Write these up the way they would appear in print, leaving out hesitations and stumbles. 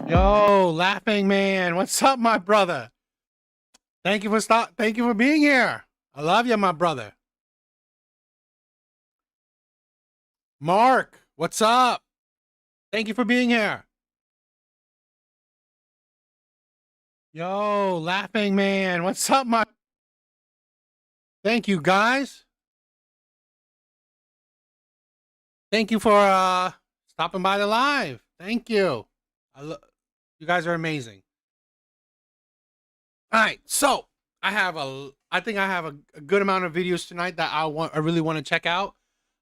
Yo, laughing man, what's up, my brother? Thank you for being here. I love you, my brother. Mark, what's up? Thank you for being here. Yo, laughing man, what's up, my? Thank you, guys. Thank you for stopping by the live. Thank you. You guys are amazing. All right, so I think I have a good amount of videos tonight that I really want to check out.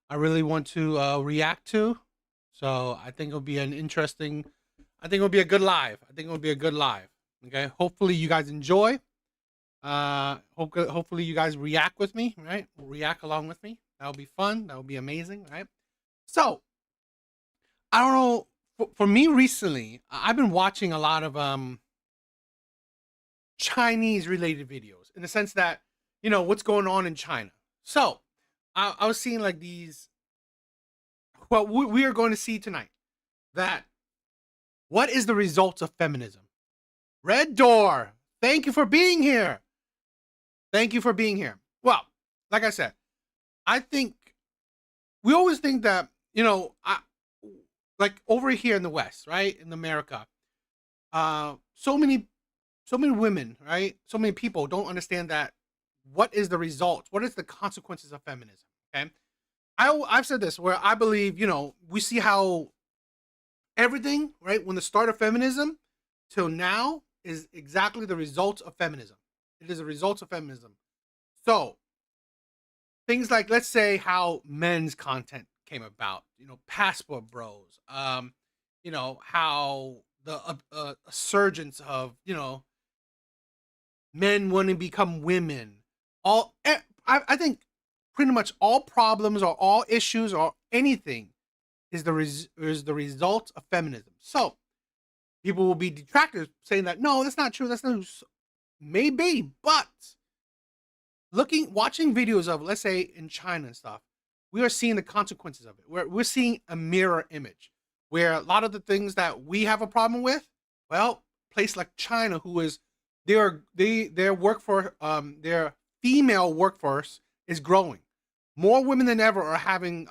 I really want to react to. So I think it'll be an interesting. I think it'll be a good live. I think it'll be a good live. Okay. Hopefully you guys enjoy. Hopefully you guys react with me. Right. React along with me. That'll be fun. That'll be amazing. Right. So I don't know. For me recently, I've been watching a lot of Chinese related videos in the sense that what's going on in China. So I was seeing like these. Well, we are going to see tonight that what is the result of feminism. Red Door, thank you for being here. Thank you for being here. Well, like I said, I think we always think that like over here in the West, right, in America, so many women, right, so many people don't understand that what is the result, what is the consequences of feminism. Okay, I've said this where I believe we see how everything, right, when the start of feminism till now is exactly the result of feminism. It is a result of feminism. So things like, let's say, how men's content came about, passport bros, how the surgence of men want to become women. I think pretty much all problems or all issues or anything is the result of feminism. So people will be detractors saying that no, that's not true. That's not maybe, but watching videos of, let's say, in China and stuff, we are seeing the consequences of it. We're seeing a mirror image where a lot of the things that we have a problem with, well, place like China, who is their workforce, their female workforce is growing. More women than ever are having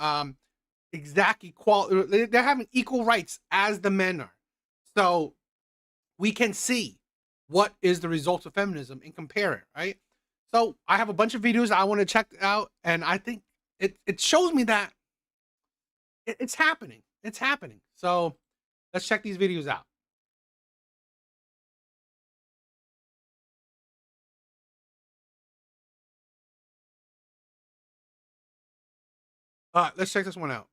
exact equality. They're having equal rights as the men are. So we can see what is the result of feminism and compare it, right? So I have a bunch of videos I want to check out, and I think it shows me that it's happening. It's happening. So let's check these videos out. Let's check this one out.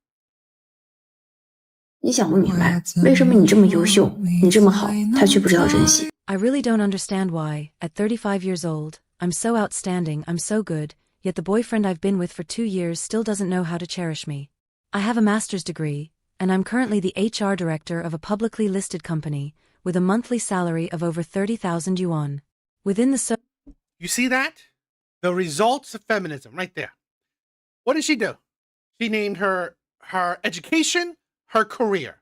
你想不明白，为什么你这么优秀，你这么好，他却不知道珍惜。 I really don't understand why, at 35 years old, I'm so outstanding, I'm so good, yet the boyfriend I've been with for 2 years still doesn't know how to cherish me. I have a master's degree, and I'm currently the HR director of a publicly listed company, with a monthly salary of over 30,000 yuan. Within the You see that? The results of feminism right there. What did she do? She named her education her career,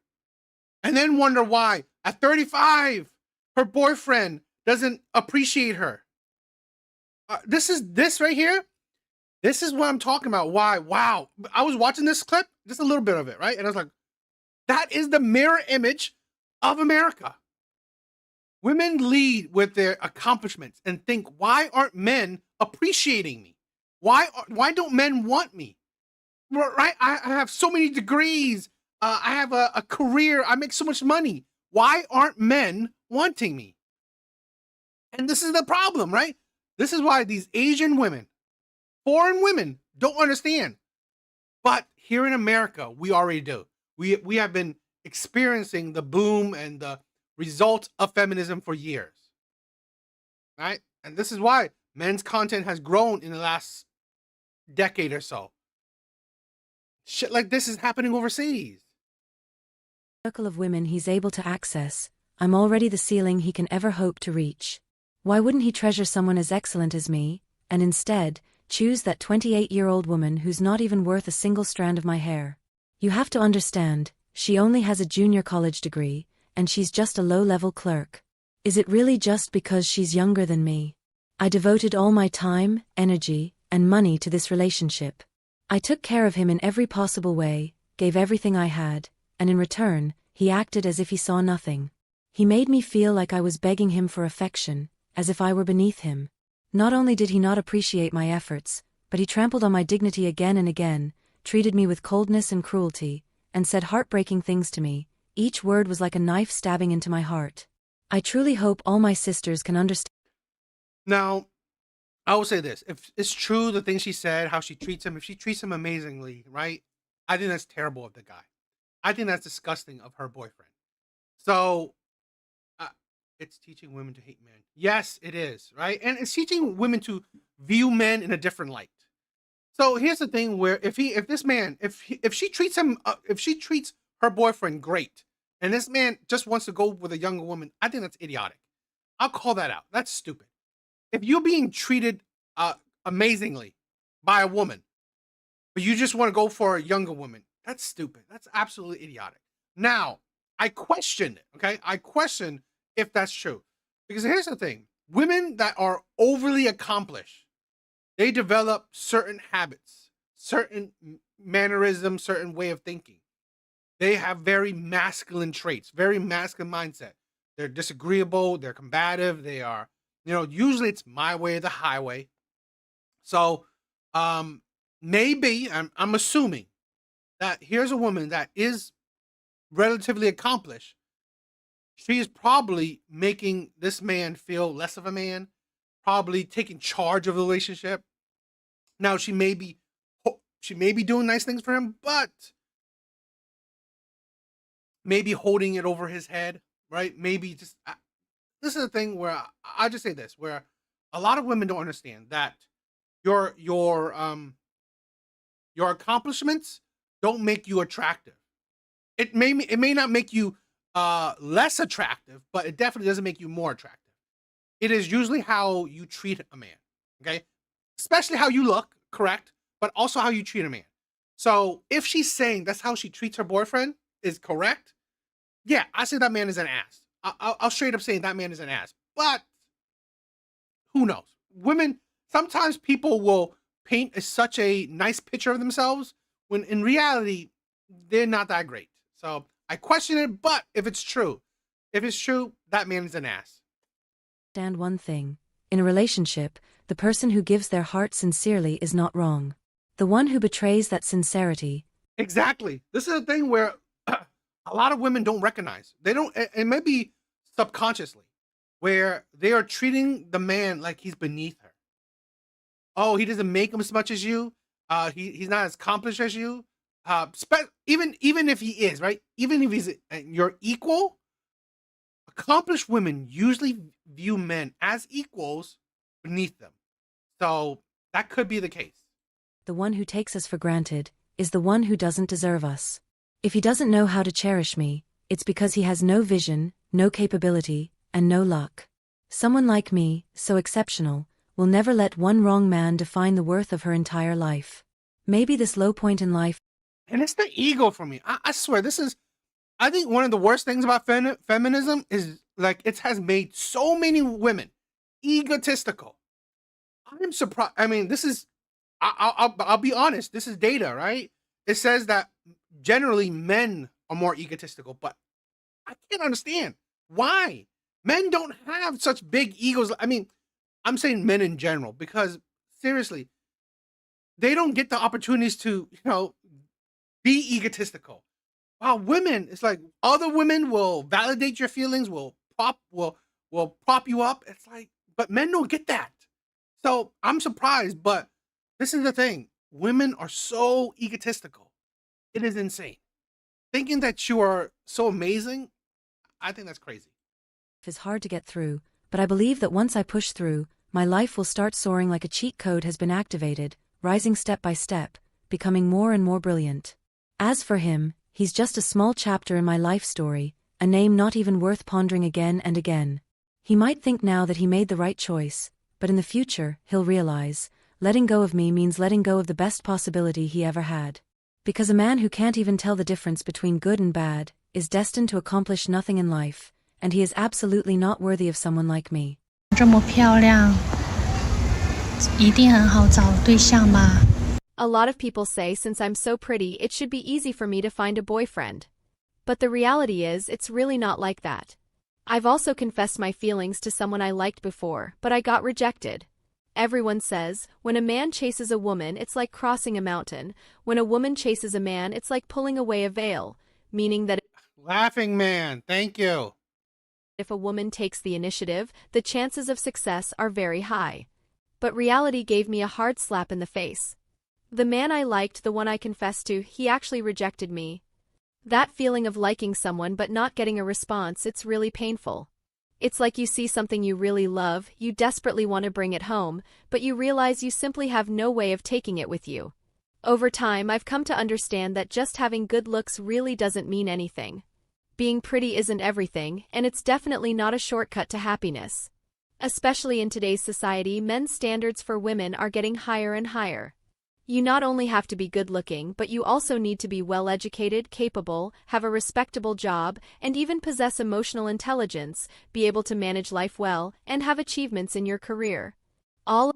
and then wonder why at 35 her boyfriend doesn't appreciate her. This right here. This is what I'm talking about. Why? Wow. I was watching this clip, just a little bit of it, right? And I was like, that is the mirror image of America. Women lead with their accomplishments and think, why aren't men appreciating me? Why don't men want me? Right? I have so many degrees. I have a career. I make so much money. Why aren't men wanting me? And this is the problem, right? This is why these Asian women, foreign women, don't understand. But here in America, we already do. We have been experiencing the boom and the result of feminism for years, right? And this is why men's content has grown in the last decade or so. Shit like this is happening overseas. circle of women he's able to access, I'm already the ceiling he can ever hope to reach. Why wouldn't he treasure someone as excellent as me, and instead, choose that 28-year-old woman who's not even worth a single strand of my hair? You have to understand, she only has a junior college degree, and she's just a low-level clerk. Is it really just because she's younger than me? I devoted all my time, energy, and money to this relationship. I took care of him in every possible way, gave everything I had, and in return, he acted as if he saw nothing. He made me feel like I was begging him for affection, as if I were beneath him. Not only did he not appreciate my efforts, but he trampled on my dignity again and again, treated me with coldness and cruelty, and said heartbreaking things to me. Each word was like a knife stabbing into my heart. I truly hope all my sisters can understand. Now, I will say this. If it's true, the things she said, how she treats him, if she treats him amazingly, right? I think that's terrible of the guy. I think that's disgusting of her boyfriend. So, uh, it's teaching women to hate men. Yes, it is, right? And it's teaching women to view men in a different light. So here's the thing: where if she treats him, if she treats her boyfriend great, and this man just wants to go with a younger woman, I think that's idiotic. I'll call that out. That's stupid. If you're being treated amazingly by a woman, but you just want to go for a younger woman, that's stupid. That's absolutely idiotic. Now, I question it. Okay, I question if that's true, because here's the thing: women that are overly accomplished, they develop certain habits, certain mannerisms, certain way of thinking. They have very masculine traits, very masculine mindset. They're disagreeable, they're combative, they are, usually it's my way or the highway. So, maybe I'm assuming that here's a woman that is relatively accomplished. She is probably making this man feel less of a man, probably taking charge of the relationship. Now she may be doing nice things for him, but maybe holding it over his head, right? Maybe just this is the thing where I just say this, where a lot of women don't understand that your accomplishments don't make you attractive. It may not make you less attractive, but it definitely doesn't make you more attractive. It is usually how you treat a man, okay? Especially how you look, correct? But also how you treat a man. So if she's saying that's how she treats her boyfriend is correct, yeah, I say that man is an ass. I'll straight up say that man is an ass. But who knows? Women, sometimes people will paint such a nice picture of themselves when in reality, they're not that great. So I question it, but if it's true, that man is an ass. Understand one thing. In a relationship, the person who gives their heart sincerely is not wrong. The one who betrays that sincerity. Exactly. This is a thing where a lot of women don't recognize. They don't, it may be subconsciously, where they are treating the man like he's beneath her. Oh, he doesn't make him as much as you. He's not as accomplished as you. Even if he is, right? Even if he's your equal, accomplished women usually view men as equals beneath them. So that could be the case. The one who takes us for granted is the one who doesn't deserve us. If he doesn't know how to cherish me, it's because he has no vision, no capability, and no luck. Someone like me, so exceptional, will never let one wrong man define the worth of her entire life. Maybe this low point in life. And it's the ego for me. I swear, I think one of the worst things about feminism is like it has made so many women egotistical. I'm surprised. I mean, I'll be honest. This is data, right? It says that generally men are more egotistical, but I can't understand why men don't have such big egos. I mean, I'm saying men in general because seriously, they don't get the opportunities to, be egotistical. Wow, women, it's like other women will validate your feelings, will prop you up. It's like, but men don't get that. So I'm surprised, but this is the thing. Women are so egotistical. It is insane. Thinking that you are so amazing, I think that's crazy. Is hard to get through, but I believe that once I push through, my life will start soaring like a cheat code has been activated, rising step by step, becoming more and more brilliant. As for him, he's just a small chapter in my life story, a name not even worth pondering again and again. He might think now that he made the right choice, but in the future, he'll realize, letting go of me means letting go of the best possibility he ever had. Because a man who can't even tell the difference between good and bad is destined to accomplish nothing in life, and he is absolutely not worthy of someone like me. 这么漂亮，一定很好找对象吧？ A lot of people say since I'm so pretty, it should be easy for me to find a boyfriend. But the reality is, it's really not like that. I've also confessed my feelings to someone I liked before, but I got rejected. Everyone says, when a man chases a woman, it's like crossing a mountain. When a woman chases a man, it's like pulling away a veil, meaning that Laughing man, thank you. if a woman takes the initiative, the chances of success are very high. But reality gave me a hard slap in the face. The man I liked, the one I confessed to, he actually rejected me. That feeling of liking someone but not getting a response, it's really painful. It's like you see something you really love, you desperately want to bring it home, but you realize you simply have no way of taking it with you. Over time, I've come to understand that just having good looks really doesn't mean anything. Being pretty isn't everything, and it's definitely not a shortcut to happiness. Especially in today's society, men's standards for women are getting higher and higher. You not only have to be good-looking, but you also need to be well-educated, capable, have a respectable job, and even possess emotional intelligence, be able to manage life well, and have achievements in your career. All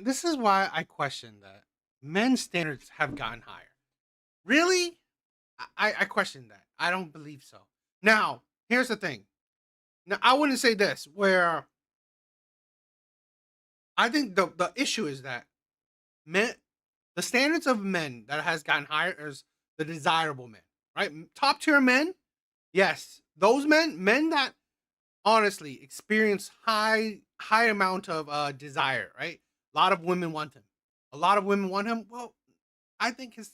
This is why I question that men's standards have gotten higher. Really? I question that. I don't believe so. Now, here's the thing. Now, I wouldn't say this, where I think the issue is that men, the standards of men that has gotten higher is the desirable men, right? Top tier men, yes, those men that honestly experience high amount of desire, right? A lot of women want him. A lot of women want him. Well, I think his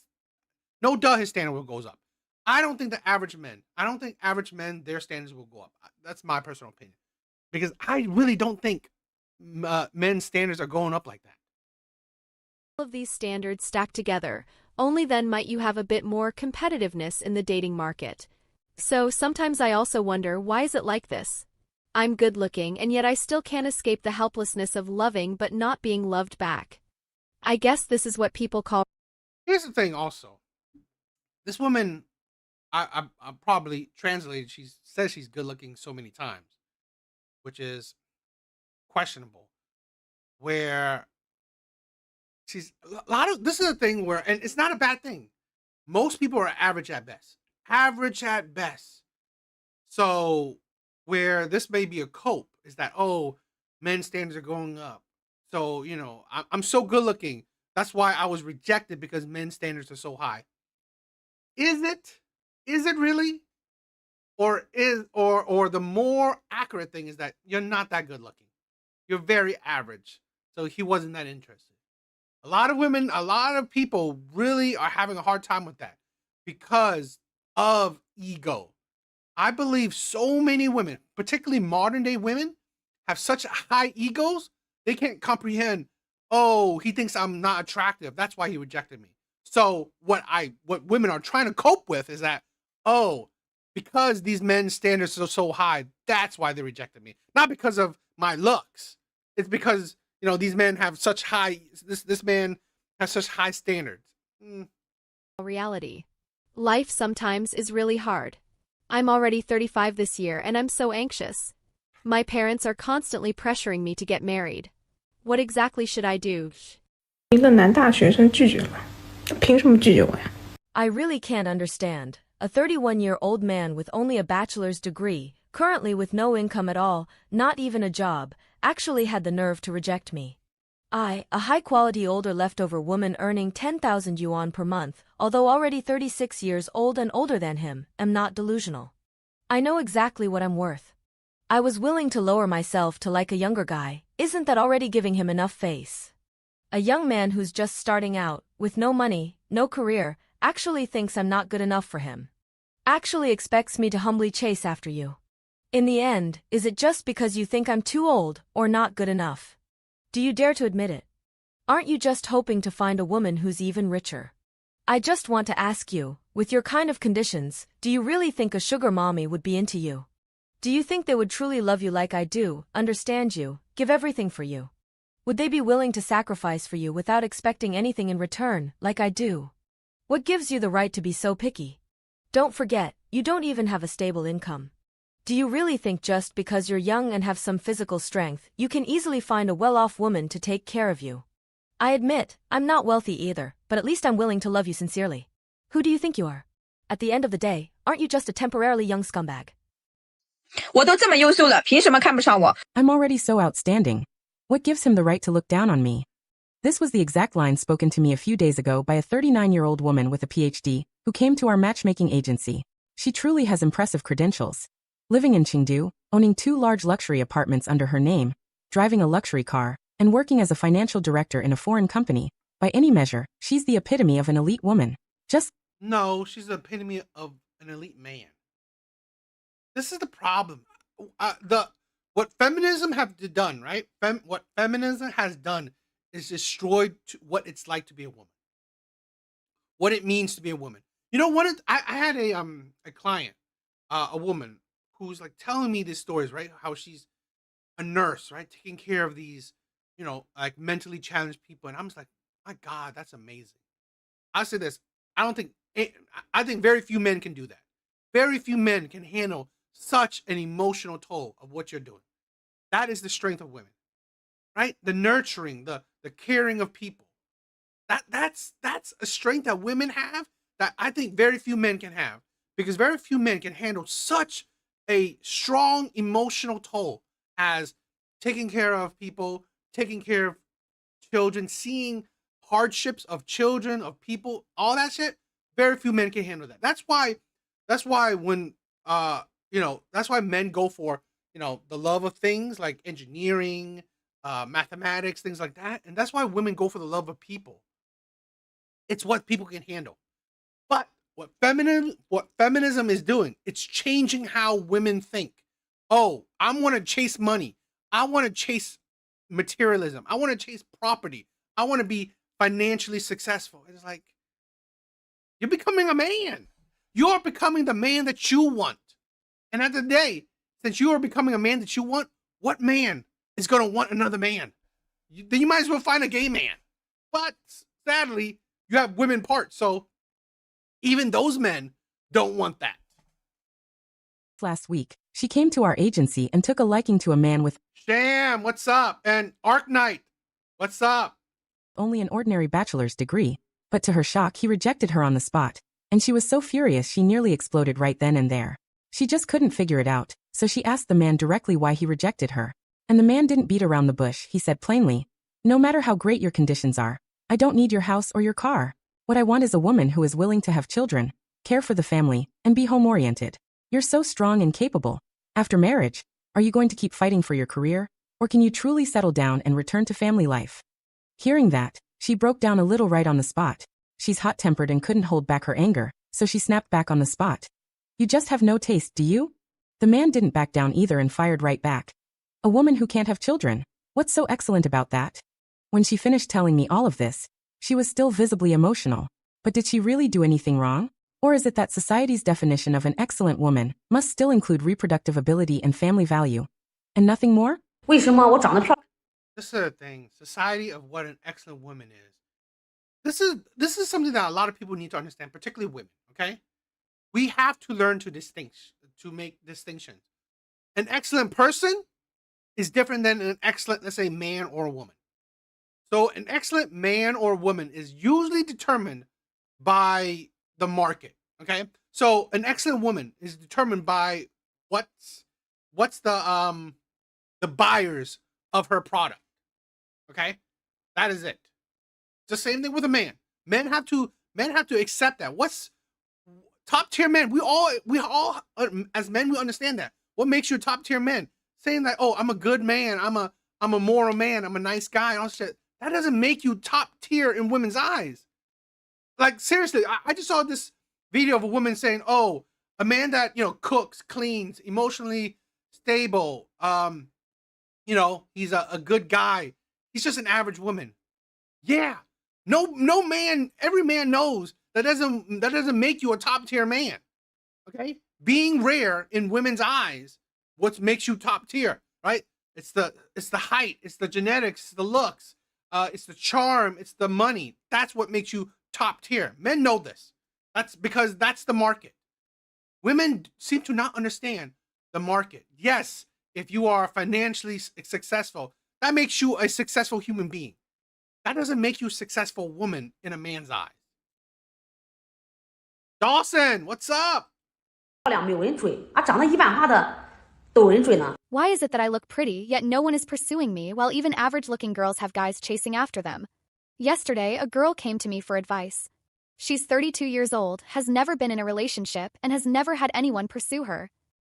standard will goes up. I don't think average men, their standards will go up. That's my personal opinion, because I really don't think men's standards are going up like that. of these standards stacked together, only then might you have a bit more competitiveness in the dating market. So sometimes I also wonder, why is it like this? I'm good-looking, and yet I still can't escape the helplessness of loving but not being loved back. I guess this is what people call... Here's the thing also. This woman, I probably translated, she says she's good looking so many times, which is questionable. Where she's a lot of, this is a thing where, and it's not a bad thing. Most people are average at best. Average at best. So where this may be a cope is that, oh, men's standards are going up. So, you know, I'm so good looking. That's why I was rejected, because men's standards are so high. Is it? Is it really? Or the more accurate thing is that you're not that good looking. You're very average. So he wasn't that interested. A lot of women, a lot of people really are having a hard time with that because of ego. I believe so many women, particularly modern day women, have such high egos, they can't comprehend, oh, he thinks I'm not attractive. That's why he rejected me. So what women are trying to cope with is that, oh, because these men's standards are so high, that's why they rejected me. Not because of my looks. It's because, you know, these men have such high, this man has such high standards. reality. Life sometimes is really hard. I'm already 35 this year and I'm so anxious. My parents are constantly pressuring me to get married. What exactly should I do? 一个男大学生拒绝了，凭什么拒绝我呀？ I really can't understand. A 31-year-old man with only a bachelor's degree, currently with no income at all, not even a job, actually had the nerve to reject me. I, a high-quality older leftover woman earning 10,000 yuan per month, although already 36 years old and older than him, am not delusional. I know exactly what I'm worth. I was willing to lower myself to like a younger guy. Isn't that already giving him enough face? A young man who's just starting out, with no money, no career, actually thinks I'm not good enough for him. Actually expects me to humbly chase after you. In the end, is it just because you think I'm too old or not good enough? Do you dare to admit it? Aren't you just hoping to find a woman who's even richer? I just want to ask you, with your kind of conditions, do you really think a sugar mommy would be into you? Do you think they would truly love you like I do, understand you, give everything for you? Would they be willing to sacrifice for you without expecting anything in return, like I do? What gives you the right to be so picky? Don't forget, You don't even have a stable income. Do you really think just because you're young and have some physical strength, you can easily find a well-off woman to take care of you? I admit, I'm not wealthy either, but at least I'm willing to love you sincerely. Who do you think you are? At the end of the day, aren't you just a temporarily young scumbag? 我都这么优秀了，凭什么看不上我？ I'm already so outstanding. What gives him the right to look down on me? This was the exact line spoken to me a few days ago by a 39-year-old woman with a PhD who came to our matchmaking agency. She truly has impressive credentials. Living in Chengdu, owning 2 large luxury apartments under her name, driving a luxury car, and working as a financial director in a foreign company, by any measure, she's the epitome of an elite woman. No, she's the epitome of an elite man. This is the problem. What feminism have done, right? What feminism has done is destroyed what it's like to be a woman. What it means to be a woman. You know, I had a client, a woman who's like telling me these stories, right? How she's a nurse, right, taking care of these, you know, like mentally challenged people, and I'm just like, my God, that's amazing. I'll say this: I think very few men can do that. Very few men can handle such an emotional toll of what you're doing. That is the strength of women, right? The nurturing, the caring of people. That's a strength that women have that I think very few men can have, because very few men can handle such a strong emotional toll as taking care of people, taking care of children, seeing hardships of children, of people, all that shit. Very few men can handle that. That's why when that's why men go for, the love of things like engineering, mathematics, things like that. And that's why women go for the love of people. It's what people can handle. But what feminism is doing, it's changing how women think. Oh, I want to chase money. I want to chase materialism. I want to chase property. I want to be financially successful. It's like, you're becoming a man. You're becoming the man that you want. And at the end of the day, since you are becoming a man that you want, what man is going to want another man? Then you might as well find a gay man. But sadly, you have women parts. So even those men don't want that. Last week, she came to our agency and took a liking to a man with Sham, what's up? And Arc Knight, what's up? Only an ordinary bachelor's degree. But to her shock, he rejected her on the spot. And she was so furious she nearly exploded right then and there. She just couldn't figure it out, so she asked the man directly why he rejected her. And the man didn't beat around the bush. He said plainly, "No matter how great your conditions are, I don't need your house or your car. What I want is a woman who is willing to have children, care for the family, and be home-oriented. You're so strong and capable. After marriage, are you going to keep fighting for your career, or can you truly settle down and return to family life?" Hearing that, she broke down a little right on the spot. She's hot-tempered and couldn't hold back her anger, so she snapped back on the spot. "You just have no taste, do you?" The man didn't back down either and fired right back. "A woman who can't have children? What's so excellent about that?" When she finished telling me all of this, she was still visibly emotional. But did she really do anything wrong? Or is it that society's definition of an excellent woman must still include reproductive ability and family value, and nothing more? 为什么我长得漂亮？ This is the thing. Society of what an excellent woman is. This is something that a lot of people need to understand, particularly women, okay? We have to learn to make distinctions. An excellent person is different than an excellent, let's say, man or a woman. So an excellent man or woman is usually determined by the market, okay? So an excellent woman is determined by what's the buyers of her product, okay? That is it. It's the same thing with a man. Men have to accept that. What's top tier men? We all as men, we understand that. What makes you a top tier man? Saying that, oh, I'm a good man, I'm a moral man, I'm a nice guy, and all shit. That doesn't make you top tier in women's eyes. Like, seriously, I just saw this video of a woman saying, oh, a man that, cooks, cleans, emotionally stable, he's a good guy. He's just an average woman. Yeah. No man, every man knows that doesn't make you a top tier man. Okay? Being rare in women's eyes, what makes you top tier, right? It's the height, it's the genetics, the looks, it's the charm, it's the money. That's what makes you top tier. Men know this. That's because that's the market. Women seem to not understand the market. Yes, if you are financially successful, that makes you a successful human being. That doesn't make you a successful woman in a man's eyes. Dawson, what's up? Why is it that I look pretty, yet no one is pursuing me, while even average-looking girls have guys chasing after them? Yesterday, a girl came to me for advice. She's 32 years old, has never been in a relationship, and has never had anyone pursue her.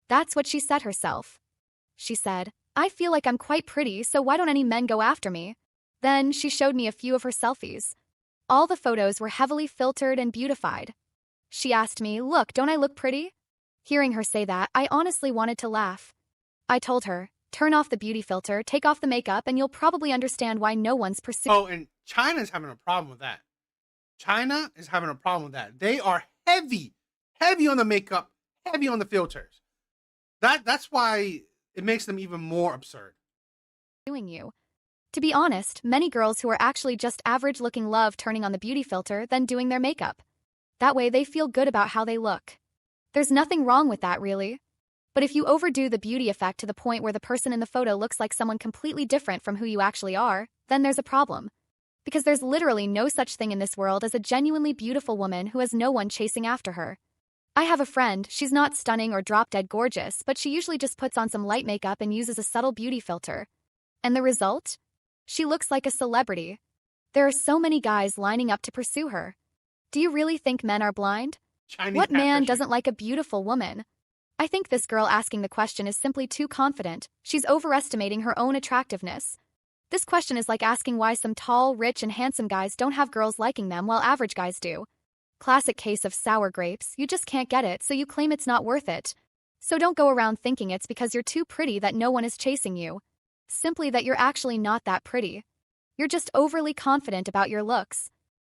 That's what she said herself. She said, I feel like I'm quite pretty, so why don't any men go after me? Then she showed me a few of her selfies. All the photos were heavily filtered and beautified. She asked me, look, don't I look pretty? Hearing her say that, I honestly wanted to laugh. I told her, turn off the beauty filter, take off the makeup, and you'll probably understand why no one's pursuing. Oh, and China's having a problem with that. China is having a problem with that. They are heavy on the makeup, heavy on the filters. That's why it makes them even more absurd. You. To be honest, many girls who are actually just average-looking love turning on the beauty filter than doing their makeup. That way they feel good about how they look. There's nothing wrong with that, really. But if you overdo the beauty effect to the point where the person in the photo looks like someone completely different from who you actually are, then there's a problem. Because there's literally no such thing in this world as a genuinely beautiful woman who has no one chasing after her. I have a friend, she's not stunning or drop-dead gorgeous, but she usually just puts on some light makeup and uses a subtle beauty filter. And the result? She looks like a celebrity. There are so many guys lining up to pursue her. Do you really think men are blind? What man doesn't like a beautiful woman? I think this girl asking the question is simply too confident. She's overestimating her own attractiveness. This question is like asking why some tall, rich, and handsome guys don't have girls liking them while average guys do. Classic case of sour grapes, you just can't get it, so you claim it's not worth it. So don't go around thinking it's because you're too pretty that no one is chasing you. Simply that you're actually not that pretty. You're just overly confident about your looks.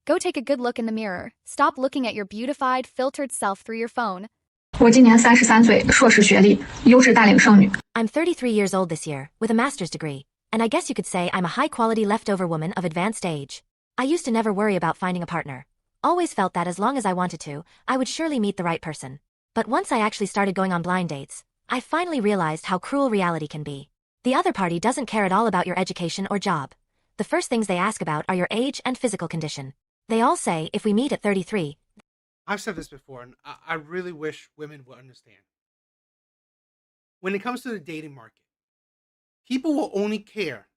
Go take a good look in the mirror. Stop looking at your beautified, filtered self through your phone. 我今年33岁，硕士学历，优质大龄剩女。 I'm 33 years old this year, with a master's degree, and I guess you could say I'm a high-quality leftover woman of advanced age. I used to never worry about finding a partner. Always felt that as long as I wanted to, I would surely meet the right person. But once I actually started going on blind dates, I finally realized how cruel reality can be. The other party doesn't care at all about your education or job. The first things they ask about are your age and physical condition. They all say, if we meet at 33... I've said this before, and I really wish women would understand. When it comes to the dating market, people will only care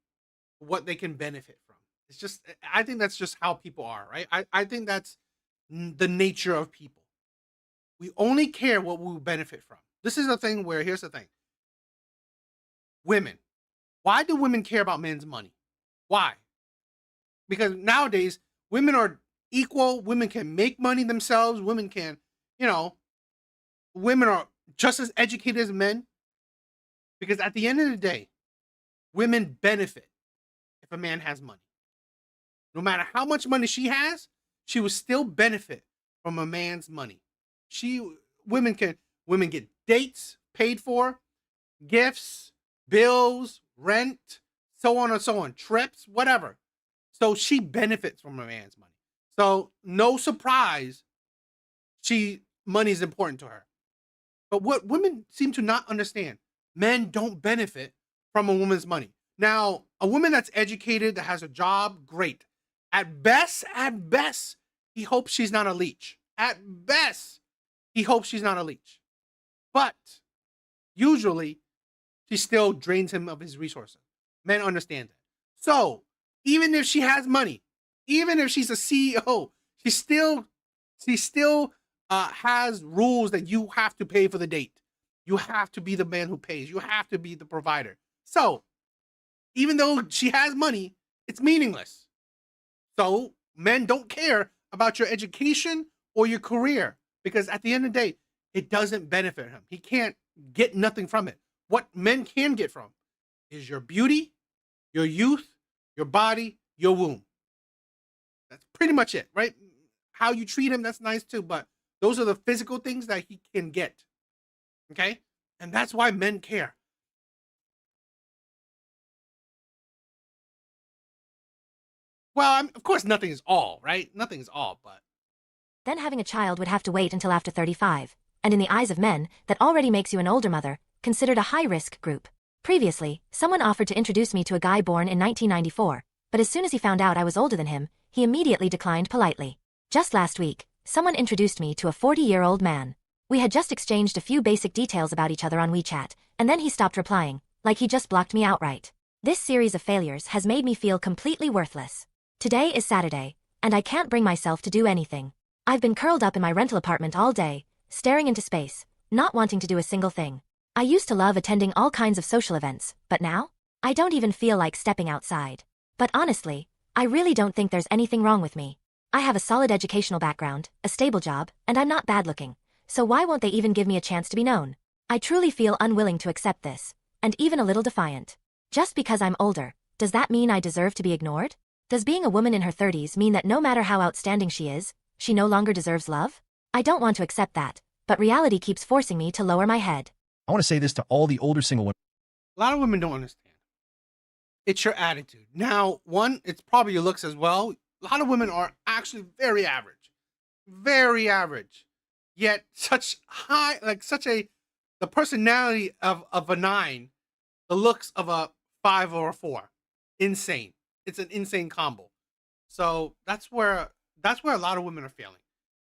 what they can benefit from. It's just, I think that's just how people are, right? I think that's the nature of people. We only care what we will benefit from. This is the thing where, here's the thing. Women. Why do women care about men's money? Why? Because nowadays, women are equal. Women can make money themselves. Women can, women are just as educated as men. Because at the end of the day, women benefit if a man has money. No matter how much money she has, she will still benefit from a man's money. Women get dates paid for, gifts, bills, rent, so on and so on, trips, whatever. So she benefits from a man's money. So no surprise, money is important to her. But what women seem to not understand, men don't benefit from a woman's money. Now, a woman that's educated, that has a job, great. At best, he hopes she's not a leech. At best, he hopes she's not a leech. But usually, she still drains him of his resources. Men understand that. So, even if she has money, even if she's a CEO, she still has rules that you have to pay for the date. You have to be the man who pays. You have to be the provider. So, even though she has money, it's meaningless. So, men don't care about your education or your career because at the end of the day, it doesn't benefit him. He can't get nothing from it. What men can get from is your beauty, your youth, your body, your womb. That's pretty much it, right? How you treat him, that's nice too, but those are the physical things that he can get. Okay? And that's why men care. Well, of course, nothing is all, right? Nothing is all, but... Then having a child would have to wait until after 35. And and in the eyes of men, that already makes you an older mother, considered a high-risk group. Previously, someone offered to introduce me to a guy born in 1994, but as soon as he found out I was older than him, he immediately declined politely. Just last week, someone introduced me to a 40-year-old man. We had just exchanged a few basic details about each other on WeChat, and then he stopped replying, like he just blocked me outright. This series of failures has made me feel completely worthless. Today is Saturday, and I can't bring myself to do anything. I've been curled up in my rental apartment all day, staring into space, not wanting to do a single thing. I used to love attending all kinds of social events, but now? I don't even feel like stepping outside. But honestly, I really don't think there's anything wrong with me. I have a solid educational background, a stable job, and I'm not bad looking. So why won't they even give me a chance to be known? I truly feel unwilling to accept this, and even a little defiant. Just because I'm older, does that mean I deserve to be ignored? Does being a woman in her 30s mean that no matter how outstanding she is, she no longer deserves love? I don't want to accept that, but reality keeps forcing me to lower my head. I want to say this to all the older single women. A lot of women don't understand. It's your attitude. Now, one, it's probably your looks as well. A lot of women are actually very average. Very average. Yet such high, the personality of a 9, the looks of a 5 or a 4. Insane. It's an insane combo. So that's where a lot of women are failing.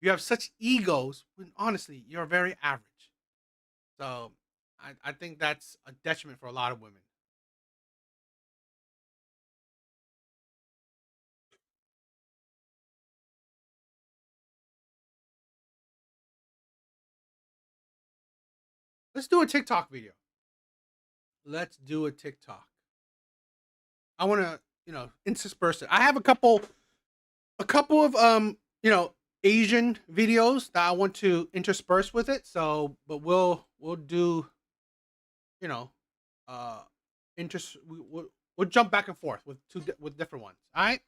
You have such egos when honestly you're very average. So I think that's a detriment for a lot of women. Let's do a TikTok video. Let's do a TikTok. I want to, intersperse it. I have a couple of Asian videos that I want to intersperse with it. So, but we'll do, we'll jump back and forth with different ones. All right.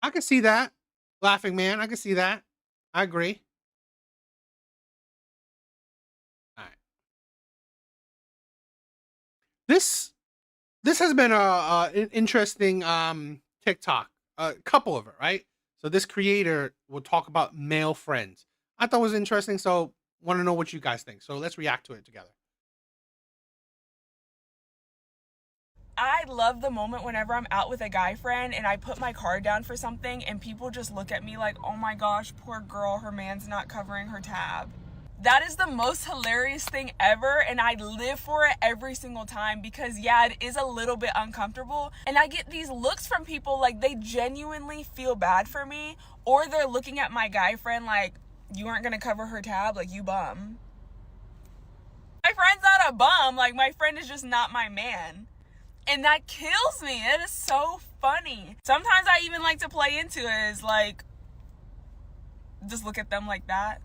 I can see that. Laughing man, I can see that. I agree. All right. This has been an interesting TikTok. A couple of it, right? So this creator will talk about male friends. I thought it was interesting, so want to know what you guys think. So let's react to it together. I love the moment whenever I'm out with a guy friend and I put my card down for something and people just look at me like, oh my gosh, poor girl, her man's not covering her tab. That is the most hilarious thing ever, and I live for it every single time because, yeah, it is a little bit uncomfortable. And I get these looks from people like they genuinely feel bad for me, or they're looking at my guy friend like, you aren't gonna cover her tab, like, you bum. My friend's not a bum, like, my friend is just not my man. And that kills me. It is so funny. Sometimes I even like to play into it, is like, just look at them like that.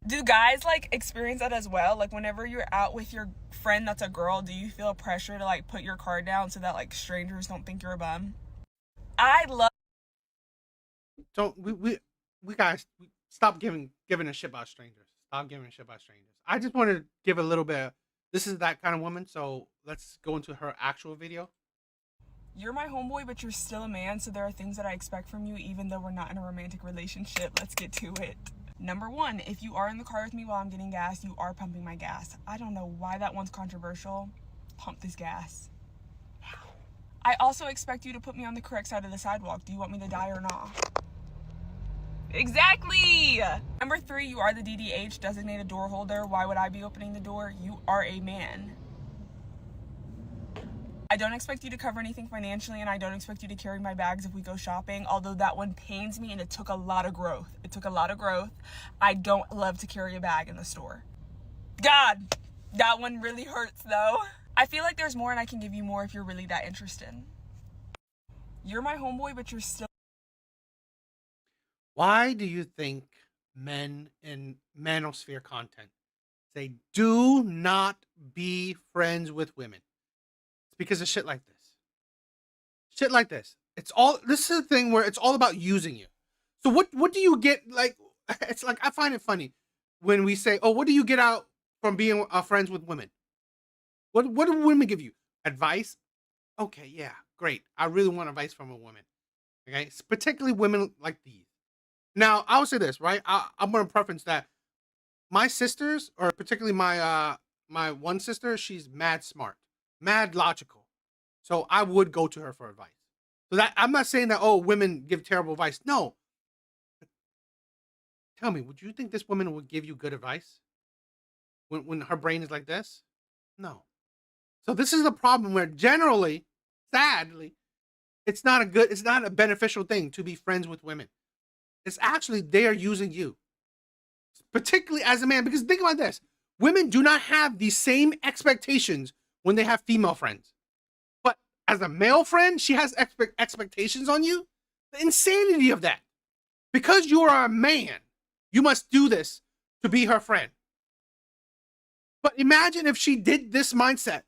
Do guys like experience that as well? Like whenever you're out with your friend that's a girl, do you feel pressure to like put your card down so that like strangers don't think you're a bum? I love. Don't we guys stop giving a shit about strangers. Stop giving a shit about strangers. I just want to give a little bit. This is that kind of woman. So let's go into her actual video. You're my homeboy, but you're still a man, so there are things that I expect from you even though we're not in a romantic relationship. Let's get to it. Number one, if you are in the car with me while I'm getting gas, you are pumping my gas. I don't know why that one's controversial. Pump this gas. I also expect you to put me on the correct side of the sidewalk. Do you want me to die or not? Exactly! Number three, you are the DDH, designated door holder. Why would I be opening the door? You are a man. I don't expect you to cover anything financially, and I don't expect you to carry my bags if we go shopping, although that one pains me and it took a lot of growth. It took a lot of growth. I don't love to carry a bag in the store. God, that one really hurts though. I feel like there's more and I can give you more if you're really that interested. You're my homeboy, but you're still... Why do you think men in manosphere content say do not be friends with women? Because of shit like this. Shit like this. This is a thing where it's all about using you. So what do you get, like, it's like, I find it funny when we say, oh, what do you get out from being friends with women? What do women give you? Advice? Okay, yeah, great. I really want advice from a woman. Okay, particularly women like these. Now, I would say this, right? I'm gonna preference that my sisters, or particularly my one sister, she's mad smart, mad logical. So I would go to her for advice. So that I'm not saying that women give terrible advice. No, tell me, would you think this woman would give you good advice when her brain is like this? No. So this is the problem where generally, sadly, it's not a beneficial thing to be friends with women. It's actually they are using you, particularly as a man. Because think about this: women do not have the same expectations when they have female friends. But as a male friend, she has expectations on you. The insanity of that. Because you are a man, you must do this to be her friend. But imagine if she did this mindset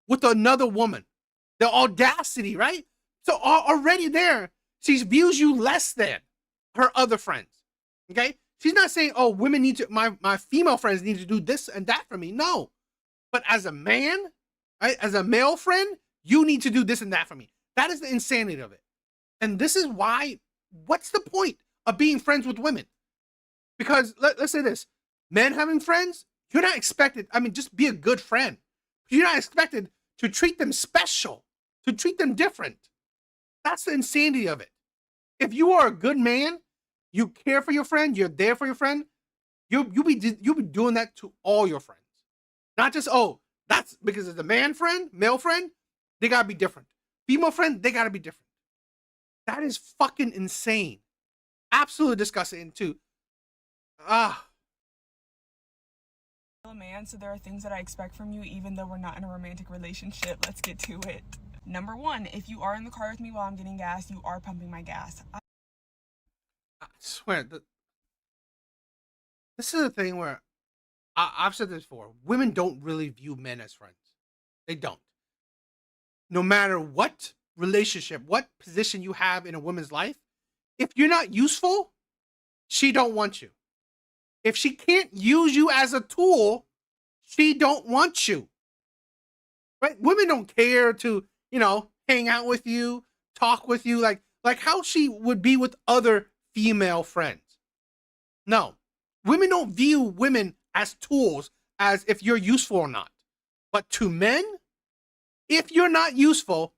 with another woman. The audacity, right? So already there, she views you less than her other friends. Okay? She's not saying, oh, women need to, my female friends need to do this and that for me. No. But as a man, right, as a male friend, you need to do this and that for me. That is the insanity of it. And this is why, what's the point of being friends with women? Because let's say this, men having friends, you're not expected, I mean, just be a good friend. You're not expected to treat them special, to treat them different. That's the insanity of it. If you are a good man, you care for your friend, you're there for your friend, you'll be doing that to all your friends. Not just, oh, that's because it's a man friend, male friend, they gotta be different. Female friend, they gotta be different. That is fucking insane. Absolutely disgusting too. A man, so there are things that I expect from you even though we're not in a romantic relationship. Let's get to it. Number one, if you are in the car with me while I'm getting gas, you are pumping my gas. I swear, this is a thing where I've said this before. Women don't really view men as friends. They don't. No matter what relationship, what position you have in a woman's life, if you're not useful, she don't want you. If she can't use you as a tool, she don't want you. Right? Women don't care to, hang out with you, talk with you, like how she would be with other female friends. No. Women don't view women as tools, as if you're useful or not. But to men, if you're not useful,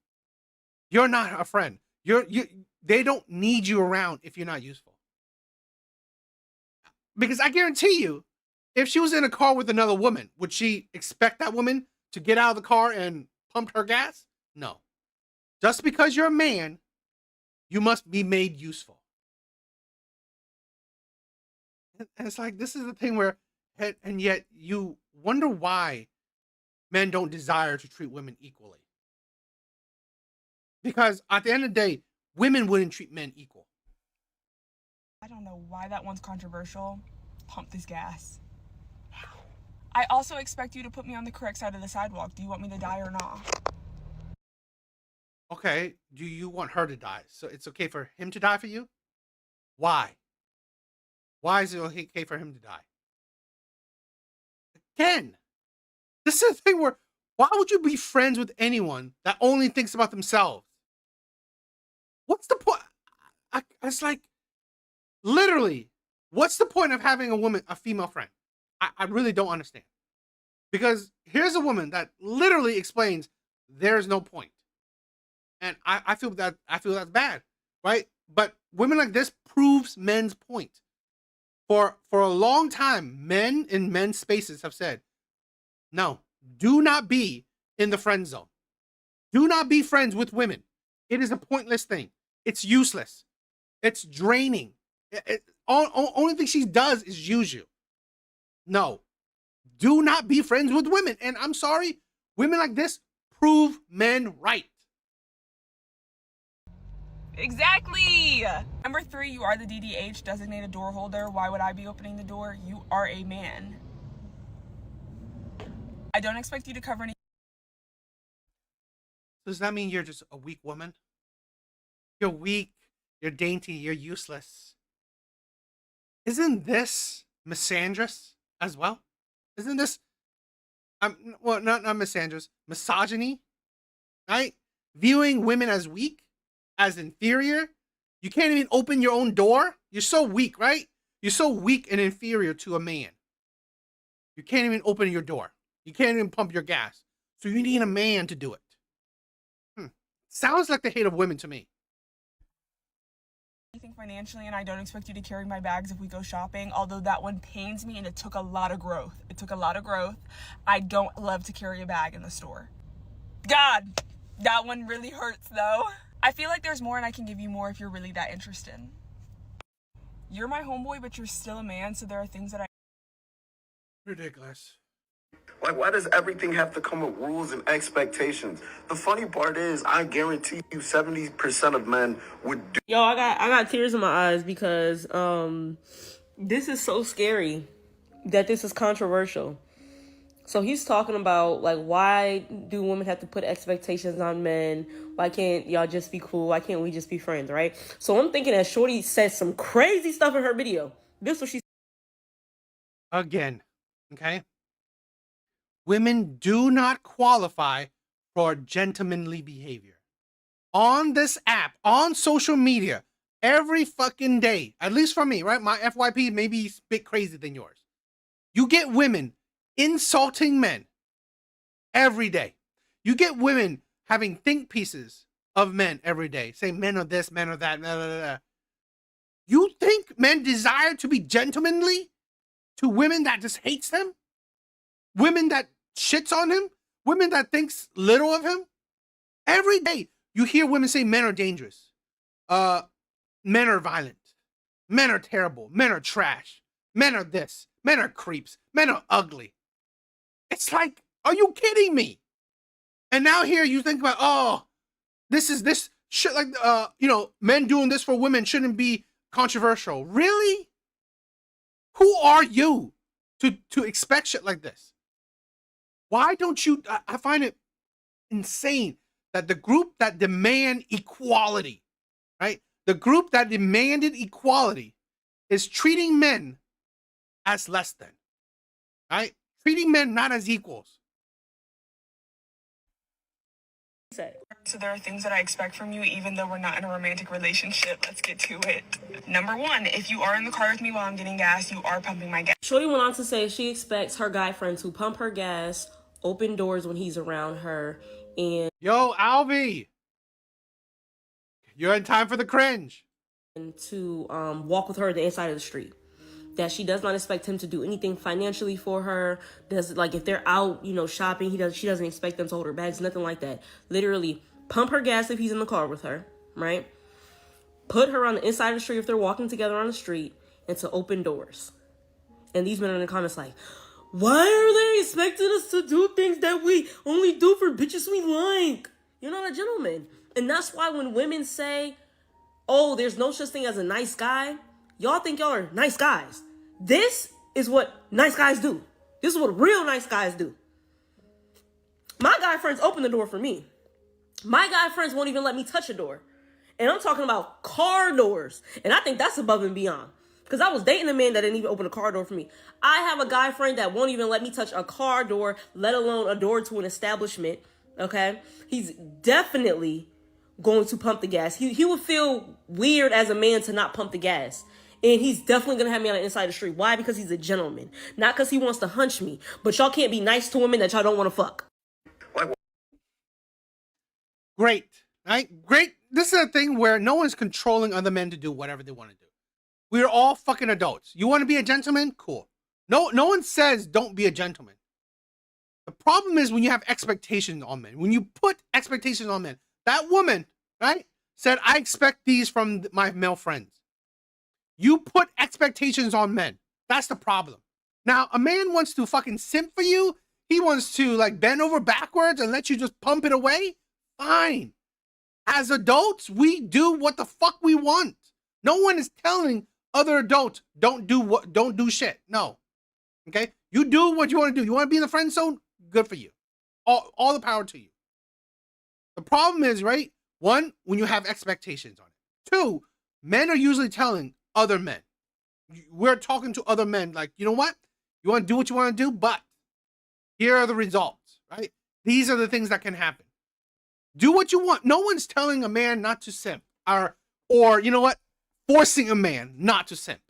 you're not a friend. They don't need you around if you're not useful. Because I guarantee you, if she was in a car with another woman, would she expect that woman to get out of the car and pump her gas? No. Just because you're a man, you must be made useful. And it's like, this is the thing where, and yet you wonder why men don't desire to treat women equally. Because at the end of the day, women wouldn't treat men equal. I don't know why that one's controversial. Pump this gas. I also expect you to put me on the correct side of the sidewalk. Do you want me to die or not? Okay, do you want her to die? So it's okay for him to die for you? Why? Why is it okay for him to die? Again, this is the thing where, why would you be friends with anyone that only thinks about themselves? What's the point? It's like, literally, what's the point of having a female friend? I really don't understand. Because here's a woman that literally explains there's no point. And I feel that's bad, right? But women like this proves men's point. For a long time, men in men's spaces have said, no, do not be in the friend zone. Do not be friends with women. It is a pointless thing. It's useless. It's draining. Only thing she does is use you. No, do not be friends with women. And I'm sorry, women like this prove men right. Exactly. Number 3, you are the DDH, designated door holder. Why would I be opening the door? You are a man. I don't expect you to cover any. Does that mean you're just a weak woman? You're weak, you're dainty, you're useless. Isn't this misandrous as well? Isn't this well, not misandrous, misogyny, right? Viewing women as weak, as inferior. You can't even open your own door. You're so weak, right? You're so weak and inferior to a man. You can't even open your door. You can't even pump your gas. So you need a man to do it. Sounds like the hate of women to me. Anything financially, and I don't expect you to carry my bags if we go shopping, although that one pains me and it took a lot of growth. I don't love to carry a bag in the store. God, that one really hurts though. I feel like there's more and I can give you more if you're really that interested. You're my homeboy, but you're still a man, so there are things that I... Ridiculous. Like, why does everything have to come with rules and expectations? The funny part is, I guarantee you 70% of men would do... Yo, I got tears in my eyes because this is so scary that this is controversial. So he's talking about, like, why do women have to put expectations on men? Why can't y'all just be cool? Why can't we just be friends, right? So I'm thinking that Shorty said some crazy stuff in her video. This is what she... Again, okay? Women do not qualify for gentlemanly behavior. On this app, on social media, every fucking day, at least for me, right? My FYP may be a bit crazy than yours. You get women insulting men every day. You get women having think pieces of men every day, saying men are this, men are that, blah, blah, blah. You think men desire to be gentlemanly to women that just hates them? Women that shits on him? Women that thinks little of him? Every day you hear women say men are dangerous. Men are violent. Men are terrible. Men are trash. Men are this. Men are creeps. Men are ugly. It's like, are you kidding me? And now here you think about, oh, this shit, like, men doing this for women shouldn't be controversial. Really? Who are you to expect shit like this? Why don't you, I find it insane that the group that demand equality, right? The group that demanded equality is treating men as less than, right? Treating men not as equals. So there are things that I expect from you even though we're not in a romantic relationship. Let's get to it. Number one, if you are in the car with me while I'm getting gas, you are pumping my gas. Shorty went on to say she expects her guy friend to pump her gas, open doors when he's around her, and... Yo, Alvy! You're in time for the cringe. And to walk with her at the inside of the street. That she does not expect him to do anything financially for her. If they're out, shopping, she doesn't expect them to hold her bags, nothing like that. Literally pump her gas if he's in the car with her, right? Put her on the inside of the street if they're walking together on the street, and to open doors. And these men are in the comments like, why are they expecting us to do things that we only do for bitches we like? You're not a gentleman. And that's why when women say, oh, there's no such thing as a nice guy, y'all think y'all are nice guys. This is what nice guys do. This is what real nice guys do. My guy friends open the door for me. My guy friends won't even let me touch a door. And I'm talking about car doors. And I think that's above and beyond. Because I was dating a man that didn't even open a car door for me. I have a guy friend that won't even let me touch a car door, let alone a door to an establishment. Okay? He's definitely going to pump the gas. He would feel weird as a man to not pump the gas. And he's definitely going to have me on the inside of the street. Why? Because he's a gentleman. Not because he wants to hunch me. But y'all can't be nice to women that y'all don't want to fuck. Great. Right? Great. This is a thing where no one's controlling other men to do whatever they want to do. We're all fucking adults. You want to be a gentleman? Cool. No one says don't be a gentleman. The problem is when you have expectations on men. When you put expectations on men. That woman, right, said, I expect these from my male friends. You put expectations on men. That's the problem. Now, a man wants to fucking simp for you. He wants to bend over backwards and let you just pump it away. Fine. As adults, we do what the fuck we want. No one is telling other adults don't do shit. No. Okay? You do what you want to do. You want to be in the friend zone? Good for you. All the power to you. The problem is, right? One, when you have expectations on it. Two, men are usually telling other men. We're talking to other men like, you know what? You want to do what you want to do, but Here are the results, right? These are the things that can happen. Do what you want. No one's telling a man not to simp, or you know what? Forcing a man not to simp.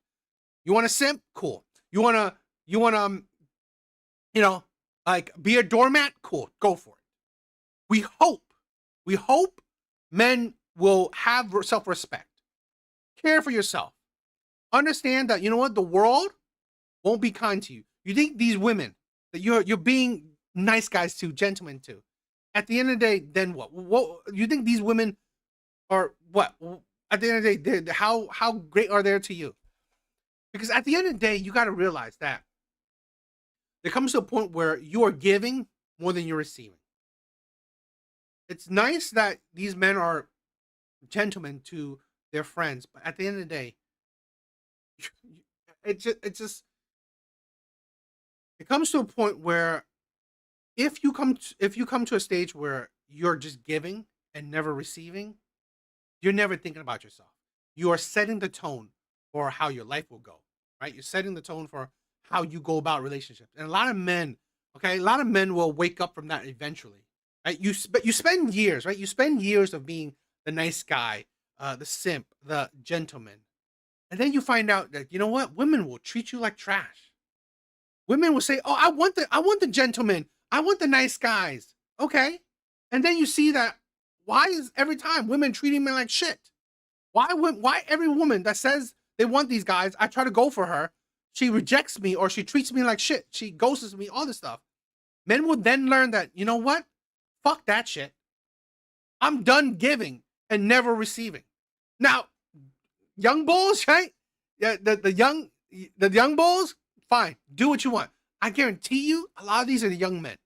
You want to simp? Cool. You want to like be a doormat? Cool. Go for it. We hope men will have self-respect. Care for yourself. Understand that, you know what? The world won't be kind to you. You think these women that you're being nice guys to, gentlemen to, at the end of the day, then what? What you think these women are what? At the end of the day, how great are they to you? Because at the end of the day, you got to realize that there comes to a point where you are giving more than you're receiving. It's nice that these men are gentlemen to their friends, but at the end of the day, it comes to a point where if you come to a stage where you're just giving and never receiving, you're never thinking about yourself. You are setting the tone for how your life will go, right? You're setting the tone for how you go about relationships. And a lot of men will wake up from that eventually, right? But you spend years, right? You spend years of being the nice guy, the simp, the gentleman. And then you find out that, you know what? Women will treat you like trash. Women will say, "Oh, I want the gentleman. I want the nice guys." Okay. And then you see that why is every time women treating men like shit? Why every woman that says they want these guys, I try to go for her, she rejects me or she treats me like shit. She ghosts me, all this stuff. Men will then learn that, you know what? Fuck that shit. I'm done giving and never receiving. Now, young bulls, right? Yeah, the young bulls, fine. Do what you want. I guarantee you, a lot of these are the young men.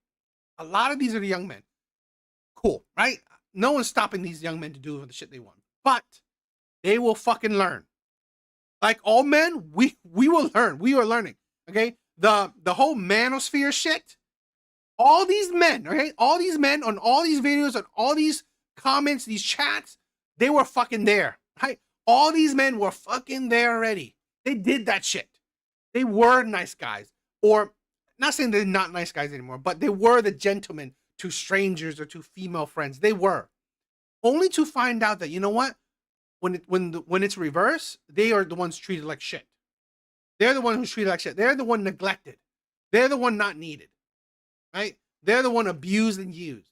A lot of these are the young men. Cool, right? No one's stopping these young men to do the shit they want. But they will fucking learn. Like all men, we will learn. We are learning. Okay? The whole manosphere shit. All these men, okay? All these men on all these videos, on all these comments, these chats, they were fucking there. Right? All these men were fucking there already. They did that shit. They were nice guys. Or not saying they're not nice guys anymore, but they were the gentlemen to strangers or to female friends. They were. Only to find out that, you know what? When it's reverse, they are the ones treated like shit. They're the one who's treated like shit. They're the one neglected. They're the one not needed. Right? They're the one abused and used.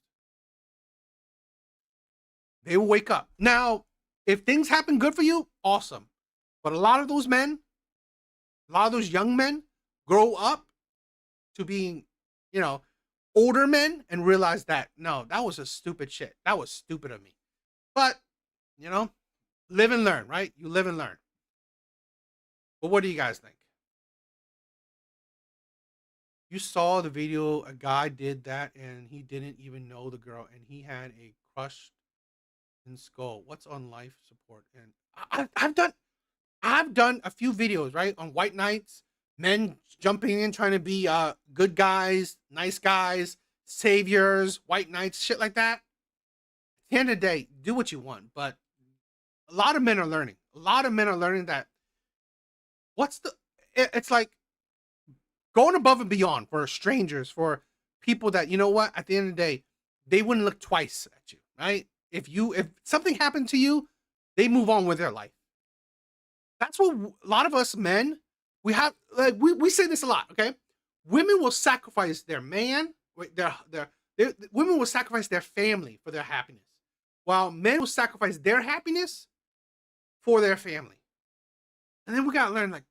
They will wake up. Now, if things happen good for you, awesome. But a lot of those men, a lot of those young men grow up to being, older men and realize that, no, that was a stupid shit. That was stupid of me. But, live and learn, right? You live and learn. But what do you guys think? You saw the video, a guy did that and he didn't even know the girl and he had a crushed in skull. What's on life support? And I've done a few videos, right? On white knights, men jumping in, trying to be good guys, nice guys, saviors, white knights, shit like that. At the end of the day, do what you want. But a lot of men are learning. A lot of men are learning that it's like going above and beyond for strangers, for people that, you know what, at the end of the day, they wouldn't look twice at you, right? If something happened to you, they move on with their life. That's what a lot of us men, we have, like, we say this a lot, okay? Women will sacrifice their man, women will sacrifice their family for their happiness, while men will sacrifice their happiness for their family. And then we gotta learn, like,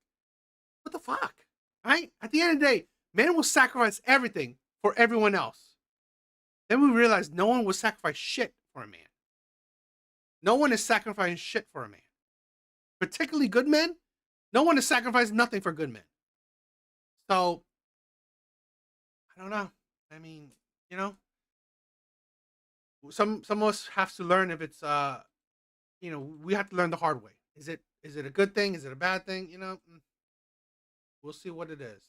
what the fuck, right? At the end of the day, men will sacrifice everything for everyone else. Then we realize no one will sacrifice shit for a man. No one is sacrificing shit for a man. Particularly good men, no one is sacrificing nothing for good men. So, I don't know. I mean, some of us have to learn if it's we have to learn the hard way. Is it a good thing? Is it a bad thing? We'll see what it is.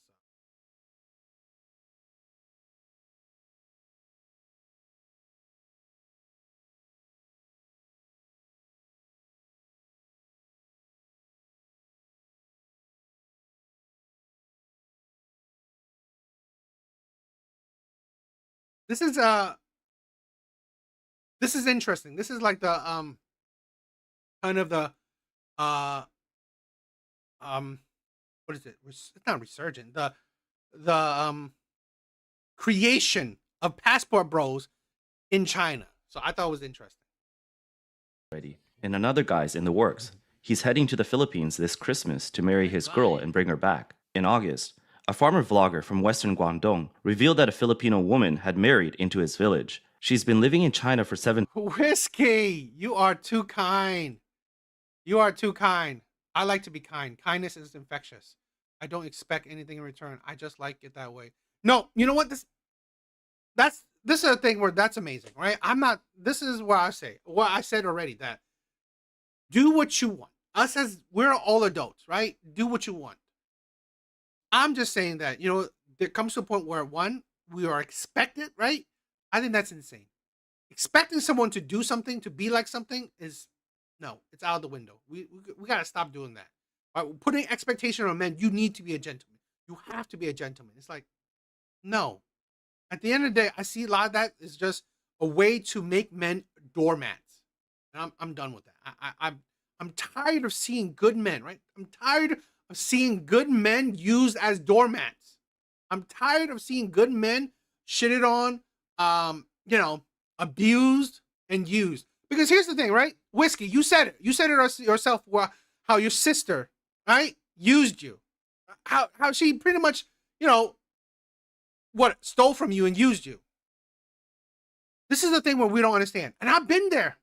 This is interesting. This is like the kind of the uh what is it? It's not resurgent. The creation of passport bros in China. So I thought it was interesting. And another guy's in the works. He's heading to the Philippines this Christmas to marry his girl and bring her back. In August, a farmer vlogger from western Guangdong revealed that a Filipino woman had married into his village. She's been living in China for 7 Whiskey, you are too kind. You are too kind. I like to be kind. Kindness is infectious. I don't expect anything in return. I just like it that way. No, you know what? This is a thing where that's amazing, right? This is what I say. What I said already, that do what you want. Us as we're all adults, right? Do what you want. I'm just saying that, there comes to a point where one, we are expected, right? I think that's insane. Expecting someone to do something, to be like something is no, it's out of the window. We gotta stop doing that. All right, putting expectation on men, you need to be a gentleman. You have to be a gentleman. It's like, no. At the end of the day, I see a lot of that is just a way to make men doormats. And I'm done with that. I'm tired of seeing good men, right? I'm tired of seeing good men used as doormats. I'm tired of seeing good men shitted on, abused and used. Because here's the thing, right? Whiskey, you said it. You said it yourself, how your sister, right, used you. How she pretty much, stole from you and used you. This is the thing where we don't understand. And I've been there.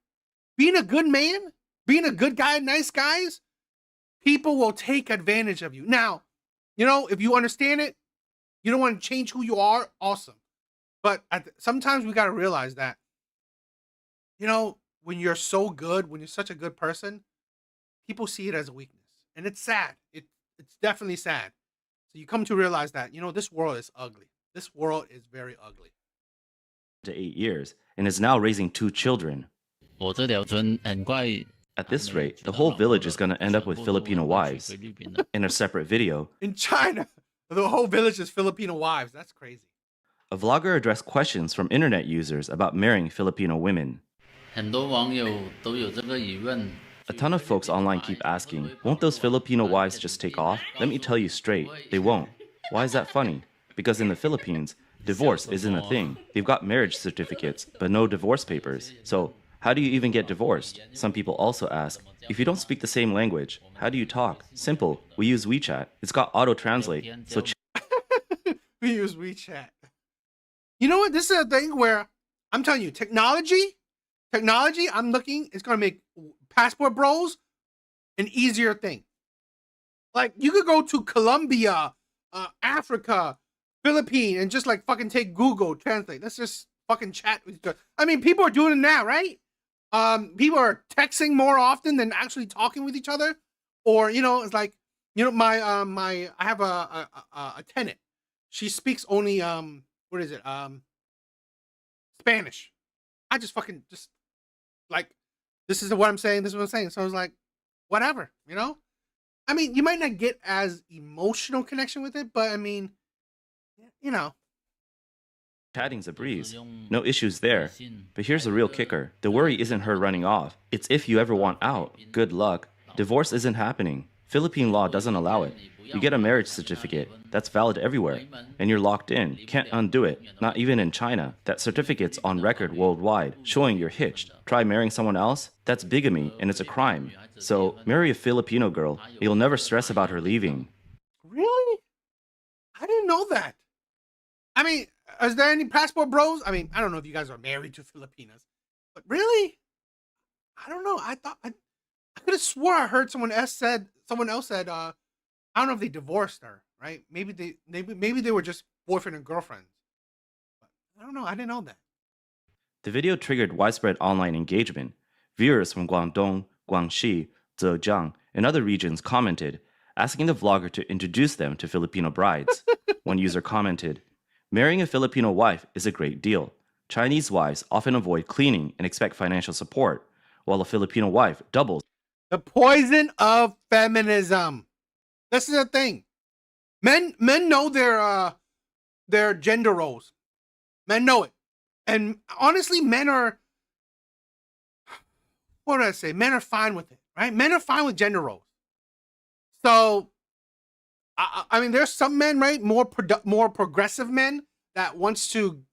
Being a good man, being a good guy, nice guys, people will take advantage of you. Now, if you understand it, you don't want to change who you are, awesome. But sometimes we got to realize that, when you're so good, when you're such a good person, people see it as a weakness. And it's sad. It's definitely sad. So you come to realize that, this world is ugly. This world is very ugly. To 8 years and is now raising 2 children. At this rate, the whole village is going to end up with Filipino wives. In a separate video, in China, the whole village is Filipino wives. That's crazy. A vlogger addressed questions from internet users about marrying Filipino women. A ton of folks online keep asking, won't those Filipino wives just take off? Let me tell you straight, they won't. Why is that funny? Because in the Philippines, divorce isn't a thing. They've got marriage certificates, but no divorce papers. So, how do you even get divorced? Some people also ask, if you don't speak the same language, how do you talk? Simple, we use WeChat. It's got auto-translate, so we use WeChat. You know what? This is a thing where, I'm telling you, technology, I'm looking, it's going to make passport bros an easier thing. Like, you could go to Colombia, Africa, Philippines, and just like fucking take Google Translate. Let's just fucking chat with each other. I mean, people are doing it now, right? People are texting more often than actually talking with each other. Or, it's like, I have a tenant. She speaks only, Spanish. I just fucking like, this is what I'm saying, this is what I'm saying. So I was like, whatever, I mean, you might not get as emotional connection with it, but I mean, Chatting's a breeze. No issues there. But here's the real kicker. The worry isn't her running off. It's if you ever want out. Good luck. Divorce isn't happening. Philippine law doesn't allow it. You get a marriage certificate. That's valid everywhere. And you're locked in. Can't undo it. Not even in China. That certificate's on record worldwide, showing you're hitched. Try marrying someone else? That's bigamy, and it's a crime. So, marry a Filipino girl. You'll never stress about her leaving. Really? I didn't know that. I mean, is there any passport bros? I mean, I don't know if you guys are married to Filipinas, but really? I don't know. I could have swore I heard someone else said, I don't know if they divorced her, right? Maybe they were just boyfriend and girlfriends. But I don't know. I didn't know that. The video triggered widespread online engagement. Viewers from Guangdong, Guangxi, Zhejiang, and other regions commented, asking the vlogger to introduce them to Filipino brides. One user commented, marrying a Filipino wife is a great deal. Chinese wives often avoid cleaning and expect financial support, while a Filipino wife doubles. The poison of feminism. This is a thing. Men know their gender roles. Men know it. And honestly, men are, what did I say? Men are fine with it, right? Men are fine with gender roles. So, I mean, there's some men, right? More progressive men that wants to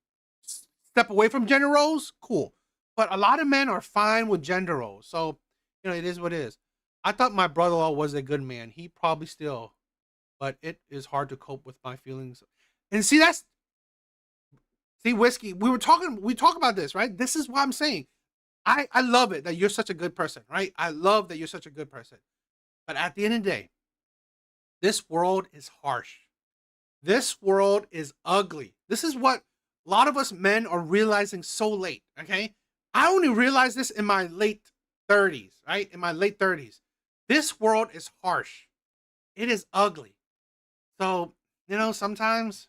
step away from gender roles. Cool. But a lot of men are fine with gender roles. So, it is what it is. I thought my brother-in-law was a good man. He probably still, but it is hard to cope with my feelings. And see, Whiskey, we talk about this, right? This is what I'm saying. I love it that you're such a good person, right? I love that you're such a good person. But at the end of the day, this world is harsh. This world is ugly. This is what a lot of us men are realizing so late, okay? I only realized this in my late 30s, right? In my late 30s. This world is harsh. It is ugly. So, sometimes,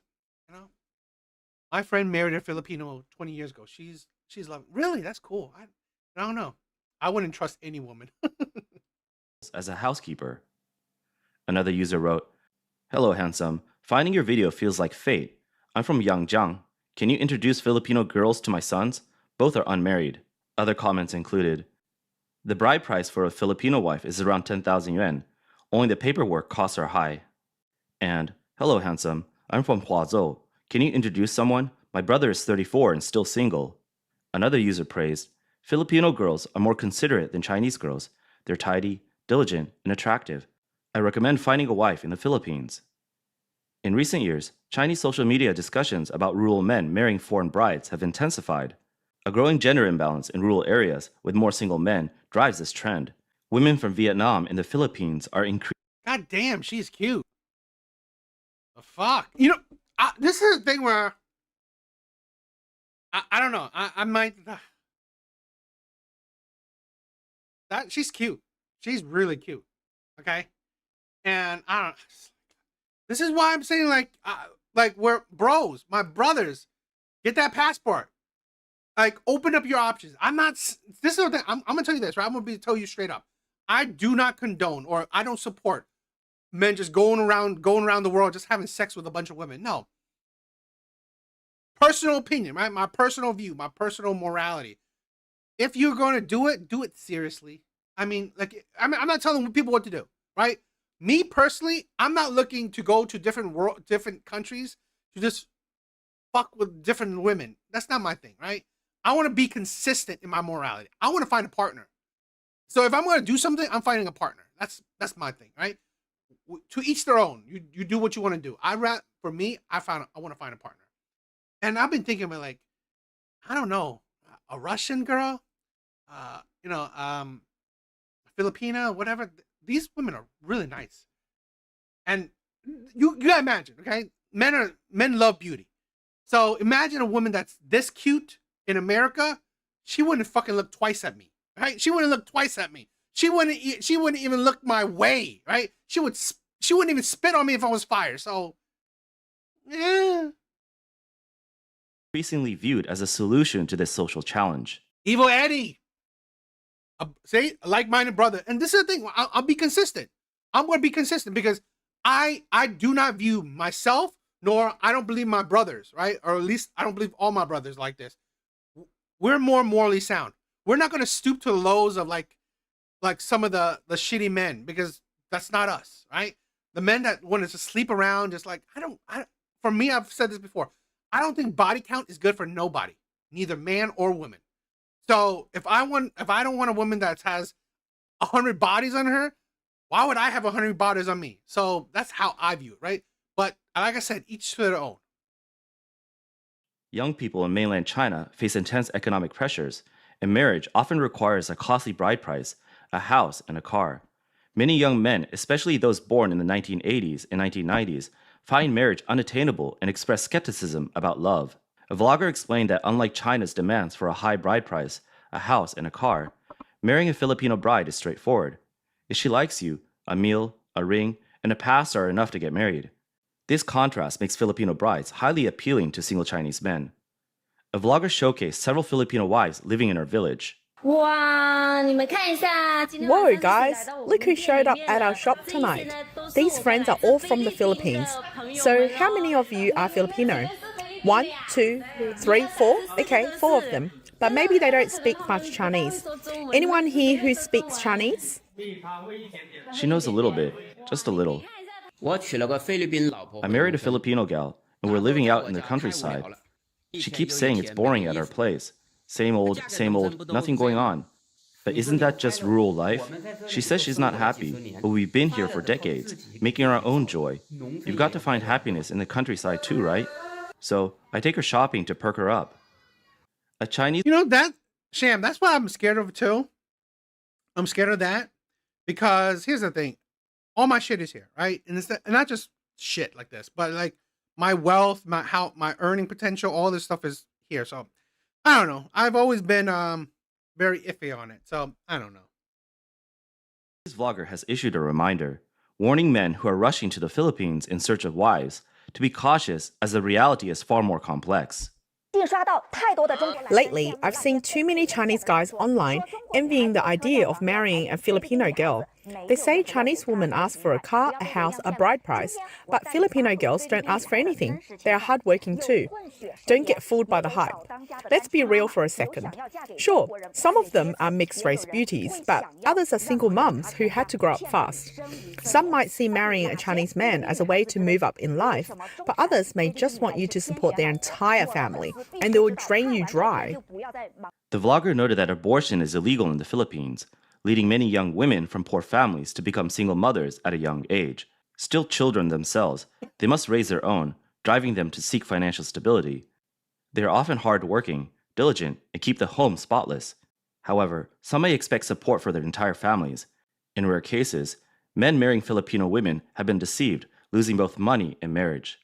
my friend married a Filipino 20 years ago. She's loving. Really? That's cool. I don't know. I wouldn't trust any woman. As a housekeeper. Another user wrote, "Hello, handsome. Finding your video feels like fate. I'm from Yangjiang. Can you introduce Filipino girls to my sons? Both are unmarried." Other comments included, "The bride price for a Filipino wife is around 10,000 yuan. Only the paperwork costs are high." And, "Hello, handsome. I'm from Huazhou. Can you introduce someone? My brother is 34 and still single." Another user praised, "Filipino girls are more considerate than Chinese girls. They're tidy, diligent, and attractive. I recommend finding a wife in the Philippines." In recent years, Chinese social media discussions about rural men marrying foreign brides have intensified. A growing gender imbalance in rural areas with more single men drives this trend. Women from Vietnam and the Philippines are increasing. God damn, she's cute. The fuck? This is the thing where I don't know. I might that she's cute. She's really cute. Okay? And I don't. This is why I'm saying like we're bros, my brothers. Get that passport. Like, open up your options. I'm not. This is the thing. I'm gonna tell you this, right? I'm gonna tell you straight up. I do not condone or I don't support men just going around the world just having sex with a bunch of women. No. Personal opinion, right? My personal view, my personal morality. If you're going to do it seriously. I mean, I'm not telling people what to do, right? Me personally, I'm not looking to go to different countries to just fuck with different women. That's not my thing, right? I want to be consistent in my morality. I want to find a partner. So if I'm going to do something, I'm finding a partner. That's my thing, right? To each their own. You do what you want to do. For me, I want to find a partner. And I've been thinking about I don't know, a Russian girl, Filipina, whatever. These women are really nice. And you gotta imagine, okay? Men love beauty. So imagine a woman that's this cute in America. She wouldn't fucking look twice at me, right? She wouldn't look twice at me. She wouldn't even look my way, right? She wouldn't even spit on me if I was fired. So, yeah. Increasingly viewed as a solution to this social challenge. Evil Eddie. Say, a like-minded brother. And this is the thing. I'll be consistent. I'm going to be consistent because I do not view myself, nor I don't believe my brothers, right? Or at least I don't believe all my brothers like this. We're more morally sound. We're not going to stoop to the lows of like some of the shitty men, because that's not us, right? The men that want to just sleep around, just like, for me, I've said this before. I don't think body count is good for nobody, neither man or woman. So if I don't want a woman that has 100 bodies on her, why would I have 100 bodies on me? So that's how I view it, right? But like I said, each to their own. Young people in mainland China face intense economic pressures, and marriage often requires a costly bride price, a house, and a car. Many young men, especially those born in the 1980s and 1990s, find marriage unattainable and express skepticism about love. A vlogger explained that unlike China's demands for a high bride price, a house, and a car, marrying a Filipino bride is straightforward. If she likes you, a meal, a ring, and a pass are enough to get married. This contrast makes Filipino brides highly appealing to single Chinese men. A vlogger showcased several Filipino wives living in her village. Whoa, guys, look who showed up at our shop tonight. These friends are all from the Philippines. So how many of you are Filipino? 1, 2, 3, 4. Okay, 4 of them. But maybe they don't speak much Chinese. Anyone here who speaks Chinese? She knows a little bit, just a little. I married a Filipino gal, and we're living out in the countryside. She keeps saying it's boring at our place. Same old, nothing going on. But isn't that just rural life? She says she's not happy, but we've been here for decades, making our own joy. You've got to find happiness in the countryside too, right? So I take her shopping to perk her up. A Chinese... You know, that, Sham, that's what I'm scared of too. I'm scared of that because here's the thing. All my shit is here, right? And it's not just shit like this, but like my wealth, my earning potential, all this stuff is here. So I don't know. I've always been very iffy on it. So I don't know. This vlogger has issued a reminder, warning men who are rushing to the Philippines in search of wives to be cautious as the reality is far more complex. Lately, I've seen too many Chinese guys online envying the idea of marrying a Filipino girl. They say Chinese women ask for a car, a house, a bride price, but Filipino girls don't ask for anything. They are hardworking too. Don't get fooled by the hype. Let's be real for a second. Sure, some of them are mixed-race beauties, but others are single mums who had to grow up fast. Some might see marrying a Chinese man as a way to move up in life, but others may just want you to support their entire family, and they will drain you dry. The vlogger noted that abortion is illegal in the Philippines, leading many young women from poor families to become single mothers at a young age. Still children themselves, they must raise their own, driving them to seek financial stability. They are often hardworking, diligent, and keep the home spotless. However, some may expect support for their entire families. In rare cases, men marrying Filipino women have been deceived, losing both money and marriage.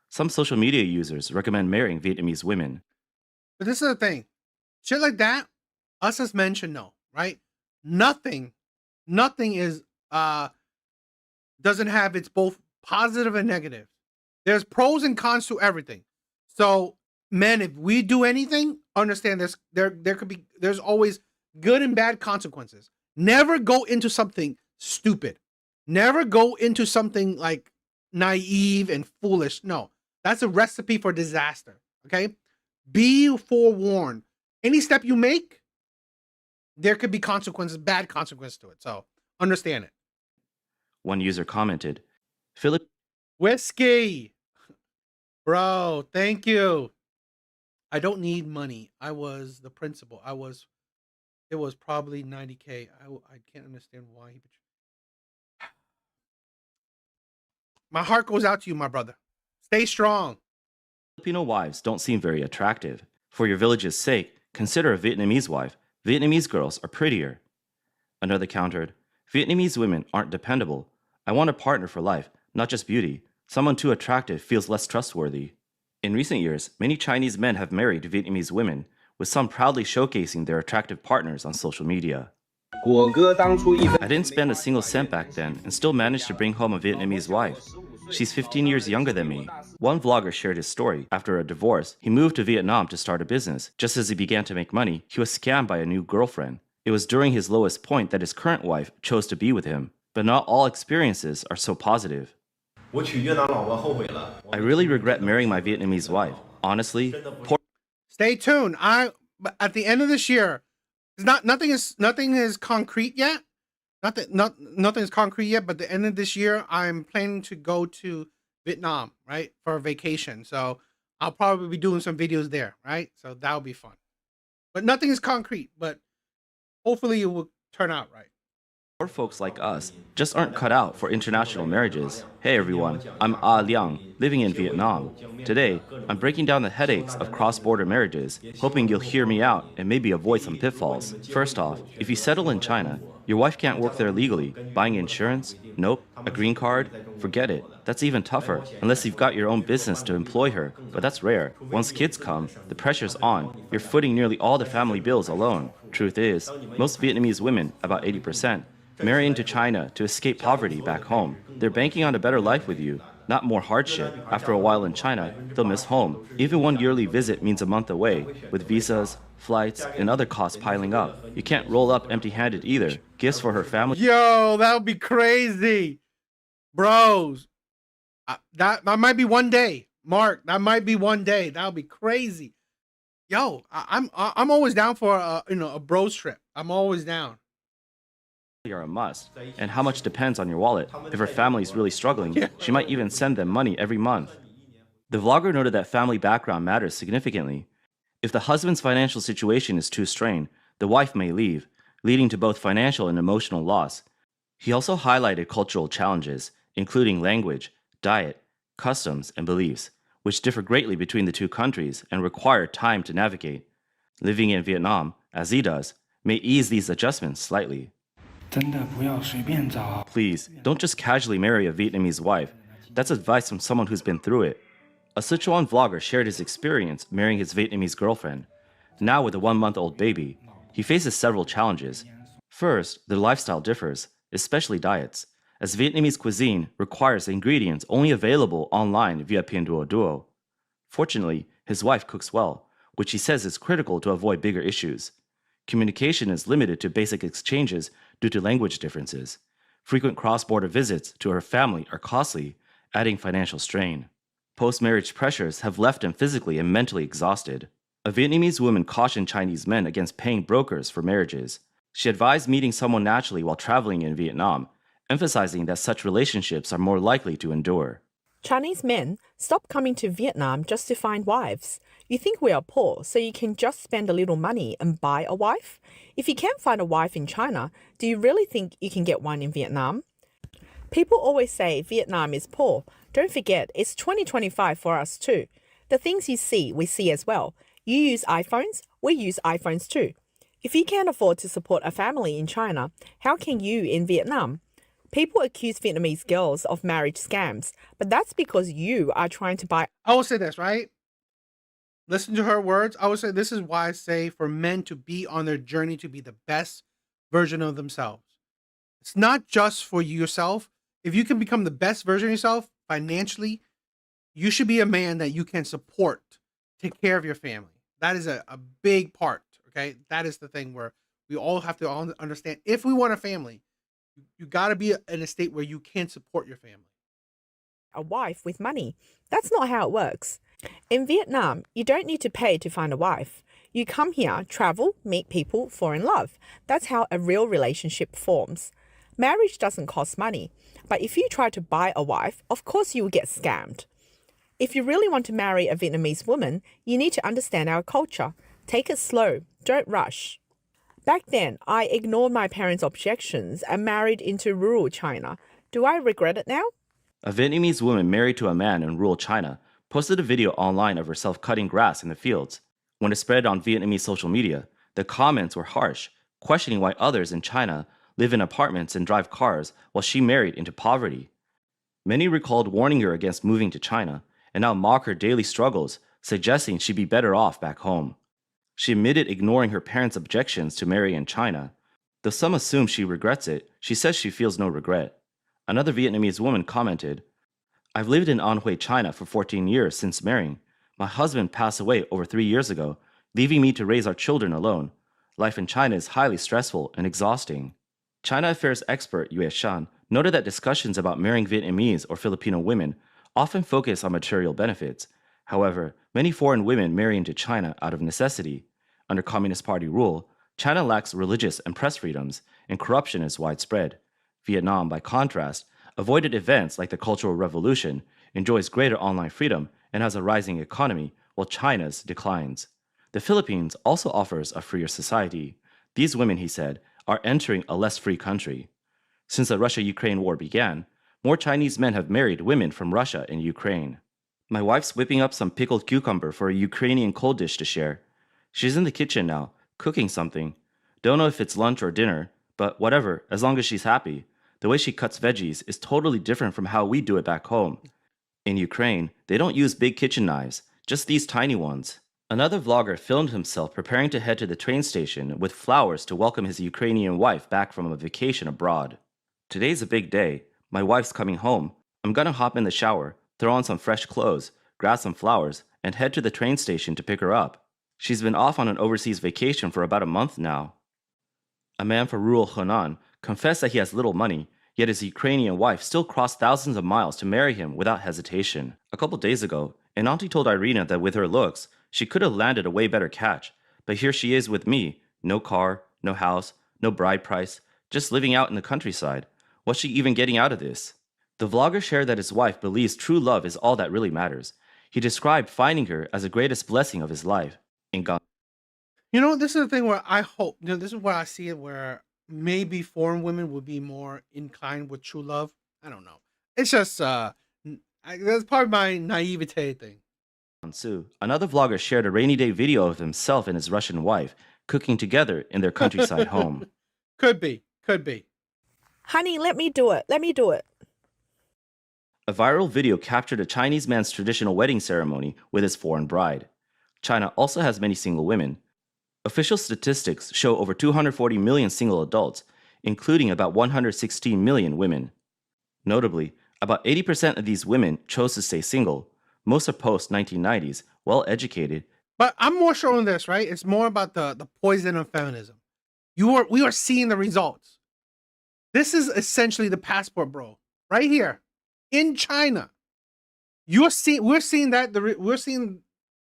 Some social media users recommend marrying Vietnamese women. But this is the thing. Shit like that, us as men should know, right? Nothing is doesn't have its both positive and negative. There's pros and cons to everything. So men, if we do anything, understand this, there's always good and bad consequences. Never go into something stupid. Never go into something like naive and foolish. No, that's a recipe for disaster. Okay? Be forewarned. Any step you make, there could be consequences, bad consequences to it. So understand it. One user commented, Whiskey. Bro, thank you. I don't need money. I was the principal. It was probably 90K. I can't understand why he betrayed. My heart goes out to you, my brother. Stay strong. Filipino wives don't seem very attractive. For your village's sake, consider a Vietnamese wife. Vietnamese girls are prettier. Another countered, Vietnamese women aren't dependable. I want a partner for life, not just beauty. Someone too attractive feels less trustworthy. In recent years, many Chinese men have married Vietnamese women, with some proudly showcasing their attractive partners on social media. I didn't spend a single cent back then and still managed to bring home a Vietnamese wife. She's 15 years younger than me. One vlogger shared his story. After a divorce, he moved to Vietnam to start a business. Just as he began to make money, he was scammed by a new girlfriend. It was during his lowest point that his current wife chose to be with him. But not all experiences are so positive. I really regret marrying my Vietnamese wife. Honestly, Stay tuned. At the end of this year, nothing is concrete yet. Nothing is concrete yet, but at the end of this year, I'm planning to go to Vietnam, right, for a vacation. So I'll probably be doing some videos there, right? So that'll be fun. But nothing is concrete, but hopefully it will turn out right. Poor folks like us just aren't cut out for international marriages. Hey everyone, I'm Ah Liang, living in Vietnam. Today, I'm breaking down the headaches of cross-border marriages, hoping you'll hear me out and maybe avoid some pitfalls. First off, if you settle in China, your wife can't work there legally. Buying insurance? Nope. A green card? Forget it. That's even tougher, unless you've got your own business to employ her, but that's rare. Once kids come, the pressure's on. You're footing nearly all the family bills alone. Truth is, most Vietnamese women, about 80%, marry into China to escape poverty back home. They're banking on a better life with you, not more hardship. After a while in China, they'll miss home. Even one yearly visit means a month away, with visas, flights, and other costs piling up. You can't roll up empty-handed either. Gifts for her family. Yo, that would be crazy. Bros. That might be one day. Mark, that might be one day. That would be crazy. Yo, I'm always down for a bros trip. I'm always down. Are a must, and how much depends on your wallet. If her family is really struggling, she might even send them money every month. The vlogger noted that family background matters significantly. If the husband's financial situation is too strained, the wife may leave, leading to both financial and emotional loss. He also highlighted cultural challenges, including language, diet, customs, and beliefs, which differ greatly between the two countries and require time to navigate. Living in Vietnam, as he does, may ease these adjustments slightly. Please, don't just casually marry a Vietnamese wife. That's advice from someone who's been through it. A Sichuan vlogger shared his experience marrying his Vietnamese girlfriend. Now with a 1-month-old baby, he faces several challenges. First, the lifestyle differs, especially diets, as Vietnamese cuisine requires ingredients only available online via Pinduoduo. Fortunately, his wife cooks well, which he says is critical to avoid bigger issues. Communication is limited to basic exchanges due to language differences. Frequent cross-border visits to her family are costly, adding financial strain. Post-marriage pressures have left him physically and mentally exhausted. A Vietnamese woman cautioned Chinese men against paying brokers for marriages. She advised meeting someone naturally while traveling in Vietnam, emphasizing that such relationships are more likely to endure. Chinese men, stop coming to Vietnam just to find wives. You think we are poor, so you can just spend a little money and buy a wife? If you can't find a wife in China, do you really think you can get one in Vietnam? People always say Vietnam is poor. Don't forget, it's 2025 for us too. The things you see, we see as well. You use iPhones, we use iPhones too. If you can't afford to support a family in China, how can you in Vietnam? People accuse Vietnamese girls of marriage scams, but that's because you are trying to buy. I will say this, right? Listen to her words. I would say this is why I say for men to be on their journey to be the best version of themselves. It's not just for yourself. If you can become the best version of yourself financially, you should be a man that you can support, take care of your family. That is a big part, okay? That is the thing where we all have to understand. If we want a family, you got to be in a state where you can support your family. A wife with money. That's not how it works. In Vietnam, you don't need to pay to find a wife. You come here, travel, meet people, fall in love. That's how a real relationship forms. Marriage doesn't cost money, but if you try to buy a wife, of course you will get scammed. If you really want to marry a Vietnamese woman, you need to understand our culture. Take it slow, don't rush. Back then, I ignored my parents' objections and married into rural China. Do I regret it now? A Vietnamese woman married to a man in rural China posted a video online of herself cutting grass in the fields. When it spread on Vietnamese social media, the comments were harsh, questioning why others in China live in apartments and drive cars while she married into poverty. Many recalled warning her against moving to China and now mock her daily struggles, suggesting she'd be better off back home. She admitted ignoring her parents' objections to marry in China. Though some assume she regrets it, she says she feels no regret. Another Vietnamese woman commented, "I've lived in Anhui, China for 14 years since marrying. My husband passed away over 3 years ago, leaving me to raise our children alone. Life in China is highly stressful and exhausting." China affairs expert Yue Shan noted that discussions about marrying Vietnamese or Filipino women often focus on material benefits. However, many foreign women marry into China out of necessity. Under Communist Party rule, China lacks religious and press freedoms, and corruption is widespread. Vietnam, by contrast, avoided events like the Cultural Revolution, enjoys greater online freedom, and has a rising economy, while China's declines. The Philippines also offers a freer society. These women, he said, are entering a less free country. Since the Russia-Ukraine war began, more Chinese men have married women from Russia and Ukraine. My wife's whipping up some pickled cucumber for a Ukrainian cold dish to share. She's in the kitchen now, cooking something. Don't know if it's lunch or dinner, but whatever, as long as she's happy. The way she cuts veggies is totally different from how we do it back home. In Ukraine, they don't use big kitchen knives, just these tiny ones. Another vlogger filmed himself preparing to head to the train station with flowers to welcome his Ukrainian wife back from a vacation abroad. Today's a big day. My wife's coming home. I'm gonna hop in the shower, throw on some fresh clothes, grab some flowers, and head to the train station to pick her up. She's been off on an overseas vacation for about a month now. A man from rural Henan confessed that he has little money, yet his Ukrainian wife still crossed thousands of miles to marry him without hesitation. A couple days ago, And Auntie told Irina that with her looks, she could have landed a way better catch. But here she is with me. No car, no house, no bride price, just living out in the countryside. What's she even getting out of this? The vlogger shared that his wife believes true love is all that really matters. He described finding her as the greatest blessing of his life. You know, this is the thing where I hope, this is where I see it where maybe foreign women would be more inclined with true love. I don't know. It's just, that's probably my naivete thing. Another vlogger shared a rainy day video of himself and his Russian wife cooking together in their countryside home. Could be. Honey, let me do it. Let me do it. A viral video captured a Chinese man's traditional wedding ceremony with his foreign bride. China also has many single women. Official statistics show over 240 million single adults, including about 116 million women. Notably, about 80% of these women chose to stay single. Most are post-1990s, well-educated. But I'm more showing this, right? It's more about the poison of feminism. We are seeing the results. This is essentially the passport, bro. Right here. In China. We're seeing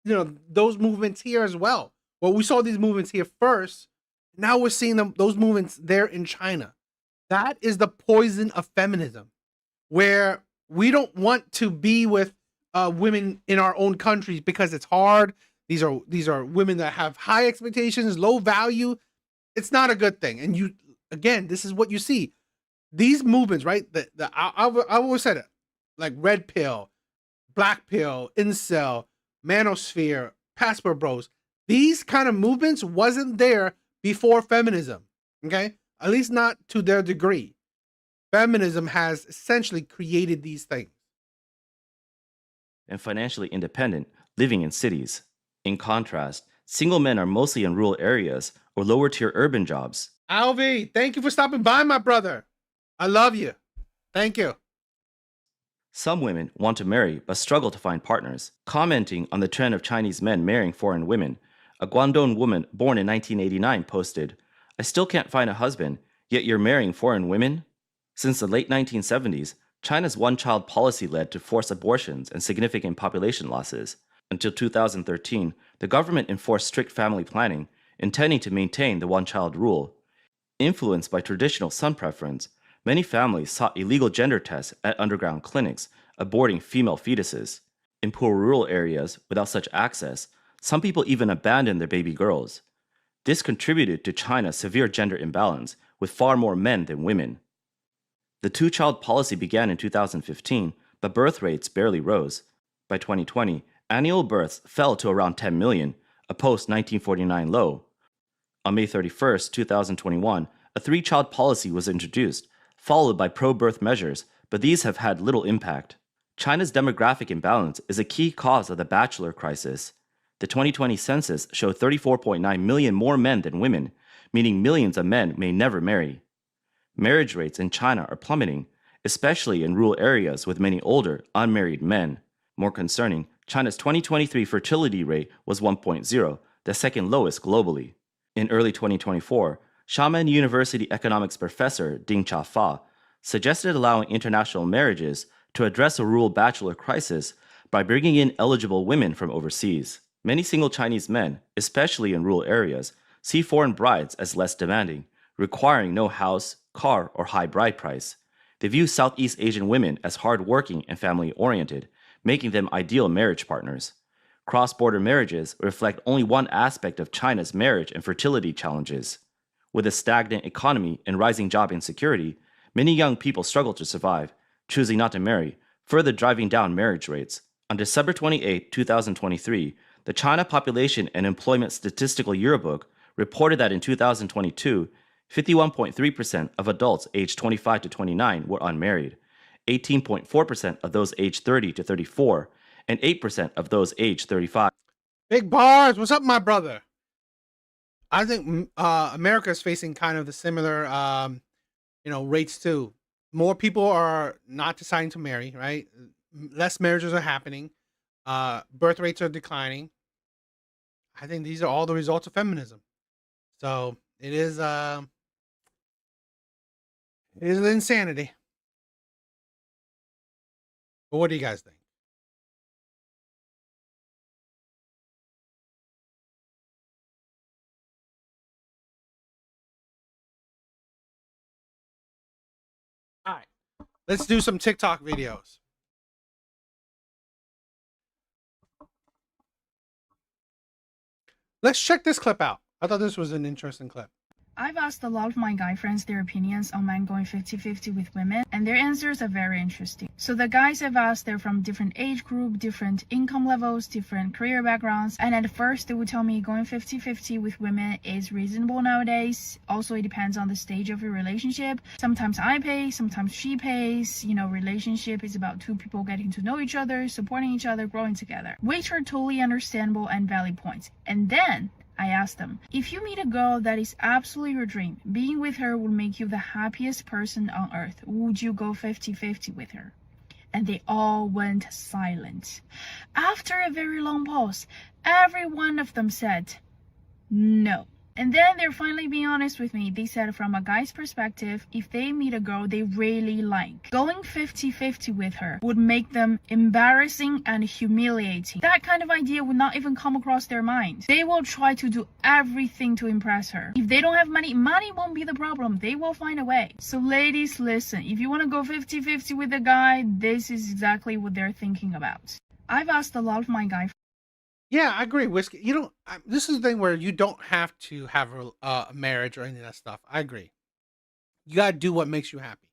those movements here as well. Well, we saw these movements here first. Now we're seeing those movements there in China. That is the poison of feminism, where we don't want to be with women in our own countries because it's hard. These are women that have high expectations, low value. It's not a good thing. And this is what you see. These movements, right? I've always said it, like red pill, black pill, incel, manosphere, passport bros. These kind of movements wasn't there before feminism, okay? At least not to their degree. Feminism has essentially created these things. And financially independent, living in cities. In contrast, single men are mostly in rural areas or lower-tier urban jobs. Alvi, thank you for stopping by, my brother. I love you. Thank you. Some women want to marry but struggle to find partners. Commenting on the trend of Chinese men marrying foreign women, a Guangdong woman born in 1989 posted, "I still can't find a husband, yet you're marrying foreign women?" Since the late 1970s, China's one-child policy led to forced abortions and significant population losses. Until 2013, the government enforced strict family planning, intending to maintain the one-child rule. Influenced by traditional son preference, many families sought illegal gender tests at underground clinics, aborting female fetuses. In poor rural areas, without such access, some people even abandoned their baby girls. This contributed to China's severe gender imbalance, with far more men than women. The two-child policy began in 2015, but birth rates barely rose. By 2020, annual births fell to around 10 million, a post-1949 low. On May 31, 2021, a three-child policy was introduced, followed by pro-birth measures, but these have had little impact. China's demographic imbalance is a key cause of the bachelor crisis. The 2020 census showed 34.9 million more men than women, meaning millions of men may never marry. Marriage rates in China are plummeting, especially in rural areas with many older, unmarried men. More concerning, China's 2023 fertility rate was 1.0, the second lowest globally. In early 2024, Xiamen University economics professor Ding Fa suggested allowing international marriages to address a rural bachelor crisis by bringing in eligible women from overseas. Many single Chinese men, especially in rural areas, see foreign brides as less demanding, requiring no house, car, or high bride price. They view Southeast Asian women as hard-working and family-oriented, making them ideal marriage partners. Cross-border marriages reflect only one aspect of China's marriage and fertility challenges. With a stagnant economy and rising job insecurity, many young people struggle to survive, choosing not to marry, further driving down marriage rates. On December 28, 2023, the China Population and Employment Statistical Yearbook reported that in 2022, 51.3% of adults aged 25 to 29 were unmarried, 18.4% of those aged 30 to 34, and 8% of those aged 35. Big bars, what's up, my brother? I think America is facing kind of the similar, rates too. More people are not deciding to marry, right? Less marriages are happening. Birth rates are declining. I think these are all the results of feminism. So it is an insanity. But what do you guys think? Let's do some TikTok videos. Let's check this clip out. I thought this was an interesting clip. I've asked a lot of my guy friends their opinions on men going 50-50 with women, and their answers are very interesting. So the guys I've asked, they're from different age group, different income levels, different career backgrounds, and at first they would tell me going 50-50 with women is reasonable nowadays. Also, it depends on the stage of your relationship. Sometimes I pay, sometimes she pays. You know, relationship is about two people getting to know each other, supporting each other, growing together, which are totally understandable and valid points. And then I asked them, if you meet a girl that is absolutely your dream, being with her would make you the happiest person on earth, would you go 50-50 with her? And they all went silent. After a very long pause, every one of them said, no. And then they're finally being honest with me. They said from a guy's perspective, if they meet a girl they really like, going 50-50 with her would make them embarrassing and humiliating. That kind of idea would not even come across their mind. They will try to do everything to impress her. If they don't have money, money won't be the problem. They will find a way. So ladies, listen, if you want to go 50-50 with a guy, this is exactly what they're thinking about. I've asked a lot of my guy. Yeah, I agree, Whiskey. You don't. This is the thing where you don't have to have a marriage or any of that stuff. I agree. You gotta do what makes you happy.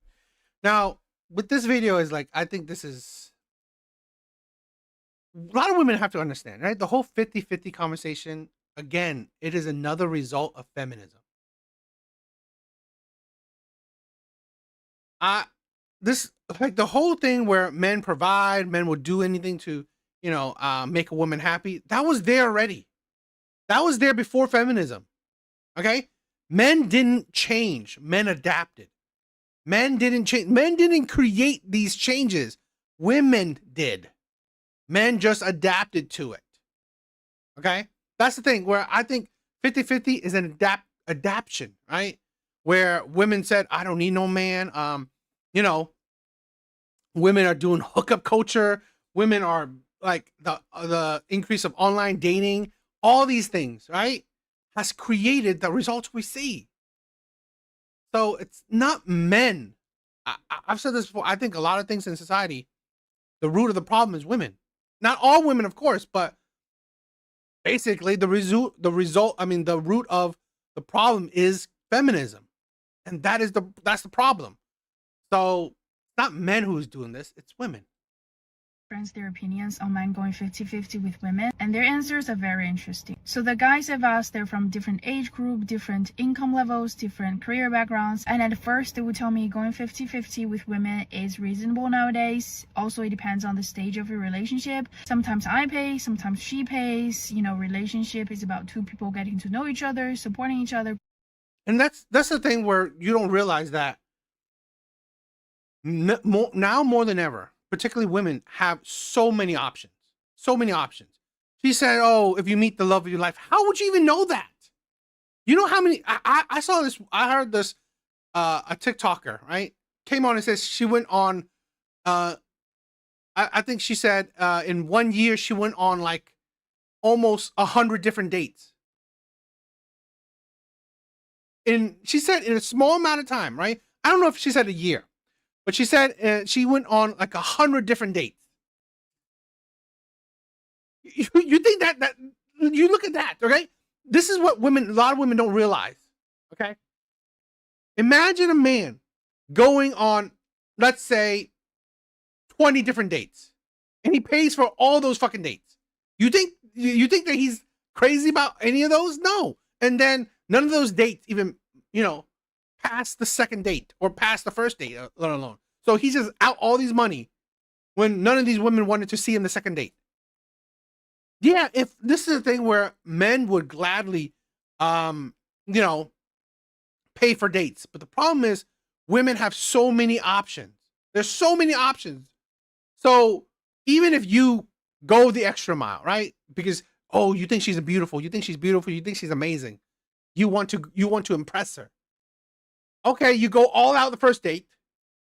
Now, with this video is like, I think this is a lot of women have to understand, right? The whole 50-50 conversation, again, it is another result of feminism. This, like, the whole thing where men provide, men will do anything to, you know, make a woman happy. That was there already. That was there before feminism. Okay? Men didn't change. Men adapted. Men didn't change. Men didn't create these changes. Women did. Men just adapted to it. Okay? That's the thing where I think 50-50 is an adaptation, right? Where women said, I don't need no man. You know, women are doing hookup culture. Women are like the increase of online dating, all these things, right, has created the results we see. So it's not men. I've said this before. I think a lot of things in society, the root of the problem is women. Not all women, of course, but basically the root of the problem is feminism. And that's the problem. So it's not men who's doing this, it's women. Their opinions on men going 50-50 with women, and their answers are very interesting. So the guys I've asked, they're from different age group, different income levels, different career backgrounds, and at first they would tell me going 50-50 with women is reasonable nowadays. Also, it depends on the stage of your relationship. Sometimes I pay, sometimes she pays. You know, relationship is about two people getting to know each other, supporting each other. And that's the thing where you don't realize that now more than ever, particularly women, have so many options. So many options. She said, oh, if you meet the love of your life, how would you even know that? You know how many, I saw this, I heard this, a TikToker, right? Came on and says she went on, I think she said in 1 year, she went on like almost 100 different dates. She said in a small amount of time, right? I don't know if she said a year, but she said she went on like 100 different dates. You think that you look at that, okay? This is what a lot of women don't realize, okay? Imagine a man going on, let's say, 20 different dates, and he pays for all those fucking dates. You think that he's crazy about any of those? No. And then none of those dates even, you know, past the second date or past the first date, let alone. So he's just out all these money when none of these women wanted to see him the second date. Yeah, if this is a thing where men would gladly, you know, pay for dates. But the problem is women have so many options. There's so many options. So even if you go the extra mile, right? Because, oh, you think she's beautiful. You think she's beautiful. You think she's amazing. You want to impress her. Okay, you go all out the first date.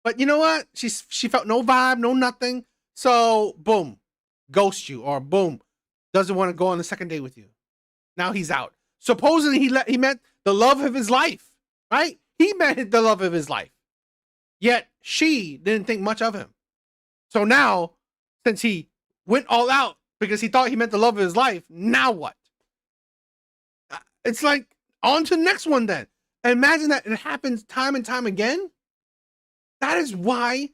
But you know what? She felt no vibe, no nothing. So boom, ghost you, or boom, doesn't want to go on the second date with you. Now he's out. Supposedly he met the love of his life, right? He met the love of his life. Yet she didn't think much of him. So now, since he went all out because he thought he met the love of his life, now what? It's like, on to the next one then. And imagine that it happens time and time again. That is why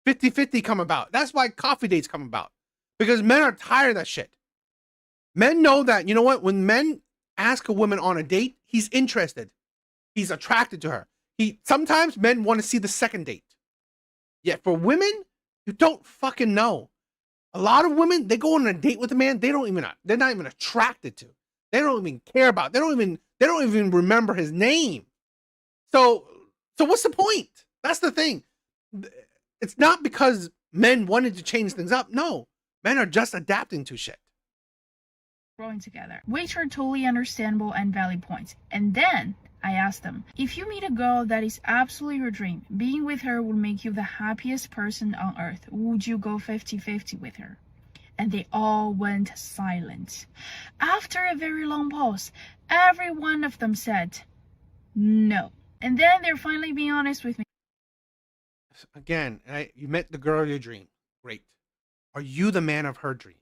50-50 come about. That's why coffee dates come about. Because men are tired of that shit. Men know that, you know what? When men ask a woman on a date, he's interested. He's attracted to her. Sometimes men want to see the second date. Yet for women, you don't fucking know. A lot of women, they go on a date with a man they're not even attracted to. They don't even care about. They don't even remember his name. So what's the point? That's the thing. It's not because men wanted to change things up. No, men are just adapting to shit. Growing together, which are totally understandable and valid points. And then I asked them, if you meet a girl that is absolutely your dream, being with her would make you the happiest person on earth, would you go 50-50 with her? And they all went silent. After a very long pause, every one of them said, no. And then they're finally being honest with me. Again, you met the girl of your dream. Great. Are you the man of her dreams?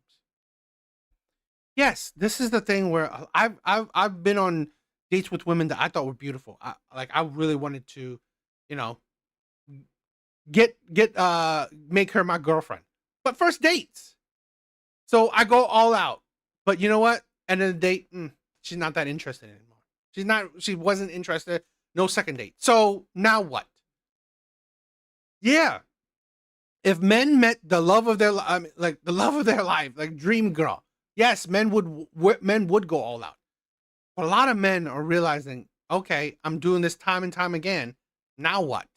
Yes, this is the thing where I've been on dates with women that I thought were beautiful. I really wanted to, make her my girlfriend. But first dates. So I go all out. But you know what? End of the date, she's not that interested anymore. She wasn't interested. No second date. So now what? Yeah. If men met the love of their life, like dream girl, yes, men would go all out. But a lot of men are realizing, okay, I'm doing this time and time again. Now what?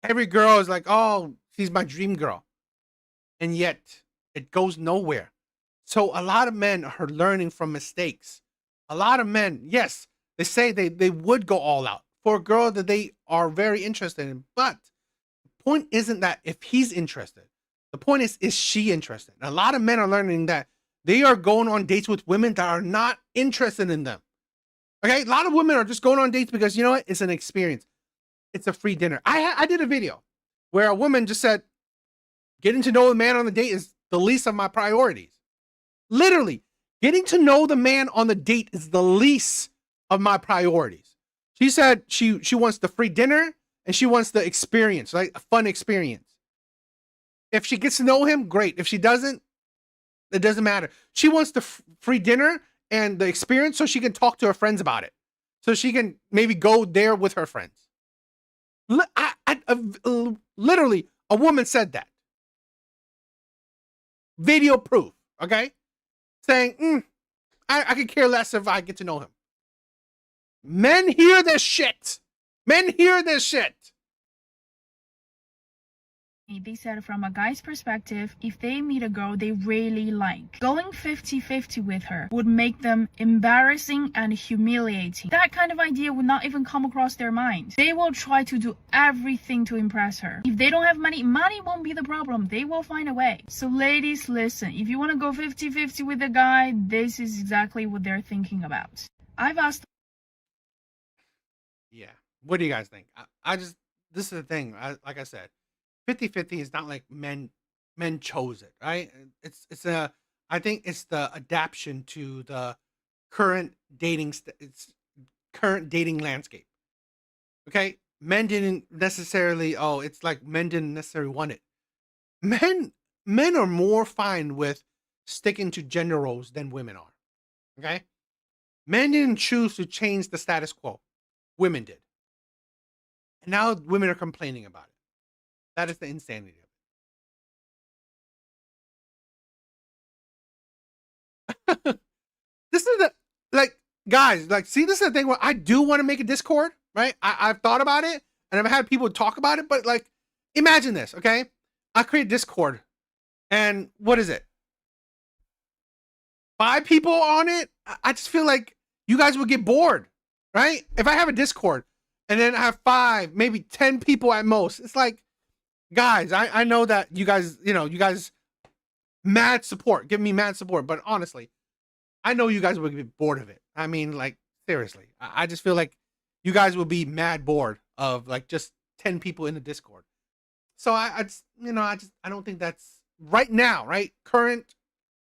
Every girl is like, oh, she's my dream girl. And yet it goes nowhere. So a lot of men are learning from mistakes. A lot of men, yes, they say they would go all out for a girl that they are very interested in. But the point isn't that if he's interested. The point is she interested? And a lot of men are learning that they are going on dates with women that are not interested in them. Okay, a lot of women are just going on dates because, you know what? It's an experience. It's a free dinner. I did a video where a woman just said, getting to know the man on the date is the least of my priorities. Literally, getting to know the man on the date is the least of my priorities. She said she wants the free dinner and she wants the experience, like a fun experience. If she gets to know him, great. If she doesn't, it doesn't matter. She wants the free dinner and the experience so she can talk to her friends about it. So she can maybe go there with her friends. Literally, a woman said that. Video proof, okay? Saying, I could care less if I get to know him. Men hear this shit. Men hear this shit. They said from a guy's perspective, if they meet a girl they really like, going 50-50 with her would make them embarrassing and humiliating. That kind of idea would not even come across their mind. They will try to do everything to impress her. If they don't have money won't be the problem. They will find a way. So ladies, listen, if you want to go 50-50 with a guy, this is exactly what they're thinking about. I've asked. Yeah. What do you guys think? This is the thing. Like I said, 50-50 is not like men chose it, right? I think it's the adaptation to the current dating landscape. Okay? Men didn't necessarily, men didn't necessarily want it. Men are more fine with sticking to gender roles than women are. Okay? Men didn't choose to change the status quo. Women did. And now women are complaining about it. That is the insanity of it. This is guys, see, this is the thing where I do want to make a Discord, right? I've thought about it and I've had people talk about it, but imagine this, okay? I create Discord and what is it? 5 people on it? I just feel like you guys would get bored, right? If I have a Discord and then I have 5, maybe 10 people at most, it's like, guys, I know that you guys, mad support, give me mad support, but honestly, I know you guys would get bored of it. I mean, seriously, I just feel like you guys will be mad bored of just 10 people in the Discord. So I just, I don't think that's right now, right? Current,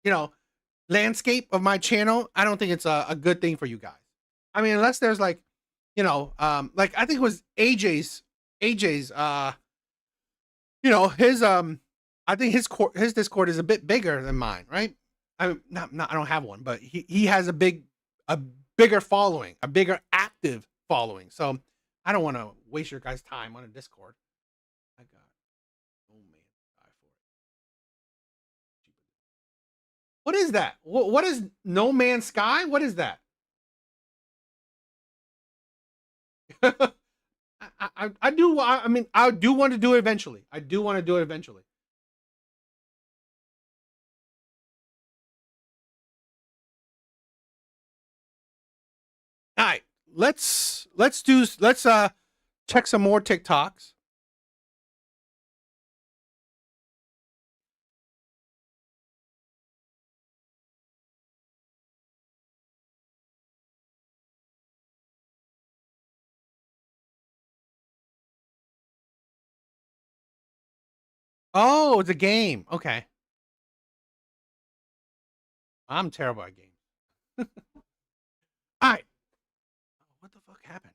you know, landscape of my channel. I don't think it's a good thing for you guys. I mean, unless there's like, like I think it was AJ's, his, I think his Discord is a bit bigger than mine, right? I not I don't have one, but he has a bigger following, a bigger active following. So I don't want to waste your guys' time on a Discord. I got oh man, die for it. What is that? What is No Man's Sky? What is that? I do. I mean, I do want to do it eventually. I do want to do it eventually. All right, let's check some more TikToks. Oh, it's a game. Okay. I'm terrible at games. All right. What the fuck happened?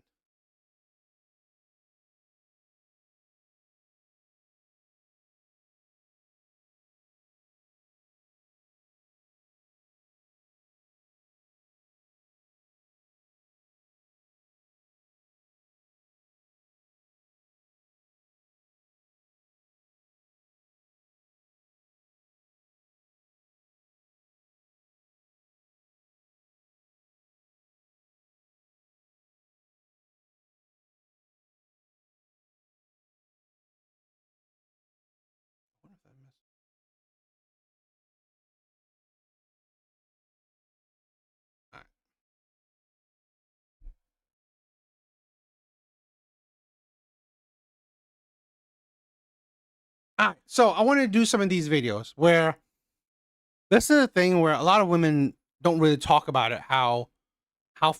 All right, so I want to do some of these videos where this is a thing where a lot of women don't really talk about it, how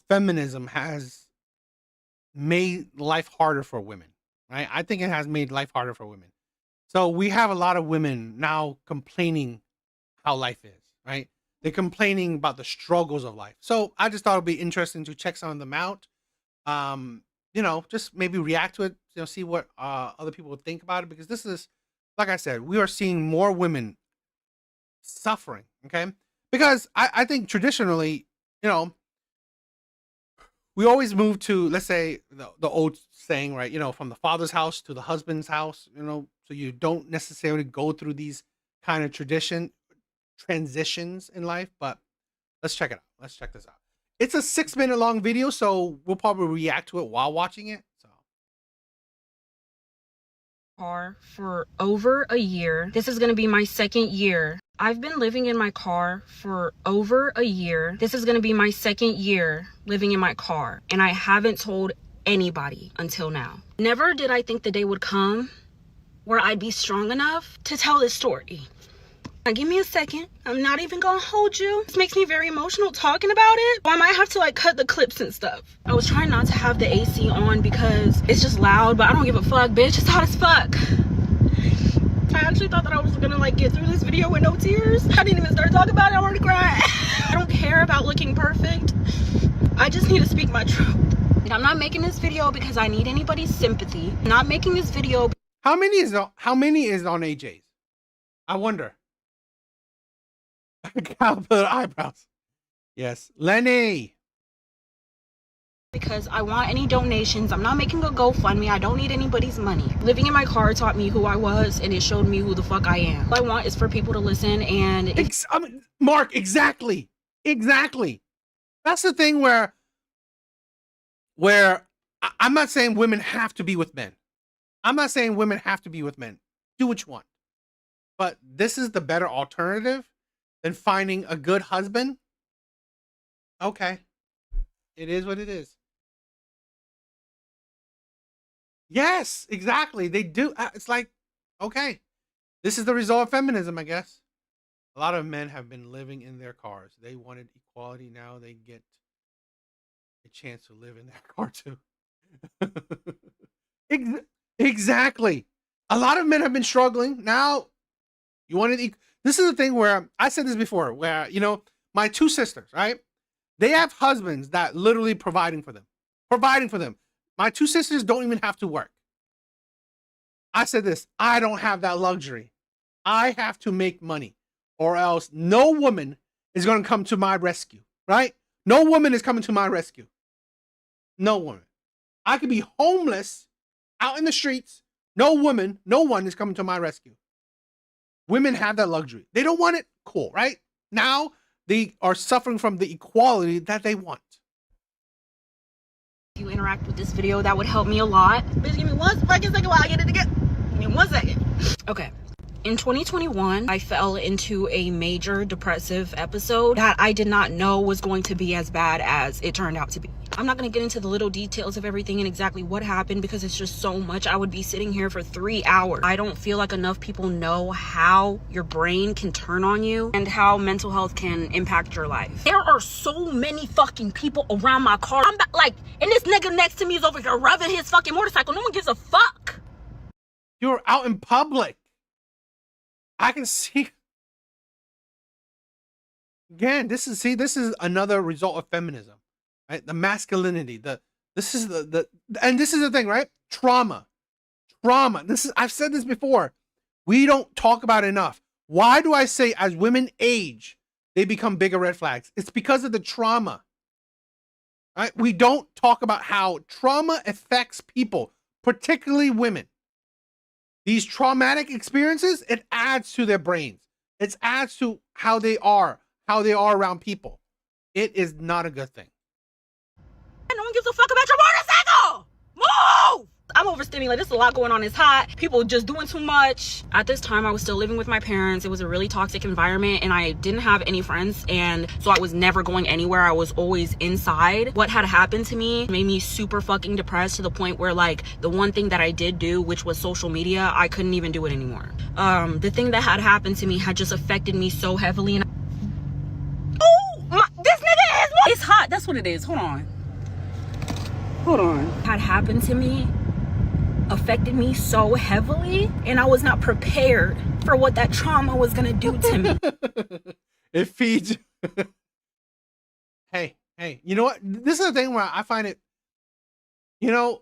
feminism has made life harder for women, right? I think it has made life harder for women. So we have a lot of women now complaining how life is, right? They're complaining about the struggles of life. So I just thought it'd be interesting to check some of them out. Just maybe react to it, see what other people would think about it, because this is, like I said, we are seeing more women suffering, okay? Because I think traditionally, we always move to, let's say, the old saying, right? From the father's house to the husband's house, so you don't necessarily go through these kind of transitions in life. But let's check it out. Let's check this out. It's a 6-minute long video, so we'll probably react to it while watching it. So. Car for over a year. This is going to be my second year. I've been living in my car for over a year. This is going to be my second year living in my car, and I haven't told anybody until now. Never did I think the day would come where I'd be strong enough to tell this story. Now, give me a second. I'm not even gonna hold you. This makes me very emotional talking about it. I might have to cut the clips and stuff. I was trying not to have the AC on because it's just loud, but I don't give a fuck, bitch. It's hot as fuck. I actually thought that I was gonna get through this video with no tears. I didn't even start talking about it. I already cried. I don't care about looking perfect. I just need to speak my truth. And I'm not making this video because I need anybody's sympathy. I'm not making this video. How many is on AJ's? I wonder. Caterpillar eyebrows. Yes, Lenny. Because I want any donations. I'm not making a GoFundMe. I don't need anybody's money. Living in my car taught me who I was, and it showed me who the fuck I am. All I want is for people to listen and... Mark, exactly. That's the thing where I'm not saying women have to be with men. I'm not saying women have to be with men. Do what you want. But this is the better alternative than finding a good husband. Okay. It is what it is. Yes, exactly. They do. It's okay. This is the result of feminism, I guess. A lot of men have been living in their cars. They wanted equality. Now they get a chance to live in their car too. Exactly. A lot of men have been struggling. Now, you want to. This is the thing where I said this before, where my two sisters, right? They have husbands that literally providing for them. My two sisters don't even have to work. I said this, I don't have that luxury. I have to make money, or else no woman is going to come to my rescue, right? No woman is coming to my rescue. No woman. I could be homeless out in the streets. No one is coming to my rescue. Women have that luxury. They don't want it. Cool, right? Now they are suffering from the equality that they want. If you interact with this video, that would help me a lot. Bitch, give me 1 fucking second while I get it together. Give me 1 second. Okay. In 2021, I fell into a major depressive episode that I did not know was going to be as bad as it turned out to be. I'm not going to get into the little details of everything and exactly what happened because it's just so much. I would be sitting here for 3 hours. I don't feel like enough people know how your brain can turn on you and how mental health can impact your life. There are so many fucking people around my car. I'm not, like, and this nigga next to me is over here revving his fucking motorcycle. No one gives a fuck. You're out in public. I can see. Again, this is another result of feminism, right? The masculinity, this is the thing, right? Trauma. I've said this before. We don't talk about it enough. Why do I say as women age, they become bigger red flags? It's because of the trauma, right? We don't talk about how trauma affects people, particularly women. These traumatic experiences, it adds to their brains. It adds to how they are around people. It is not a good thing. No one gives a fuck about your motorcycle. Move! I'm overstimulated. There's a lot going on. It's hot. People just doing too much. At this time, I was still living with my parents. It was a really toxic environment and I didn't have any friends. And so I was never going anywhere. I was always inside. What had happened to me made me super fucking depressed to the point where, like, the one thing that I did do, which was social media, I couldn't even do it anymore. The thing that had happened to me had just affected me so heavily. And this nigga is what? It's hot. That's what it is. Hold on. Had happened to me affected me so heavily, and I was not prepared for what that trauma was gonna do to me. It feeds. Hey, you know what? This is the thing where I find it, God,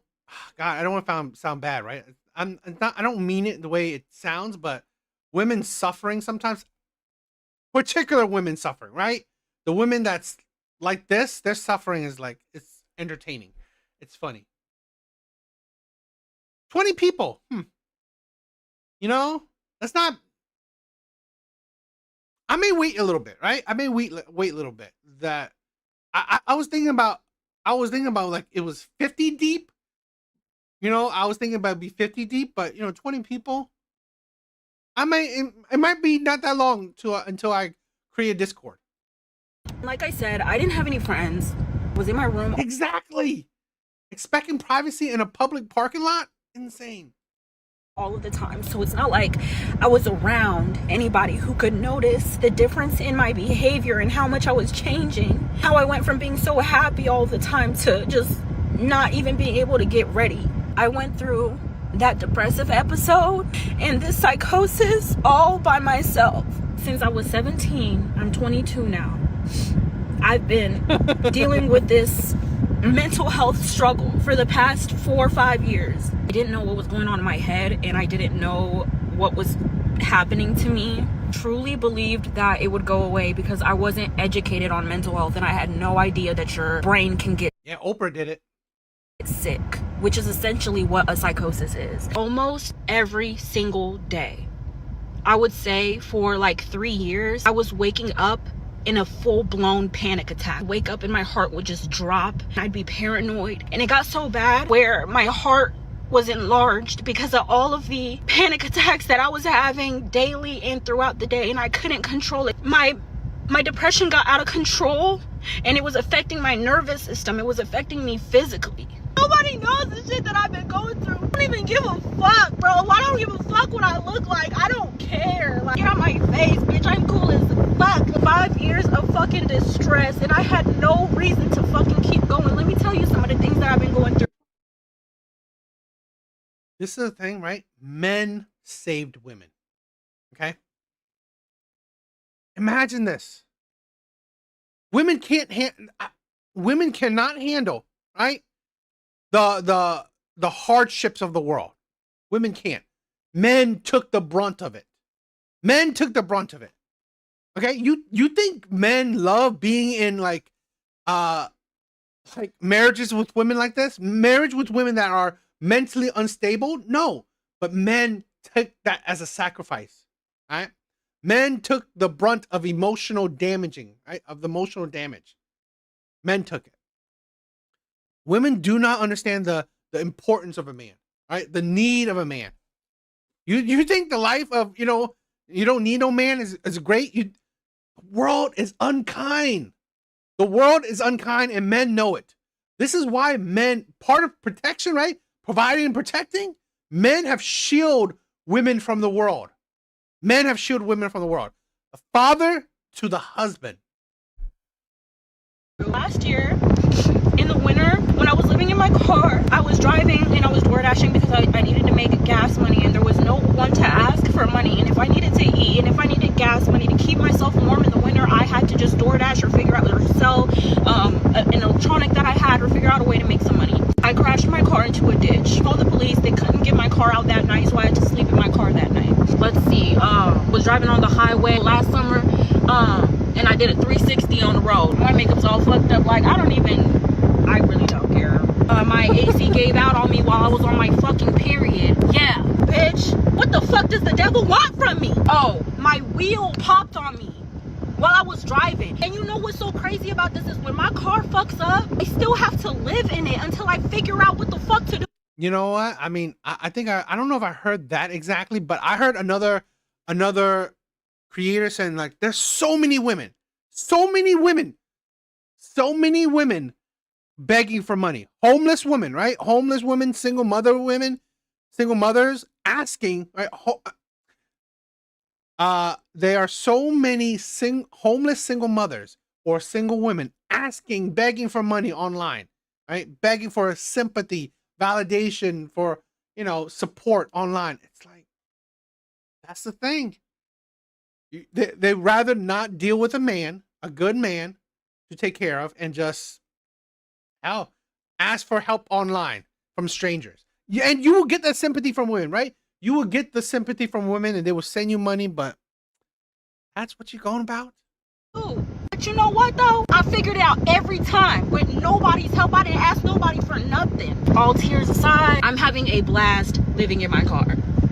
I don't want to sound bad, right? I don't mean it the way it sounds, but women suffering sometimes, particular women suffering, right? The women that's like this, their suffering is like, it's entertaining. It's funny. 20 people. That's not. I may wait a little bit, right? I may wait a little bit. That I was thinking about. Like it was 50 deep. I was thinking about it'd be 50 deep, but 20 people. It might be not that long until I create a Discord. Like I said, I didn't have any friends. I was in my room. Exactly. Expecting privacy in a public parking lot. Insane. All of the time. So it's not like I was around anybody who could notice the difference in my behavior and how much I was changing. How I went from being so happy all the time to just not even being able to get ready. I went through that depressive episode and this psychosis all by myself. Since I was 17, I'm 22 now. I've been dealing with this mental health struggle for the past 4 or 5 years. I didn't know what was going on in my head and I didn't know what was happening to me. Truly believed that it would go away because I wasn't educated on mental health and I had no idea that your brain can get Oprah did it. Sick, which is essentially what a psychosis is. Almost every single day, I would say for like 3 years, I was waking up in a full-blown panic attack. Wake up and my heart would just drop. I'd be paranoid. And it got so bad where my heart was enlarged because of all of the panic attacks that I was having daily and throughout the day, and I couldn't control it. My depression got out of control and it was affecting my nervous system. It was affecting me physically. Nobody knows the shit that I've been going through. I don't even give a fuck, bro. I don't give a fuck what I look like. I don't care. Like, get on my face, bitch. I'm cool as fuck. 5 years of fucking distress and I had no reason to fucking keep going. Let me tell you some of the things that I've been going through. This is the thing, right? Men saved women. Okay? Imagine this. Women women cannot handle, right? The hardships of the world. Women can't. Men took the brunt of it. Men took the brunt of it. Okay? You think men love being in like marriages with women like this? Marriage with women that are mentally unstable? No. But men took that as a sacrifice. Right? Men took the brunt of emotional damaging, right? Of the emotional damage. Men took it. Women do not understand the importance of a man, right? The need of a man. You think the life of, you don't need no man is great? The world is unkind. The world is unkind and men know it. This is why men, part of protection, right? Providing and protecting, men have shielded women from the world. Men have shielded women from the world. The father to the husband. Last year, in the winter, when I was living in my car, I was driving and I was door dashing because I needed to make gas money and there was no one to ask for money. And if I needed to eat and if I needed gas money to keep myself warm in the winter, I had to just door dash or figure out or sell an electronic that I had or figure out a way to make some money. I crashed my car into a ditch. Called the police. They couldn't get my car out that night, so I had to sleep in my car that night. Let's see. Was driving on the highway last summer, and I did a 360 on the road. My makeup's all fucked up. Like, I really don't care. My AC gave out on me while I was on my fucking period. Yeah, bitch. What the fuck does the devil want from me? Oh, my wheel popped on me while I was driving. And you know what's so crazy about this is when my car fucks up, I still have to live in it until I figure out what the fuck to do. You know what? I mean, I think I don't know if I heard that exactly, but I heard another creator saying like, there's so many women begging for money. Homeless women, right? Homeless women, single mothers asking, right? There are so many homeless single mothers or single women asking, begging for money online, right? Begging for sympathy, validation, for, support online. It's like, that's the thing. They rather not deal with a good man to take care of and just ask for help online from strangers. Yeah, and you will get that sympathy from women, right? You will get the sympathy from women and they will send you money, but that's what you're going about? Ooh, but you know what though? I figured it out every time with nobody's help. I didn't ask nobody for nothing. All tears aside, I'm having a blast living in my car.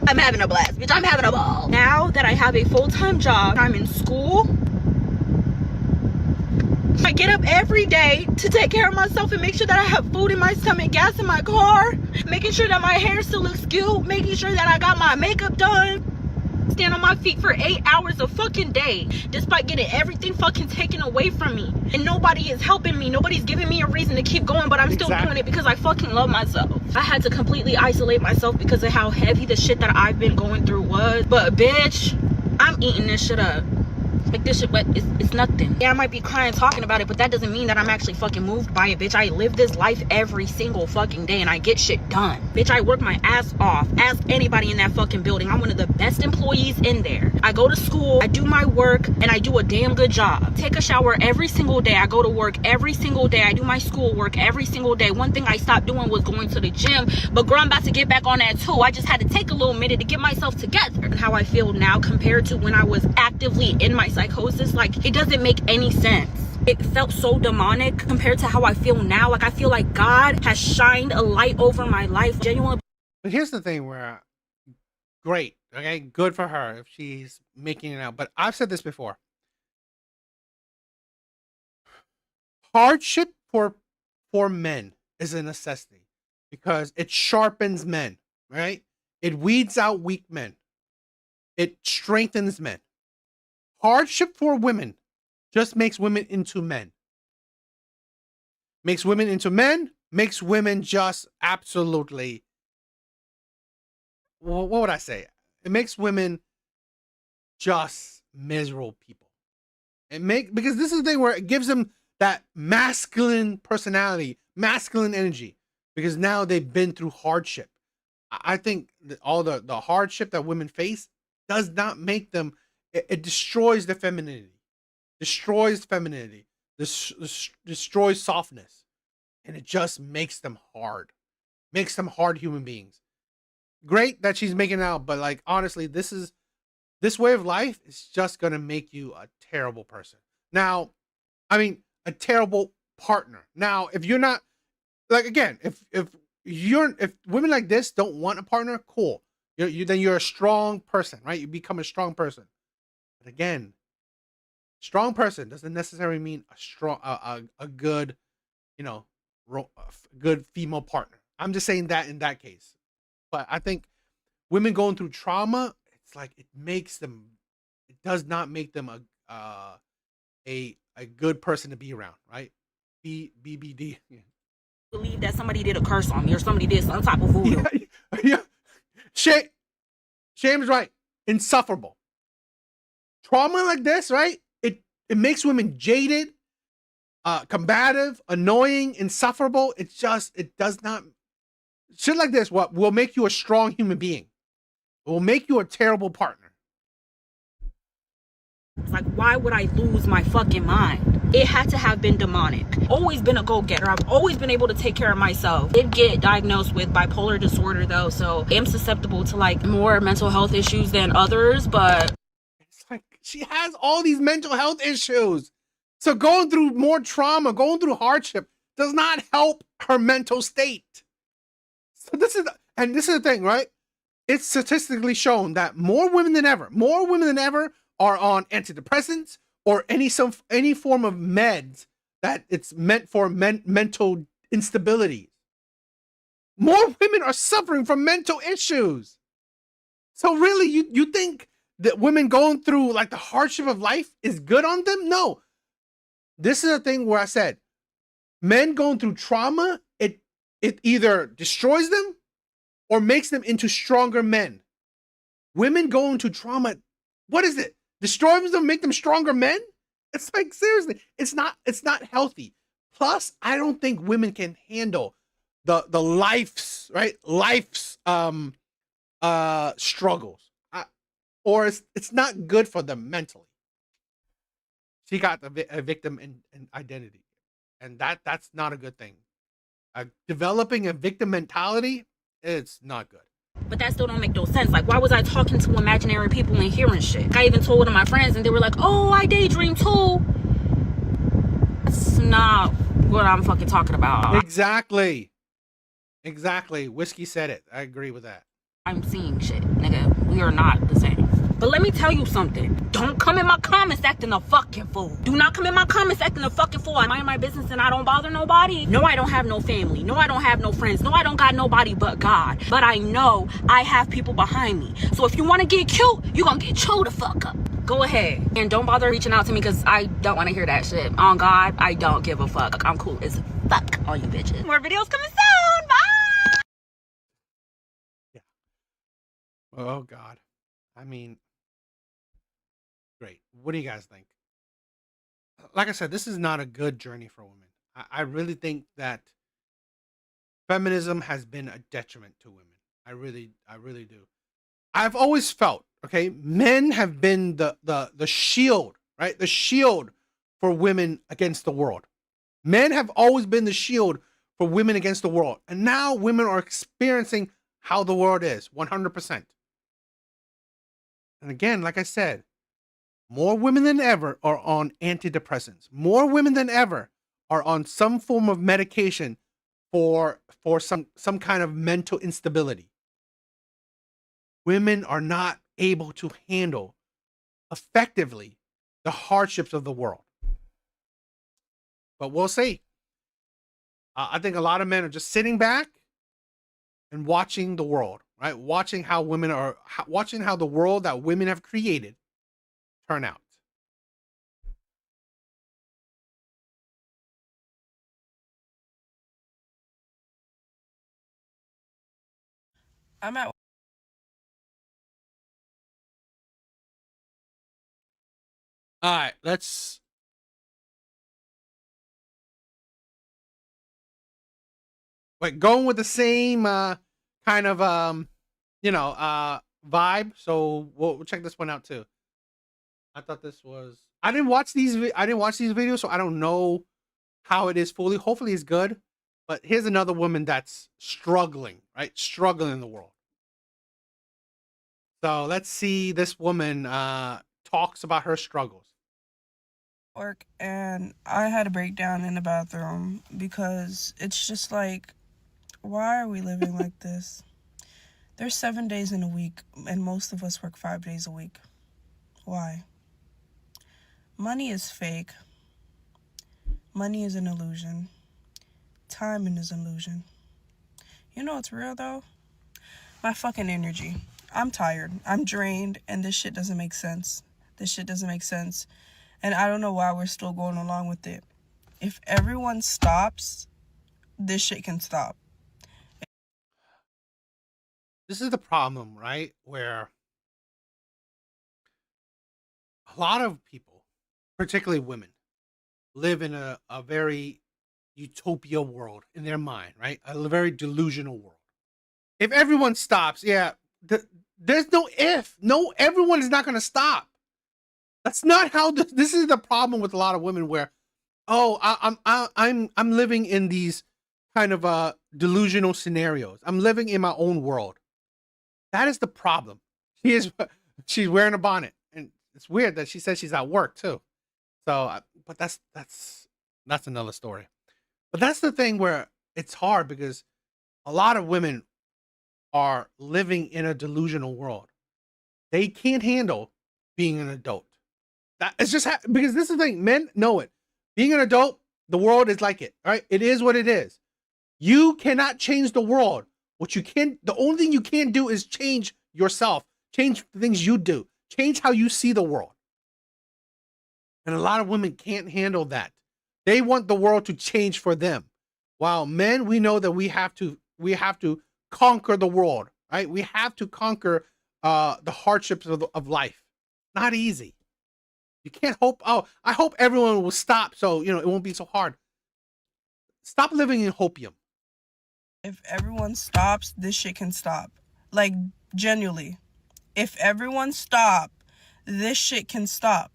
I'm having a blast, bitch. I'm having a ball. Now that I have a full-time job, I'm in school. I get up every day to take care of myself and make sure that I have food in my stomach, gas in my car, making sure that my hair still looks good, making sure that I got my makeup done. Stand on my feet for 8 hours a fucking day, despite getting everything fucking taken away from me. And nobody is helping me. Nobody's giving me a reason to keep going, but I'm still doing it because I fucking love myself. I had to completely isolate myself because of how heavy the shit that I've been going through was. But bitch, I'm eating this shit up. Like, this shit, it's nothing. Yeah, I might be crying talking about it, but that doesn't mean that I'm actually fucking moved by it, bitch. I live this life every single fucking day and I get shit done. Bitch, I work my ass off. Ask anybody in that fucking building. I'm one of the best employees in there. I go to school, I do my work, and I do a damn good job. Take a shower every single day. I go to work every single day. I do my schoolwork every single day. One thing I stopped doing was going to the gym, but girl, I'm about to get back on that too. I just had to take a little minute to get myself together. And how I feel now compared to when I was actively in my psychosis, like, it doesn't make any sense. It felt so demonic compared to how I feel now. Like, I feel like God has shined a light over my life. Genuinely. But here's the thing where, great, okay, good for her if she's making it out. But I've said this before. Hardship for men is a necessity because it sharpens men, right? It weeds out weak men. It strengthens men. Hardship for women just makes women into men. Makes women into men, makes women just absolutely, well, what would I say? It makes women just miserable people. Because this is the thing where it gives them that masculine personality, masculine energy, because now they've been through hardship. I think that all the hardship that women face does not make them. It destroys the femininity, destroys femininity, destroys softness, and it just makes them hard, makes them hard human beings. Great that she's making it out, but like honestly, this way of life is just gonna make you a terrible person. Now, I mean, a terrible partner. Now, if you're not like again, if women like this don't want a partner, cool. Then you're a strong person, right? You become a strong person. But again, strong person doesn't necessarily mean a strong a good, you know, good female partner. I'm just saying that in that case. But I think women going through trauma, it's like it does not make them a good person to be around, right? BBD. Yeah. Believe that somebody did a curse on me or somebody did some type of voodoo. Yeah. Shame's right. Insufferable. Trauma like this, right? It makes women jaded, combative, annoying, insufferable. It does not shit like this. What will make you a strong human being? It will make you a terrible partner. It's like, why would I lose my fucking mind? It had to have been demonic. Always been a go-getter. I've always been able to take care of myself. Did get diagnosed with bipolar disorder though, so I'm susceptible to like more mental health issues than others, but it's like she has all these mental health issues. So going through more trauma, going through hardship does not help her mental state. So this is the thing, right? It's statistically shown that more women than ever are on antidepressants or any form of meds that it's meant for mental instability. More women are suffering from mental issues. So really, you think that women going through like the hardship of life is good on them? No. This is a thing where I said, men going through trauma, it either destroys them or makes them into stronger men. Women going through trauma, what is it? Destroys them, make them stronger men? It's like seriously, it's not healthy. Plus, I don't think women can handle the life's struggles. Or it's not good for them mentally. She got a victim in identity, and that's not a good thing. Developing a victim mentality, it's not good. But that still don't make no sense. Like, why was I talking to imaginary people and hearing shit? I even told one of my friends and they were like, oh, I daydream too. That's not what I'm fucking talking about. Exactly. Whiskey said it. I agree with that. I'm seeing shit, nigga. We are not the same. But let me tell you something. Don't come in my comments acting a fucking fool. Do not come in my comments acting a fucking fool. I mind my business and I don't bother nobody. No, I don't have no family. No, I don't have no friends. No, I don't got nobody but God. But I know I have people behind me. So if you want to get cute, you gonna get chewed the fuck up. Go ahead. And don't bother reaching out to me because I don't want to hear that shit. On God, I don't give a fuck. I'm cool as fuck, all you bitches. More videos coming soon. Bye! Yeah. Oh, God. I mean, great. What do you guys think? Like I said, this is not a good journey for women. I really think that feminism has been a detriment to women. I really do. I've always felt, okay, men have been the shield, right? The shield for women against the world. Men have always been the shield for women against the world. And now women are experiencing how the world is, 100%. And again, like I said, more women than ever are on antidepressants. More women than ever are on some form of medication for some kind of mental instability. Women are not able to handle effectively the hardships of the world. But we'll see. I think a lot of men are just sitting back and watching the world, right? Watching how the world that women have created turn out. I'm at All right, let's going with the same kind kind of vibe. So we'll check this one out too. I thought this was. I didn't watch these videos, so I don't know how it is fully. Hopefully, it's good. But here's another woman that's struggling, right? Struggling in the world. So let's see. This woman talks about her struggles. Work, and I had a breakdown in the bathroom because it's just like, why are we living like this? There's 7 days in a week, and most of us work 5 days a week. Why? Money is fake. Money is an illusion. Time is an illusion. You know what's real, though? My fucking energy. I'm tired. I'm drained, and this shit doesn't make sense. This shit doesn't make sense. And I don't know why we're still going along with it. If everyone stops, this shit can stop. This is the problem, right? Where a lot of people, particularly women, live in a very utopia world in their mind, right? A very delusional world. If everyone stops, there's no if. No, everyone is not going to stop. That's not how this is the problem with a lot of women where, I'm living in these kind of delusional scenarios. I'm living in my own world. That is the problem. She's wearing a bonnet, and it's weird that she says she's at work too. So, but that's another story. But that's the thing where it's hard because a lot of women are living in a delusional world. They can't handle being an adult. That it's just because this is the thing. Men know it. Being an adult, the world is like it. All right, it is what it is. You cannot change the world. The only thing you can do is change yourself. Change the things you do. Change how you see the world. And a lot of women can't handle that. They want the world to change for them. While men, we know that we have to conquer the world, right? We have to conquer the hardships of life. Not easy. You can't hope, I hope everyone will stop so, it won't be so hard. Stop living in hopium. If everyone stops, this shit can stop. Like, genuinely. If everyone stop, this shit can stop.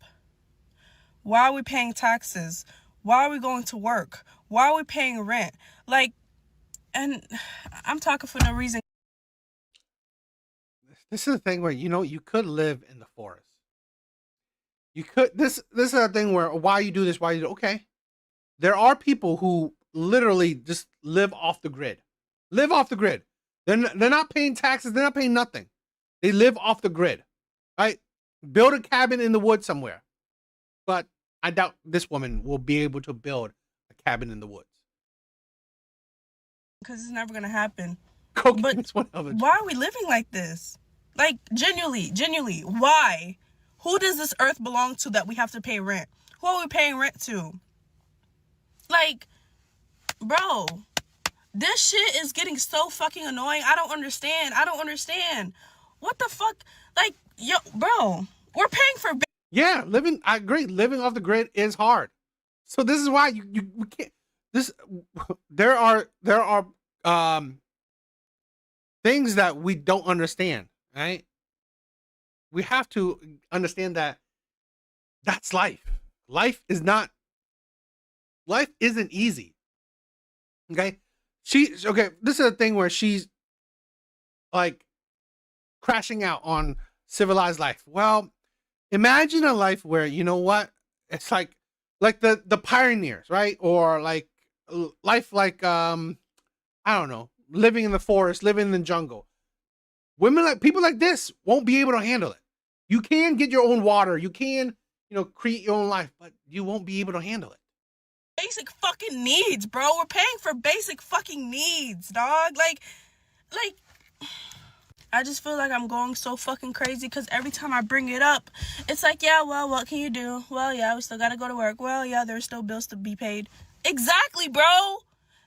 Why are we paying taxes? Why are we going to work? Why are we paying rent? Like, and I'm talking for no reason. This is the thing where, you could live in the forest. You could, this is a thing where, why you do this, okay. There are people who literally just live off the grid. Live off the grid. They're not paying taxes. They're not paying nothing. They live off the grid, right? Build a cabin in the woods somewhere. But I doubt this woman will be able to build a cabin in the woods. Because it's never going to happen. But why are we living like this? Like, genuinely, why? Who does this earth belong to that we have to pay rent? Who are we paying rent to? Like, bro, this shit is getting so fucking annoying. I don't understand. What the fuck? Like, yo, bro, we're paying for... Yeah, I agree. Living off the grid is hard. So this is why we can't... There are things that we don't understand, right? We have to understand that that's life. Life isn't easy. Okay? This is a thing where she's like crashing out on civilized life. Well, imagine a life where, it's like the pioneers, right? Or like life like I don't know, living in the forest, living in the jungle. Women people like this won't be able to handle it. You can get your own water, you can, create your own life, but you won't be able to handle it. Basic fucking needs, bro. We're paying for basic fucking needs, dog. Like, I just feel like I'm going so fucking crazy because every time I bring it up, it's like, yeah, well, what can you do? Well, yeah, we still gotta go to work. Well, yeah, there's still bills to be paid. Exactly, bro.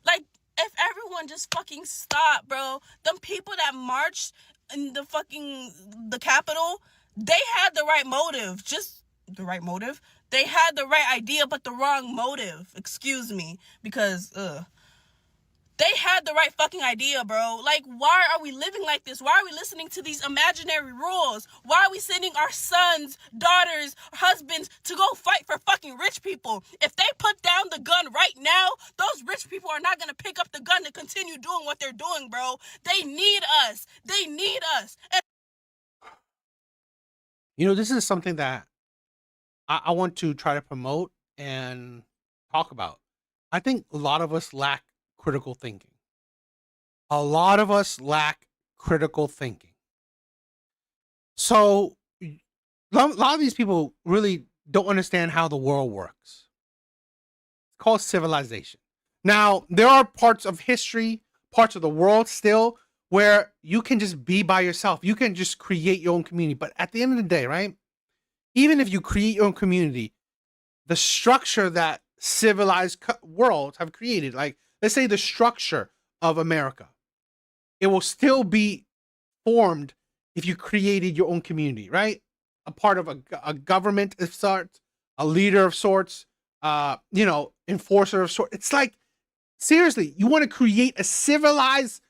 Like, if everyone just fucking stop, bro. Them people that marched in the Capitol, they had the right motive. Just the right motive? They had the right idea, but the wrong motive. Excuse me. Because, they had had the right fucking idea, bro. Like, why are we living like this? Why are we listening to these imaginary rules? Why are we sending our sons, daughters, husbands to go fight for fucking rich people? If they put down the gun right now, those rich people are not gonna pick up the gun to continue doing what they're doing, bro. They need us. They need us. And You know, this is something that I want to try to promote and talk about. I think a lot of us lack critical thinking. A lot of us lack critical thinking. So, a lot of these people really don't understand how the world works. It's called civilization. Now, there are parts of history, parts of the world still, where you can just be by yourself. You can just create your own community. But at the end of the day, right? Even if you create your own community, the structure that civilized worlds have created, like let's say the structure of America, it will still be formed if you created your own community, right? A part of a government of sorts, a leader of sorts, enforcer of sorts. It's like, seriously, you want to create a civilized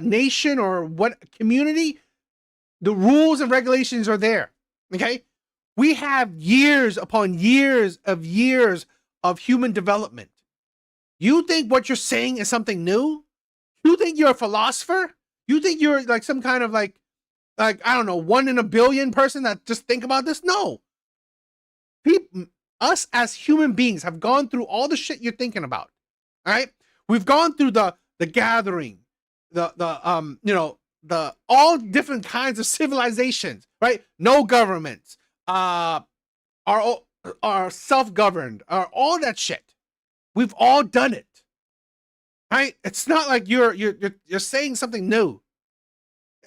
nation or what community? The rules and regulations are there, okay? We have years upon years of human development. You think what you're saying is something new? You think you're a philosopher? You think you're like some kind of like I don't know, 1 in a billion person that just think about this? No. Us as human beings have gone through all the shit you're thinking about. All right? We've gone through the gathering, the all different kinds of civilizations, right? No governments, are self-governed, are all that shit. We've all done it. Right? It's not like you're saying something new.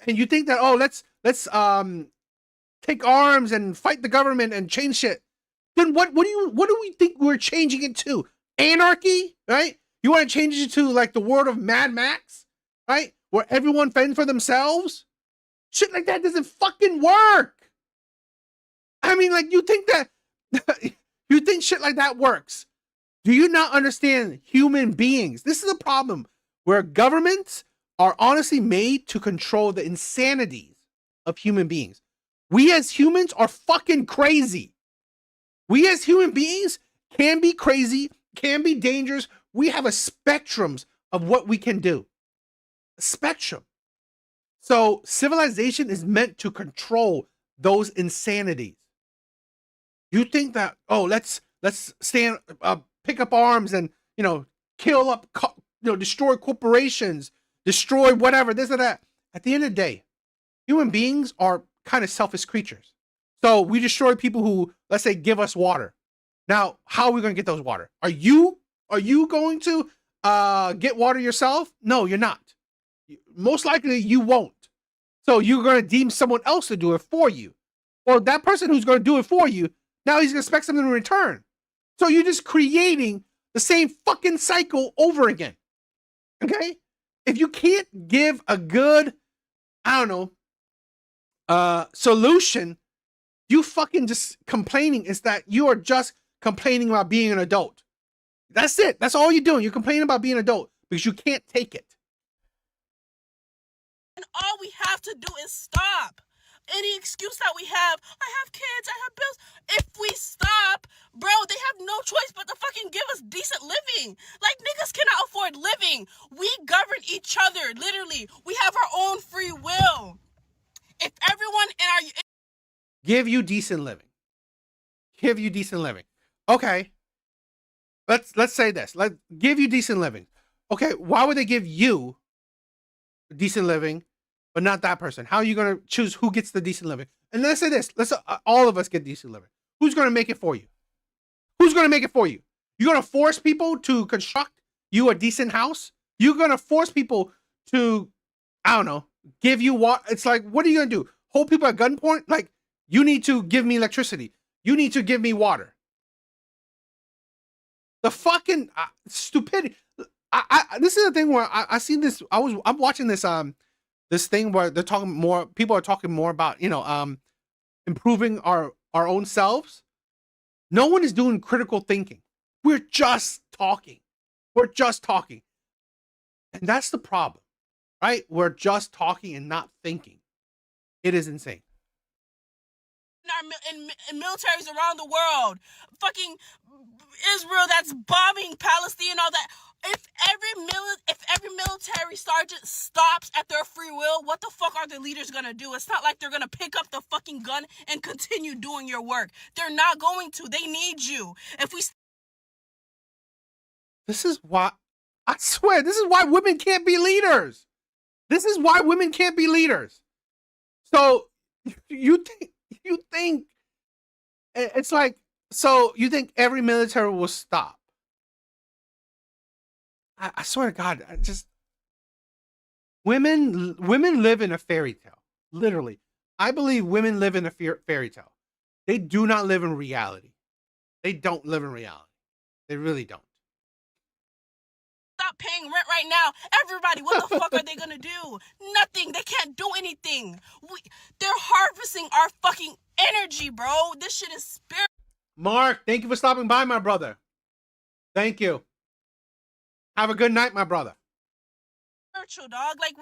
And you think that, oh, let's take arms and fight the government and change shit. Then what do we think we're changing it to? Anarchy, right? You want to change it to like the world of Mad Max, right? Where everyone fends for themselves? Shit like that doesn't fucking work. I mean, like, you think that you think shit like that works? Do you not understand human beings? This is a problem where governments are honestly made to control the insanities of human beings. We as humans are fucking crazy. We as human beings can be crazy, can be dangerous. We have a spectrum of what we can do. A spectrum. So civilization is meant to control those insanities. You think that, oh, let's stand pick up arms and, kill up, destroy corporations, destroy whatever, this or that. At the end of the day, human beings are kind of selfish creatures. So we destroy people who, let's say, give us water. Now, how are we going to get those water? Are you going to get water yourself? No, you're not. Most likely you won't. So you're going to deem someone else to do it for you. Or that person who's going to do it for you, now he's going to expect something in return. So you're just creating the same fucking cycle over again. Okay? If you can't give a good, solution, you fucking just complaining is that you are just complaining about being an adult. That's it. That's all you're doing. You're complaining about being an adult because you can't take it. And all we have to do is stop. Any excuse that we have, I have kids, I have bills. If we stop, bro, they have no choice but to fucking give us decent living. Like, niggas cannot afford living. We govern each other, literally. We have our own free will. If everyone in our... Give you decent living. Give you decent living. Okay. Let's say this. Let's give you decent living. Okay, why would they give you decent living, but not that person? How are you going to choose who gets the decent living? And let's say this. Let's all of us get decent living. Who's going to make it for you? Who's going to make it for you? You're going to force people to construct you a decent house? You're going to force people to, give you what? It's like, what are you going to do? Hold people at gunpoint? Like, you need to give me electricity. You need to give me water. The fucking stupidity. This is the thing where I see this. I'm watching this this thing where they're talking more. People are talking more about improving our own selves. No one is doing critical thinking. We're just talking. We're just talking. And that's the problem, right? We're just talking and not thinking. It is insane. In militaries around the world, fucking Israel that's bombing Palestine and all that. If every military sergeant stops at their free will, what the fuck are the leaders gonna do? It's not like they're gonna pick up the fucking gun and continue doing your work. They're not going to. They need you. If we This is why, I swear, this is why women can't be leaders. This is why women can't be leaders. So you think it's like, so you think every military will stop? I swear to God, women live in a fairy tale. Literally, I believe women live in a fairy tale. They do not live in reality. They don't live in reality. They really don't. Stop paying rent right now, everybody, what the fuck are they gonna do? Nothing. They can't do anything. They're harvesting our fucking energy, bro. This shit is spirit. Mark, thank you for stopping by, my brother. Thank you. Have a good night, my brother. Spiritual, dog. Like,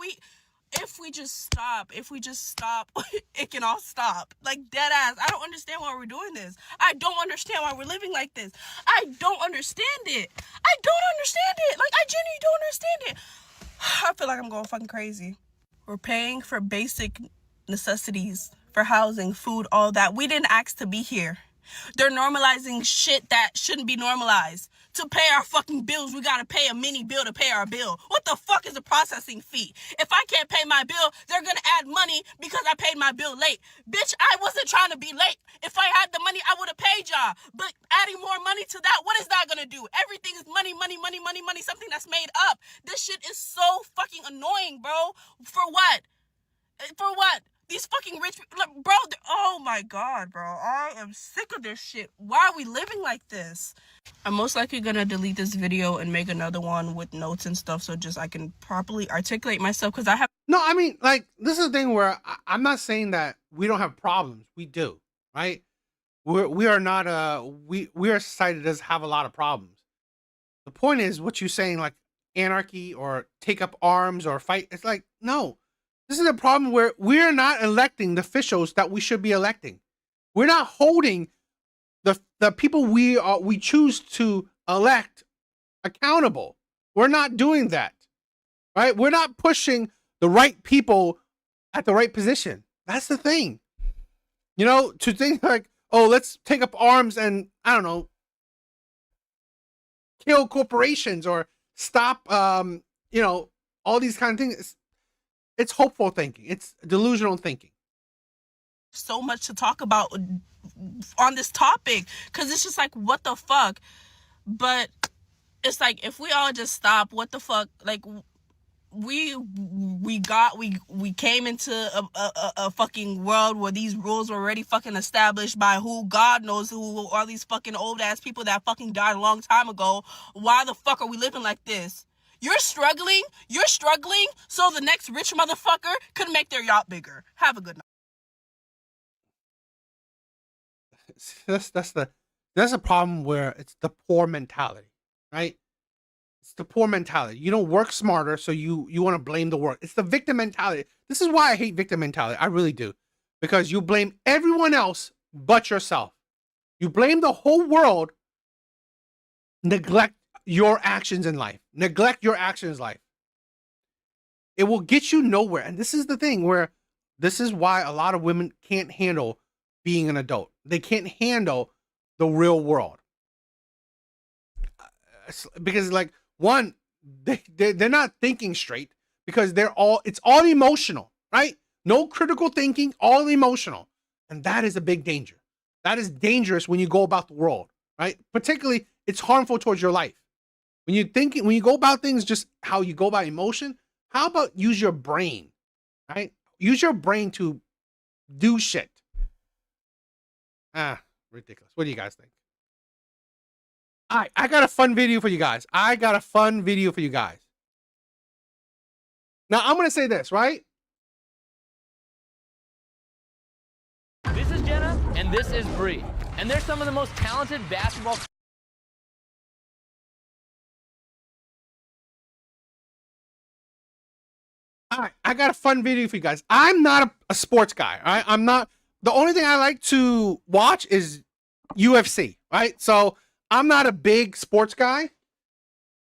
if we just stop, it can all stop. Like, dead ass. I don't understand why we're doing this. I don't understand why we're living like this. I don't understand it. Like, I genuinely don't understand it. I feel like I'm going fucking crazy. We're paying for basic necessities, for housing, food, all that. We didn't ask to be here. They're normalizing shit that shouldn't be normalized. To pay our fucking bills, we gotta pay a mini bill to pay our bill. What the fuck is a processing fee? If I can't pay my bill, they're gonna add money because I paid my bill late. Bitch, I wasn't trying to be late. If I had the money, I would have paid y'all. But adding more money to that, what is that gonna do? Everything is money, something that's made up. This shit is so fucking annoying, bro. For what? For what? These fucking rich people, bro, oh my God, bro. I am sick of this shit. Why are we living like this? I'm most likely gonna delete this video and make another one with notes and stuff so just I can properly articulate myself because I have... No, I mean, like, this is the thing where I'm not saying that we don't have problems. We do, right? We are not we are a society that does have a lot of problems. The point is what you're saying, like anarchy or take up arms or fight. It's like, no. This is a problem where we're not electing the officials that we should be electing. We're not holding the people we choose to elect accountable. We're not doing that, right? We're not pushing the right people at the right position. That's the thing. You know, to think like, oh, let's take up arms and, I don't know, kill corporations or stop, you know, all these kind of things. It's hopeful thinking. It's delusional thinking. So much to talk about on this topic because it's just like, what the fuck? But it's like, if we all just stop, what the fuck? Like, we came into a fucking world where these rules were already fucking established by who God knows who, all these fucking old ass people that fucking died a long time ago. Why the fuck are we living like this? You're struggling, so the next rich motherfucker could make their yacht bigger. Have a good night. That's a problem where it's the poor mentality, right? It's the poor mentality. You don't work smarter, so you want to blame the work. It's the victim mentality. This is why I hate victim mentality. I really do. Because you blame everyone else but yourself. You blame the whole world, neglect your actions in life. Neglect your actions in life. It will get you nowhere. And this is the thing where this is why a lot of women can't handle being an adult. They can't handle the real world. Because like, one, they're not thinking straight because it's all emotional, right? No critical thinking, all emotional. And that is a big danger. That is dangerous when you go about the world, right? Particularly, it's harmful towards your life. When you go about things just how you go about emotion, how about use your brain, right? Use your brain to do shit. Ridiculous. What do you guys think? I got a fun video for you guys. Now, I'm going to say this, right? This is Jenna, and this is Bree. And they're some of the most talented basketball All right, I got a fun video for you guys. I'm not a sports guy. All right, I'm not. The only thing I like to watch is UFC. Right, so I'm not a big sports guy,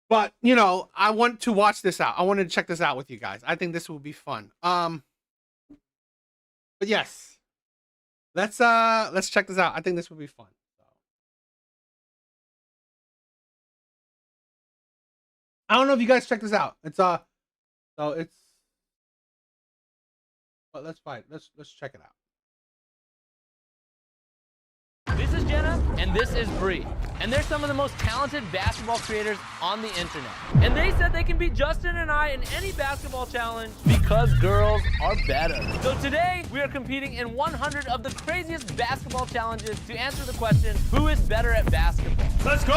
but you know, I want to watch this out. I wanted to check this out with you guys. I think this will be fun. But yes, let's check this out. I think this will be fun. I don't know if you guys check this out. It's so it's. But let's fight. Let's check it out. This is Jenna, and this is Bree. And they're some of the most talented basketball creators on the internet. And they said they can beat Justin and I in any basketball challenge because girls are better. So today, we are competing in 100 of the craziest basketball challenges to answer the question, who is better at basketball? Let's go!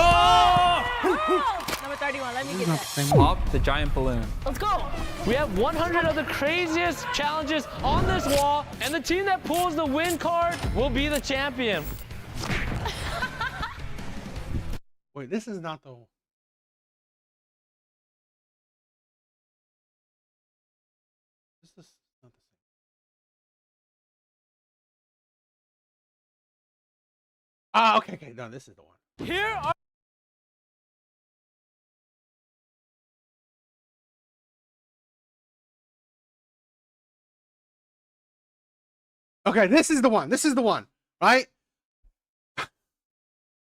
Number 31, let me get that. Pop the giant balloon. Let's go! We have 100 of the craziest challenges on this wall, and the team that pulls the win card will be the champion. Wait, this is not the. This is not the same. Ah, okay. No, this is the one. Here are. Okay, this is the one. This is the one, right?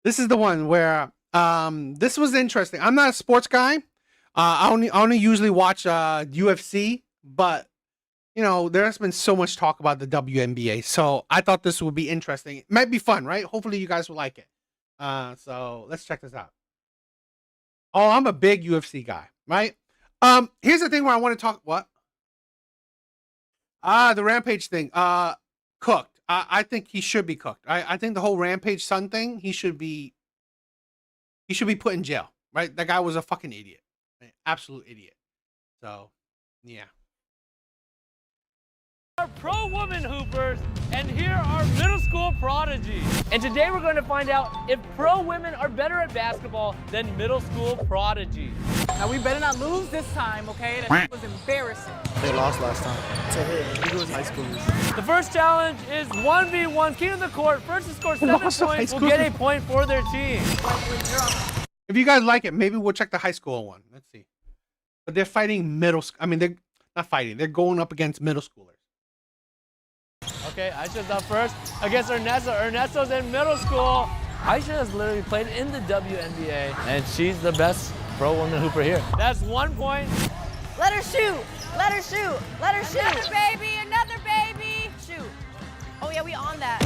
This is the one where this was interesting. I'm not a sports guy. I only usually watch UFC, but you know, there's been so much talk about the WNBA, so I thought this would be interesting. It might be fun, right? Hopefully you guys will like it. So let's check this out. Oh, I'm a big UFC guy, right? Here's the thing where I want to talk. What? The Rampage thing. Cooked. I think he should be cooked. I think the whole Rampage son thing, he should be put in jail, right? That guy was a fucking idiot. An absolute idiot. So, yeah. Our pro woman hoopers, and here are middle school prodigies. And today we're going to find out if pro women are better at basketball than middle school prodigies. Now we better not lose this time, okay? That was embarrassing. They lost last time. To him. He was high schoolers. The first challenge is 1v1, king of the court. First to score 7 points will get a point for their team. If you guys like it, maybe we'll check the high school one. Let's see. But they're fighting I mean, they're not fighting. They're going up against middle schoolers. Okay, Aisha's up first against Ernesta. Ernesto's in middle school. Aisha has literally played in the WNBA, and she's the best pro woman hooper here. That's 1 point. Let her shoot! Let her shoot! Let her shoot! Another baby! Another baby! Shoot! Oh yeah, we on that.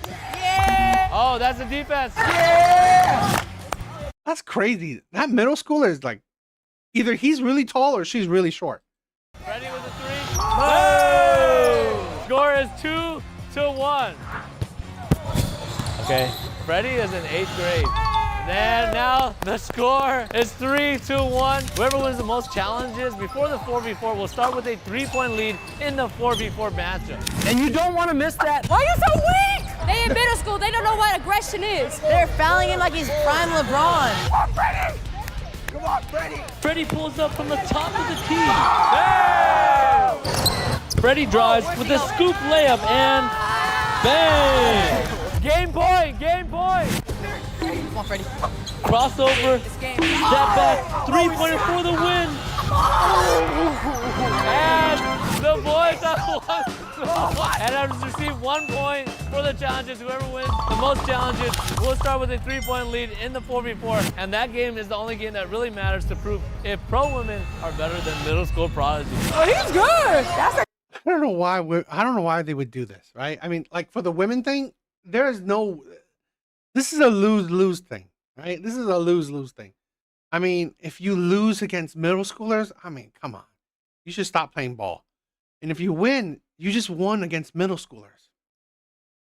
Yeah! Oh, that's the defense. Yeah! That's crazy. That middle schooler is like, either he's really tall or she's really short. Ready with the three? Oh! Score is 2-1. Okay, Freddie is in 8th grade. Then now the score is 3-1. Whoever wins the most challenges before the 4v4 will start with a 3-point lead in the 4v4 matchup. And you don't want to miss that. Why are you so weak? They in middle school. They don't know what aggression is. They're fouling him like he's prime LeBron. Come on, Freddie! Come on, Freddie! Freddie pulls up from the top of the key. Bang! Freddie drives with a scoop layup and bang! Game point! Game point! Come on, Freddie. Crossover, step back, 3-pointer for the win. And the boys have won. And have received 1 point for the challenges. Whoever wins the most challenges will start with a 3-point lead in the 4v4. And that game is the only game that really matters to prove if pro women are better than middle school prodigies. Oh, he's good. That's I don't know why they would do this, right? I mean, like for the women thing, there is no. This is a lose-lose thing, right? This is a lose-lose thing. I mean, if you lose against middle schoolers, I mean, come on. You should stop playing ball. And if you win, you just won against middle schoolers.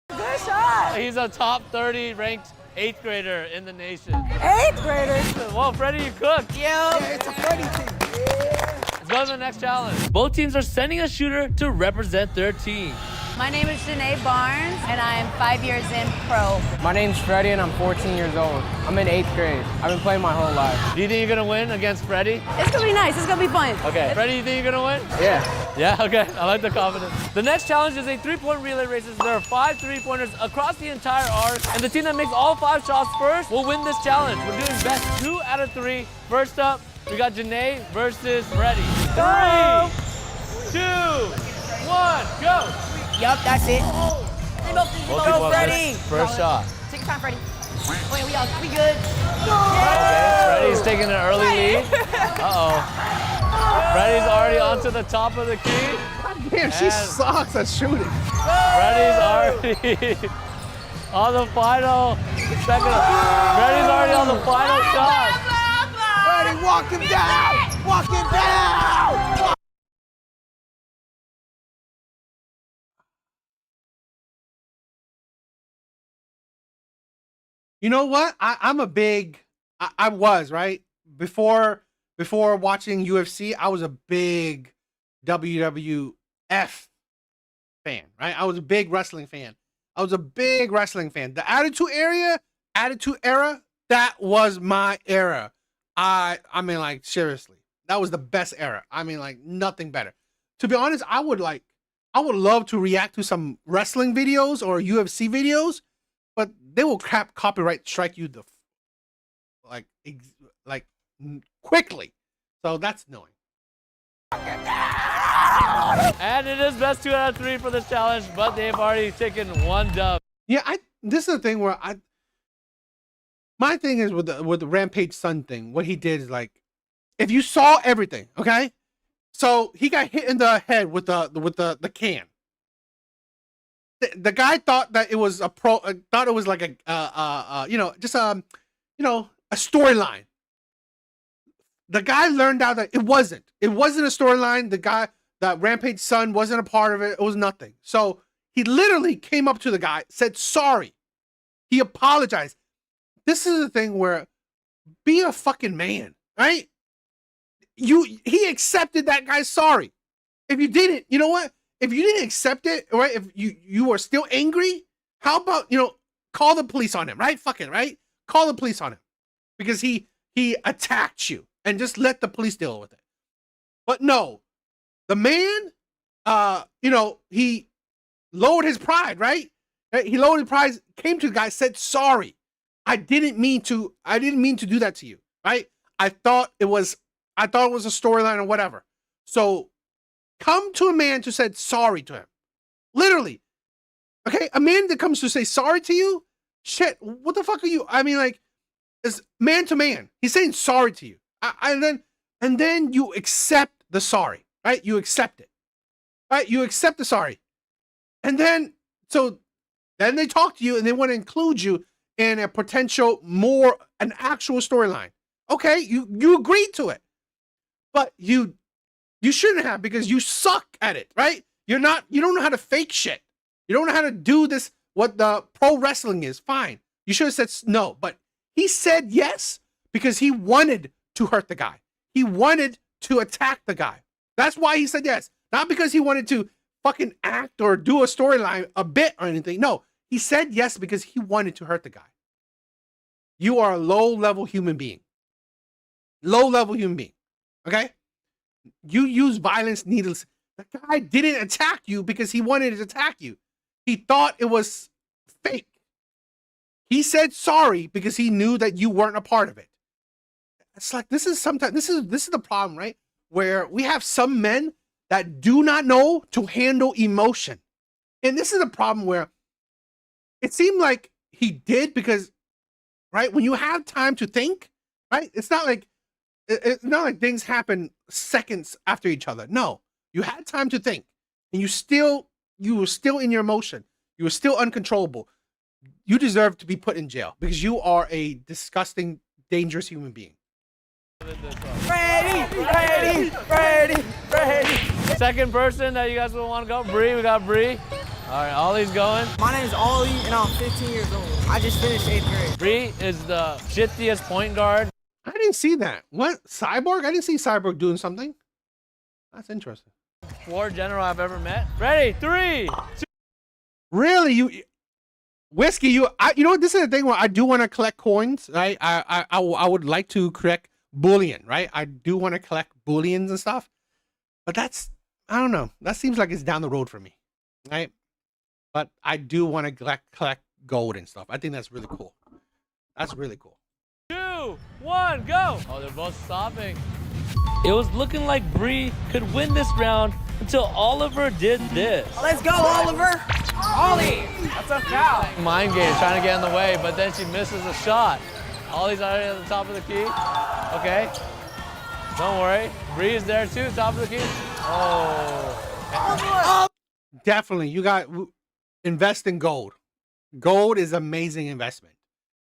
Good shot. He's a top 30 ranked 8th grader in the nation. 8th grader? Well, Freddie, you cooked. Yeah, it's a Freddie thing. Yeah. Let's go to the next challenge. Both teams are sending a shooter to represent their team. My name is Janae Barnes, and I am 5 years in pro. My name's Freddie, and I'm 14 years old. I'm in 8th grade. I've been playing my whole life. Do you think you're gonna win against Freddie? It's gonna be nice. It's gonna be fun. Okay. Freddie, you think you're gonna win? Yeah. Yeah, okay. I like the confidence. The next challenge is a 3-point relay races. There are 5 3-pointers across the entire arc, and the team that makes all 5 shots first will win this challenge. We're doing best 2 out of 3. First up, we got Janae versus Freddie. 3, 2, 1, go! Yup, that's it. Go, Freddie! First shot. Take your time, Freddie. Wait, we good? Okay, Freddie's taking an early lead. Uh-oh. Freddie's already onto the top of the key. God damn, she sucks at shooting. Freddie's already on the final second. Freddie's already on the final shot. Freddie, walk him down! Walk him down! You know what? I'm a big, I was, right? Before watching UFC, I was a big WWF fan, right? I was a big wrestling fan. The Attitude Era, that was my era. I mean, like, seriously, that was the best era. I mean, like, nothing better. To be honest, I would love to react to some wrestling videos or UFC videos, but they will copyright strike you quickly. So that's annoying. And it is best 2 out of 3 for this challenge, but they've already taken 1 dub. Yeah, this is the thing where my thing is with the Rampage Sun thing. What he did is, like, if you saw everything, okay? So he got hit in the head with the can. The guy thought that it was thought it was like a storyline. The guy learned out that it wasn't a storyline. The guy, that Rampage Sun, wasn't a part of it. It was nothing. So he literally came up to the guy, said sorry. He apologized. This is the thing where, be a fucking man, right? He accepted that guy's sorry. If you didn't, you know what? If you didn't accept it, right? If you were still angry, how about, call the police on him, right? Fucking, right? Call the police on him because he attacked you, and just let the police deal with it. But no, the man, he lowered his pride, right? He lowered his pride, came to the guy, said sorry. I didn't mean to do that to you, right? I thought it was a storyline or whatever. So come to a man to say sorry to him. Literally. Okay? A man that comes to say sorry to you, shit, what the fuck are you? I mean, like, it's man to man. He's saying sorry to you. And then you accept the sorry, right? You accept it. Right? You accept the sorry. And then they talk to you and they want to include you in a potential an actual storyline. Okay, you agreed to it. But you shouldn't have, because you suck at it, right? You don't know how to fake shit. You don't know how to do this, what the pro wrestling is. Fine. You should have said no, but he said yes because he wanted to hurt the guy. He wanted to attack the guy. That's why he said yes. Not because he wanted to fucking act or do a storyline, a bit or anything. No, he said yes because he wanted to hurt the guy. You are a low-level human being. Low-level human being. Okay? You use violence needless. The guy didn't attack you because he wanted to attack you. He thought it was fake. He said sorry because he knew that you weren't a part of it. It's like, this is the problem, right? Where we have some men that do not know to handle emotion. And this is the problem where it seemed like he did because, right, when you have time to think, right, it's not like things happen seconds after each other. No, you had time to think, and you were still in your emotion. You were still uncontrollable. You deserve to be put in jail because you are a disgusting, dangerous human being. Ready. Second person that you guys will want to go, Bree. We got Bree. All right, Ollie's going. My name is Ollie, and I'm 15 years old. I just finished 8th grade. Bree is the shittiest point guard. I didn't see that. What? Cyborg? I didn't see Cyborg doing something. That's interesting. War general I've ever met. Ready? 3, 2. Really, you whiskey? You know what? This is the thing where I do want to collect coins, right? I would like to collect bullion, right? I do want to collect bullions and stuff, but that's I don't know. That seems like it's down the road for me, right? But I do want to collect gold and stuff. I think that's really cool. That's really cool. 2, 1, go! Oh, they're both stopping. It was looking like Bree could win this round until Oliver did this. Let's go, Oliver. Ollie. That's a foul. Mind game, trying to get in the way, but then she misses a shot. Ollie's already at the top of the key. Okay. Don't worry. Bree is there too, top of the key. Oh. Definitely, you got invest in gold. Gold is amazing investment.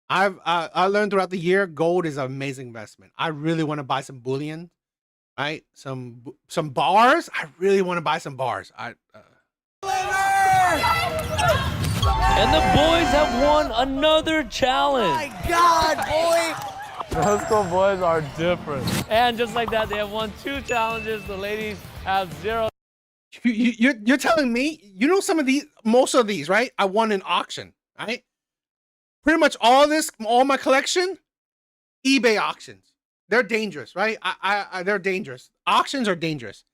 I learned throughout the year, gold is an amazing investment. I really want to buy some bullion, right? Some bars. I really want to buy some bars. And the boys have won another challenge. My God, boy. Middle school boys are different. And just like that, they have won 2 challenges. The ladies have 0. You're telling me, you know, most of these, right? I won an auction, right? Pretty much all my collection, eBay auctions. They're dangerous, right? They're dangerous. Auctions are dangerous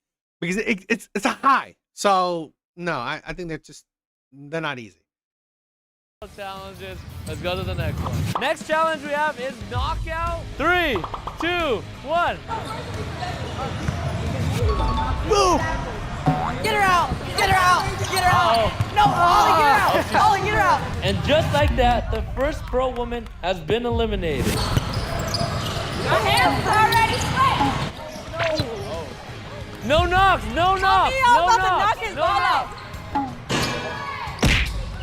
because it's a high. So no, I think they're not easy. Challenges. Let's go to the next one. Next challenge we have is knockout. 3, 2, 1. Move. Get her out! Get her out! Get her out! No, Ollie, get her out! Ollie, get her out! And just like that, the first pro woman has been eliminated. My hands already sweat! No knocks! No knocks! No about to knocks! knock his No ball out. knocks!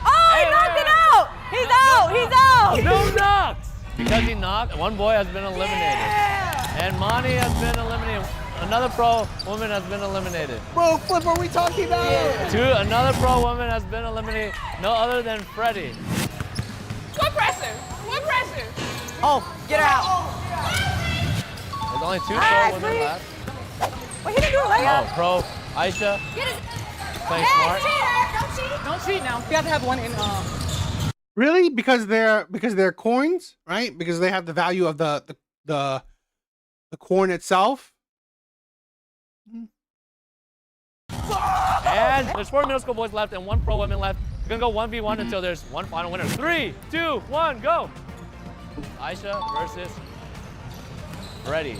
Oh, he knocked it out! He's out! He's out! No knocks! Because he knocked, one boy has been eliminated. Yeah. And Monty has been eliminated. Another pro woman has been eliminated. Bro, Flip, what are we talking about? Yeah. Another pro woman has been eliminated. No other than Freddie. Foot pressure! Foot pressure! Oh, get her out! There's only 2 pro women left. Wait, he didn't do it like Oh, pro Aisha. Playing smart. Don't cheat now. We have to have one in. Really? Because they're coins, right? Because they have the value of the coin itself. And there's 4 middle school boys left and 1 pro woman left. We're gonna go 1v1 until there's one final winner. 3, 2, 1, go! Aisha versus Freddie.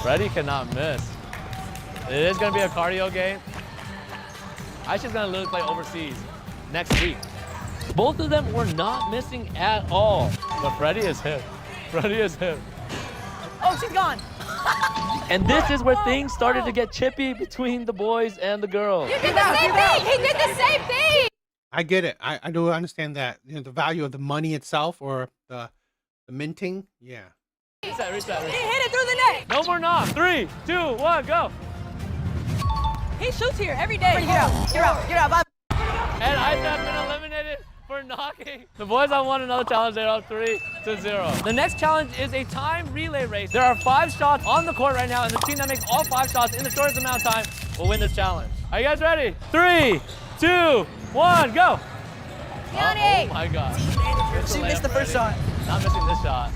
Freddie cannot miss. It is gonna be a cardio game. Aisha's gonna literally play overseas next week. Both of them were not missing at all, but Freddie is him. Freddie is him. Oh, she's gone. And this is where things started to get chippy between the boys and the girls. You did the same thing. He did the same thing. I get it. I do understand that. You know, the value of the money itself or the minting. Yeah. Reset. He hit it through the net. No more knocks. 3, 2, 1, go. He shoots here every day. Get out. Get out. Get out. Bye. And Aisha has been eliminated for knocking. The boys have won another challenge. They're up 3-0. The next challenge is a time relay race. There are 5 shots on the court right now, and the team that makes all 5 shots in the shortest amount of time will win this challenge. Are you guys ready? 3, 2, 1, go. Yanni. Oh my God. She missed the first shot. Not missing this shot.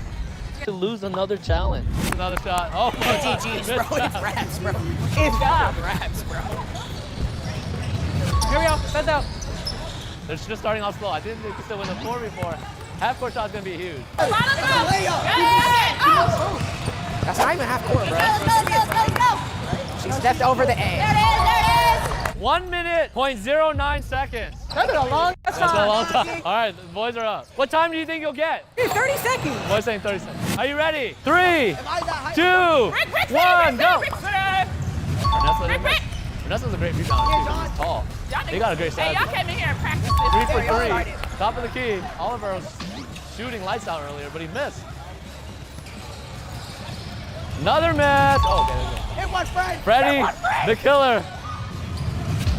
To lose another challenge. Another shot. Oh my God. GG's, bro. It's raps, bro. It's raps, bro. Here we go. Fence out. They're just starting off slow. I think they can still win the 4v4. Half court shot's gonna be huge. That's not even half court, bro. She stepped over the edge. There it is. 1 minute, 0.09 seconds. That's a long time. That's a long time. All right, the boys are up. What time do you think you'll get? 30 seconds. Boys saying 30 seconds. Are you ready? 3, 2, 1, go. Vanessa's a great rebounder too. She's tall. They got a great Hey, side. y'all came in here and practiced 3 this. for 3. Top of the key. Oliver was shooting lights out earlier, but he missed. Another miss. Oh, okay. Hit one, Fred. Freddie, the killer.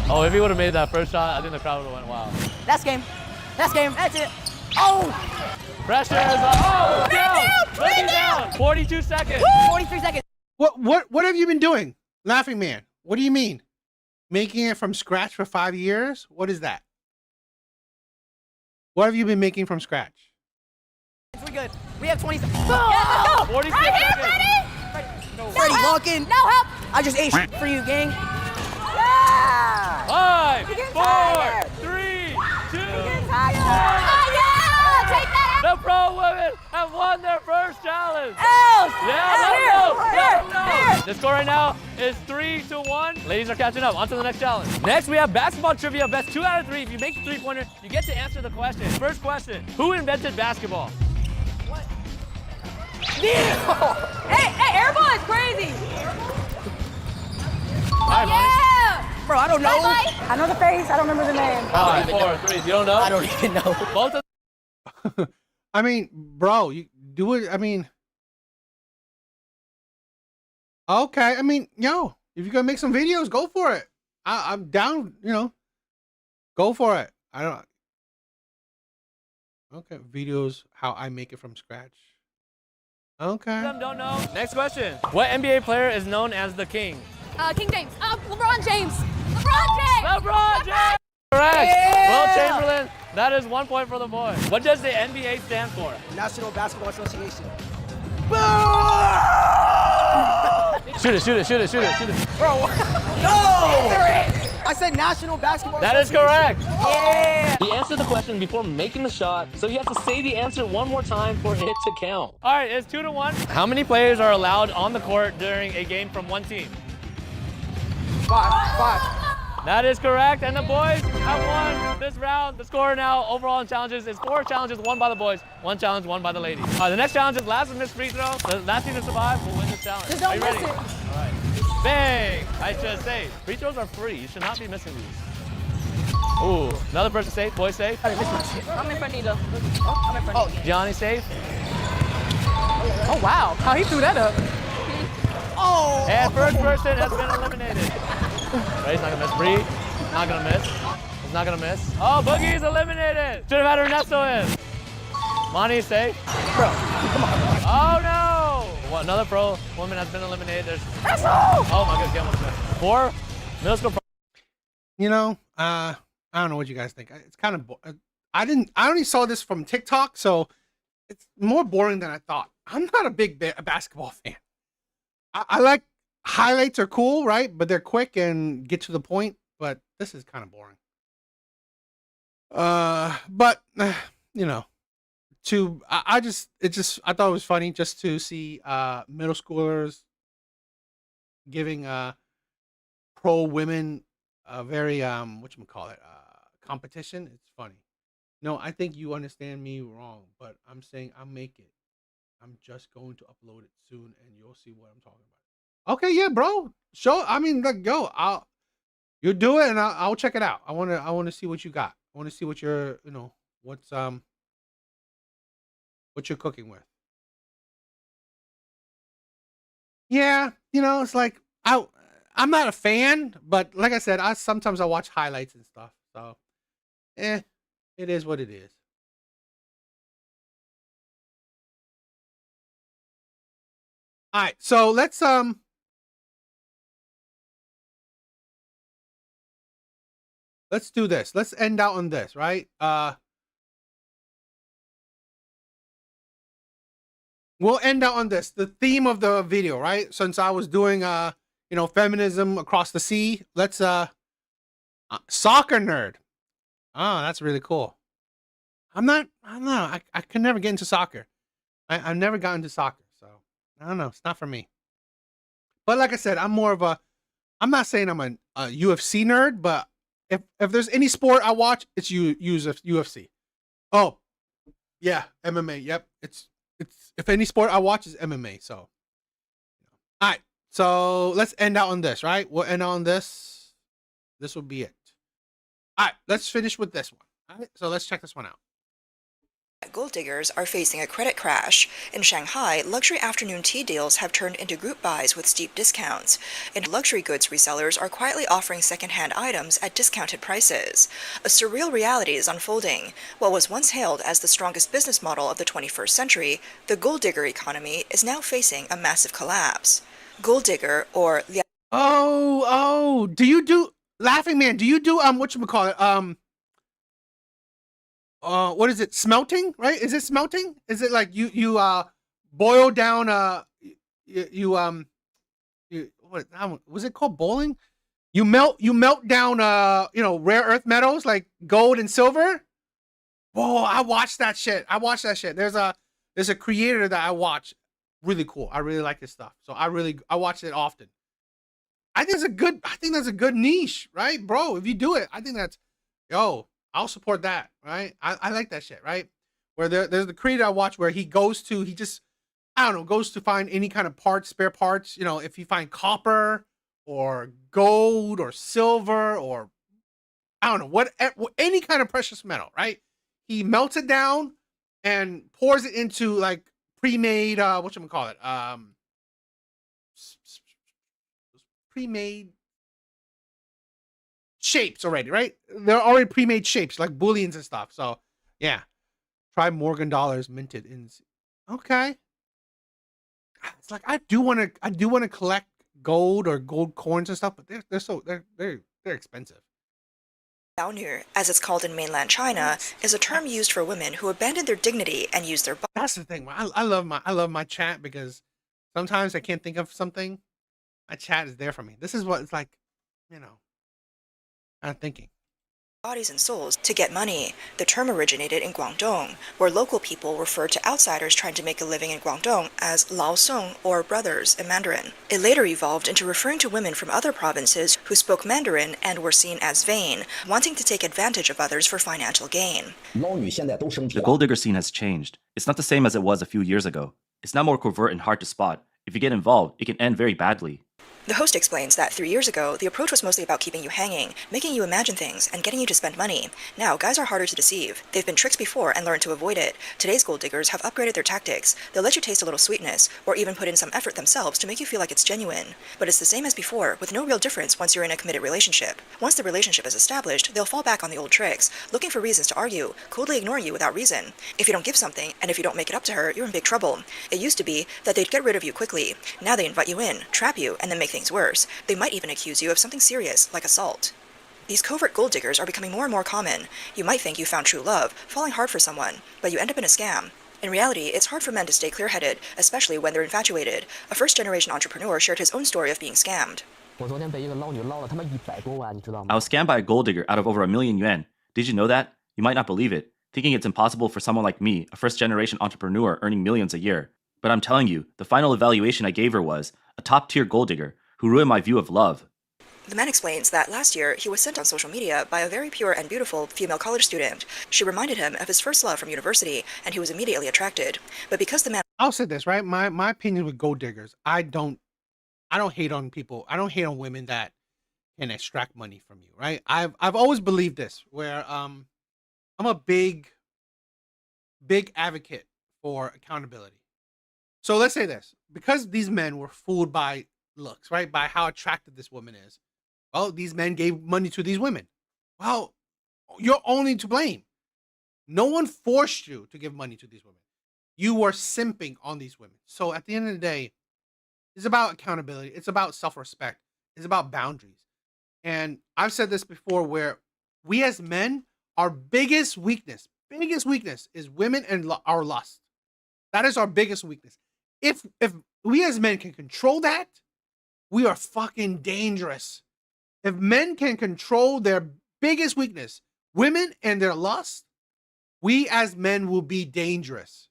Oh, if he would have made that first shot, I think the crowd would have went wild. That's game. That's game. That's it. Oh! Pressure is up. Oh, down. 42 seconds. 43 seconds. What have you been doing, Laughing Man? What do you mean? Making it from scratch for 5 years? What is that? What have you been making from scratch? We good. We have 20 seconds. Yeah, let's go. 46 right here, seconds. No, Freddie, lock in. No help. I just ate for you, gang. Yeah. 5, 4, 3, 2, 1. Take that The pro women have won their first challenge. out. The score right now is 3-1. Ladies are catching up. On to the next challenge. Next, we have basketball trivia. Best 2 out of 3. If you make the three-pointer, you get to answer the question. First question: who invented basketball? What? Hey, airball is crazy. Right, bro, I don't know. I know the face. I don't remember the name. 5, 4, 3. You don't know? I don't even know. Both of I mean, bro, you do it. I mean, okay. I mean, yo, if you're gonna make some videos, go for it. I'm down. Go for it. I don't. Okay, videos how I make it from scratch. Okay. Don't know. Next question: what NBA player is known as the King? King James. LeBron James. LeBron James. LeBron James. Correct. Yeah. Will Chamberlain. That is 1 point for the boys. What does the NBA stand for? National Basketball Association. Shoot it. Bro, no! I said National Basketball That is correct. Yeah! He answered the question before making the shot, so you have to say the answer one more time for it to count. All right, it's 2-1. How many players are allowed on the court during a game from one team? 5. That is correct, and the boys have won this round. The score now overall in challenges is 4 challenges won by the boys, 1 challenge won by the ladies. All right, the next challenge is last missed free throw. The last team to survive will win this challenge. Just don't Are you ready? miss it. All right. Bang! I should say, free throws are free. You should not be missing these. Ooh, another person safe, boy safe. I'm in front, Nito. I'm in front. Johnny safe. Oh, wow. How he threw that up. Oh! And first person has been eliminated. Ray's not gonna miss. Bree, not gonna miss. He's not gonna miss. Oh, Boogie's eliminated. Should have had Ernesto in. Monty's safe. Bro, come on. Oh no! Well, another pro woman has been eliminated. There's. Oh my goodness, almost missed. 4 middle school. I don't know what you guys think. It's kind of. I only saw this from TikTok, so it's more boring than I thought. I'm not a big basketball fan. I like. Highlights are cool, right? But they're quick and get to the point. But this is kind of boring. But I thought it was funny just to see middle schoolers giving pro women a very whatchamacallit competition. It's funny. No, I think you understand me wrong, but I'm saying I'll make it. I'm just going to upload it soon, and you'll see what I'm talking about. Okay, yeah, bro. You do it, and I'll check it out. I want to see what you got. I want to see what you're, what you're cooking with. Yeah, it's like I'm not a fan, but like I said, sometimes I watch highlights and stuff. So, it is what it is. All right, so let's do this. Let's end out on this, right? We'll end out on this. The theme of the video, right? Since I was doing feminism across the sea, let's soccer nerd. Oh, that's really cool. I don't know. I could never get into soccer. I've never gotten into soccer, so I don't know. It's not for me. But like I said, I'm not saying I'm a UFC nerd, but if there's any sport I watch, it's UFC. Oh, yeah, MMA. Yep, it's if any sport I watch is MMA. So, all right. So let's end out on this, right? We'll end out on this. This will be it. All right, let's finish with this one. All right, so let's check this one out. Gold diggers are facing a credit crash. In Shanghai, luxury afternoon tea deals have turned into group buys with steep discounts, and luxury goods resellers are quietly offering second-hand items at discounted prices. A surreal reality is unfolding. What was once hailed as the strongest business model of the 21st century, the gold digger economy is now facing a massive collapse. Gold digger, or the... Oh, do you do... Laughing Man, do you do whatchamacallit? What is it? Smelting, right? Is it smelting? Is it like you boil down what was it called, bowling? You melt down rare earth metals like gold and silver. Whoa, I watched that shit. There's a creator that I watch. Really cool. I really like his stuff. So I watch it often. I think that's a good niche, right, bro? If you do it, I think I'll support that, right? I like that shit, right? Where there's the creator I watch where he goes to find any kind of spare parts. If you find copper or gold or silver or I don't know what any kind of precious metal, right? He melts it down and pours it into like pre-made whatchamacallit, pre-made shapes already, right? They're already pre-made shapes like booleans and stuff. So yeah, try Morgan dollars minted in. Okay, it's like I do want to collect gold or gold coins and stuff, but they're expensive. 少女, as it's called in mainland China, is a term used for women who abandon their dignity and use their body. That's the thing. I love my chat because sometimes I can't think of something. My chat is there for me. This is what it's like, I'm thinking. Bodies and souls to get money. The term originated in Guangdong, where local people refer to outsiders trying to make a living in Guangdong as Lao Song, or brothers in Mandarin. It later evolved into referring to women from other provinces who spoke Mandarin and were seen as vain, wanting to take advantage of others for financial gain. The gold digger scene has changed. It's not the same as it was a few years ago. It's now more covert and hard to spot. If you get involved, it can end very badly. The host explains that 3 years ago, the approach was mostly about keeping you hanging, making you imagine things, and getting you to spend money. Now, guys are harder to deceive. They've been tricked before and learned to avoid it. Today's gold diggers have upgraded their tactics. They'll let you taste a little sweetness, or even put in some effort themselves to make you feel like it's genuine. But it's the same as before, with no real difference once you're in a committed relationship. Once the relationship is established, they'll fall back on the old tricks, looking for reasons to argue, coldly ignore you without reason. If you don't give something, and if you don't make it up to her, you're in big trouble. It used to be that they'd get rid of you quickly. Now they invite you in, trap you, and then make things worse. They might even accuse you of something serious, like assault. These covert gold diggers are becoming more and more common. You might think you found true love, falling hard for someone, but you end up in a scam. In reality, it's hard for men to stay clear-headed, especially when they're infatuated. A first-generation entrepreneur shared his own story of being scammed. I was scammed by a gold digger out of over $1,000,000 yuan. Did you know that? You might not believe it, thinking it's impossible for someone like me, a first-generation entrepreneur earning millions a year. But I'm telling you, the final evaluation I gave her was a top-tier gold digger who ruined my view of love. The man explains that last year he was sent on social media by a very pure and beautiful female college student. She reminded him of his first love from university, and he was immediately attracted. But because the man... I'll say this, right? My opinion with gold diggers, I don't hate on people. I don't hate on women that can extract money from you, right? I've always believed this, where I'm a big advocate for accountability. So let's say this, because these men were fooled by looks, right? By how attractive this woman is. Well, these men gave money to these women. Well, you're only to blame. No one forced you to give money to these women. You were simping on these women. So at the end of the day, it's about accountability. It's about self-respect. It's about boundaries. And I've said this before, where we as men, our biggest weakness is women and our lust. That is our biggest weakness. If we as men can control that, we are fucking dangerous. If men can control their biggest weakness, women and their lust, we as men will be dangerous.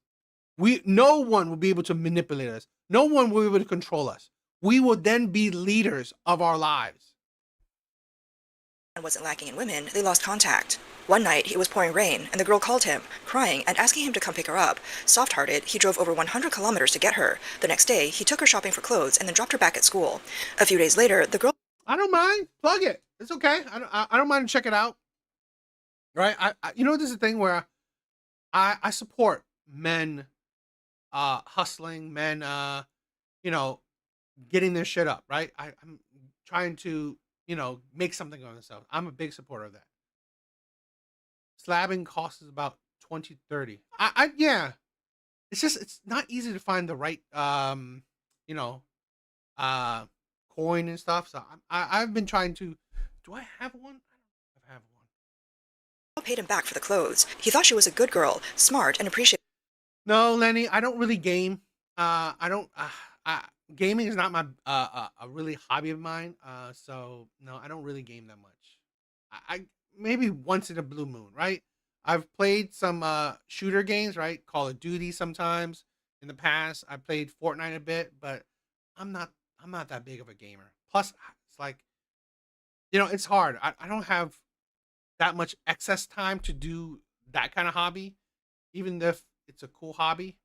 No one will be able to manipulate us. No one will be able to control us. We will then be leaders of our lives. And wasn't lacking in women, they lost contact. One night, it was pouring rain, and the girl called him, crying and asking him to come pick her up. Soft-hearted, he drove over 100 kilometers to get her. The next day, he took her shopping for clothes and then dropped her back at school. A few days later, the girl... I don't mind. Plug it. It's okay. I don't mind to check it out. Right? This is the thing where I support men hustling, men getting their shit up, right? I'm trying to, make something of themselves. I'm a big supporter of that. Slabbing costs about 20-30. Yeah. It's not easy to find the right coin and stuff. So I've been trying to Do I have one? I have one. Paid him back for the clothes. He thought she was a good girl, smart, and appreciative. No, Lenny, I don't really game. I don't. Gaming is not my a really hobby of mine. So no, I don't really game that much. I maybe once in a blue moon, right? I've played some shooter games, right? Call of Duty sometimes in the past. I played Fortnite a bit, but I'm not I'm not that big of a gamer. Plus, it's like it's hard. I don't have that much excess time to do that kind of hobby, even if it's a cool hobby.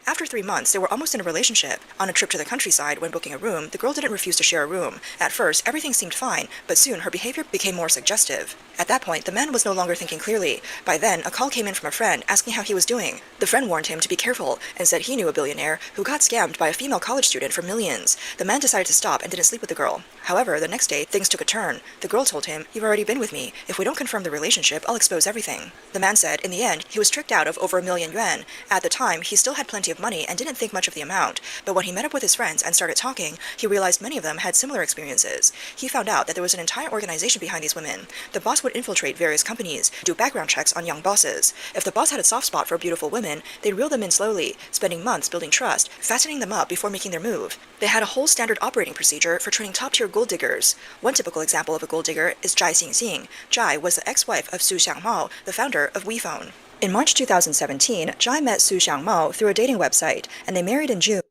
After 3 months, they were almost in a relationship. On a trip to the countryside, when booking a room, the girl didn't refuse to share a room. At first, everything seemed fine, but soon her behavior became more suggestive. At that point, the man was no longer thinking clearly. By then, a call came in from a friend asking how he was doing. The friend warned him to be careful and said he knew a billionaire who got scammed by a female college student for millions. The man decided to stop and didn't sleep with the girl. However, the next day, things took a turn. The girl told him, "You've already been with me. If we don't confirm the relationship, I'll expose everything." The man said, in the end, he was tricked out of over $1,000,000. At the time, he still had plenty of money and didn't think much of the amount, but when he met up with his friends and started talking, he realized many of them had similar experiences. He found out that there was an entire organization behind these women. The boss would infiltrate various companies, do background checks on young bosses. If the boss had a soft spot for beautiful women, they'd reel them in slowly, spending months building trust, fastening them up before making their move. They had a whole standard operating procedure for training top-tier gold diggers. One typical example of a gold digger is Zhai Xingxing. Zhai was the ex-wife of Su Xiangmao, the founder of WePhone. In March 2017, Zhai met Su Xiangmao through a dating website, and they married in June.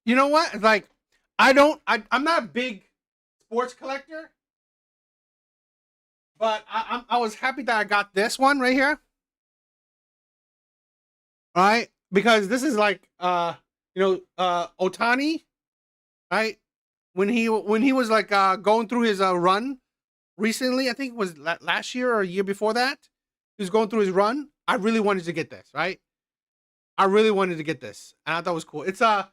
You know what? Like, I'm not a big sports collector, but I was happy that I got this one right here. Right? Because this is like, Otani, right? When he was like going through his run recently, I think it was last year or a year before that, he was going through his run. I really wanted to get this, right? I really wanted to get this, and I thought it was cool. It's a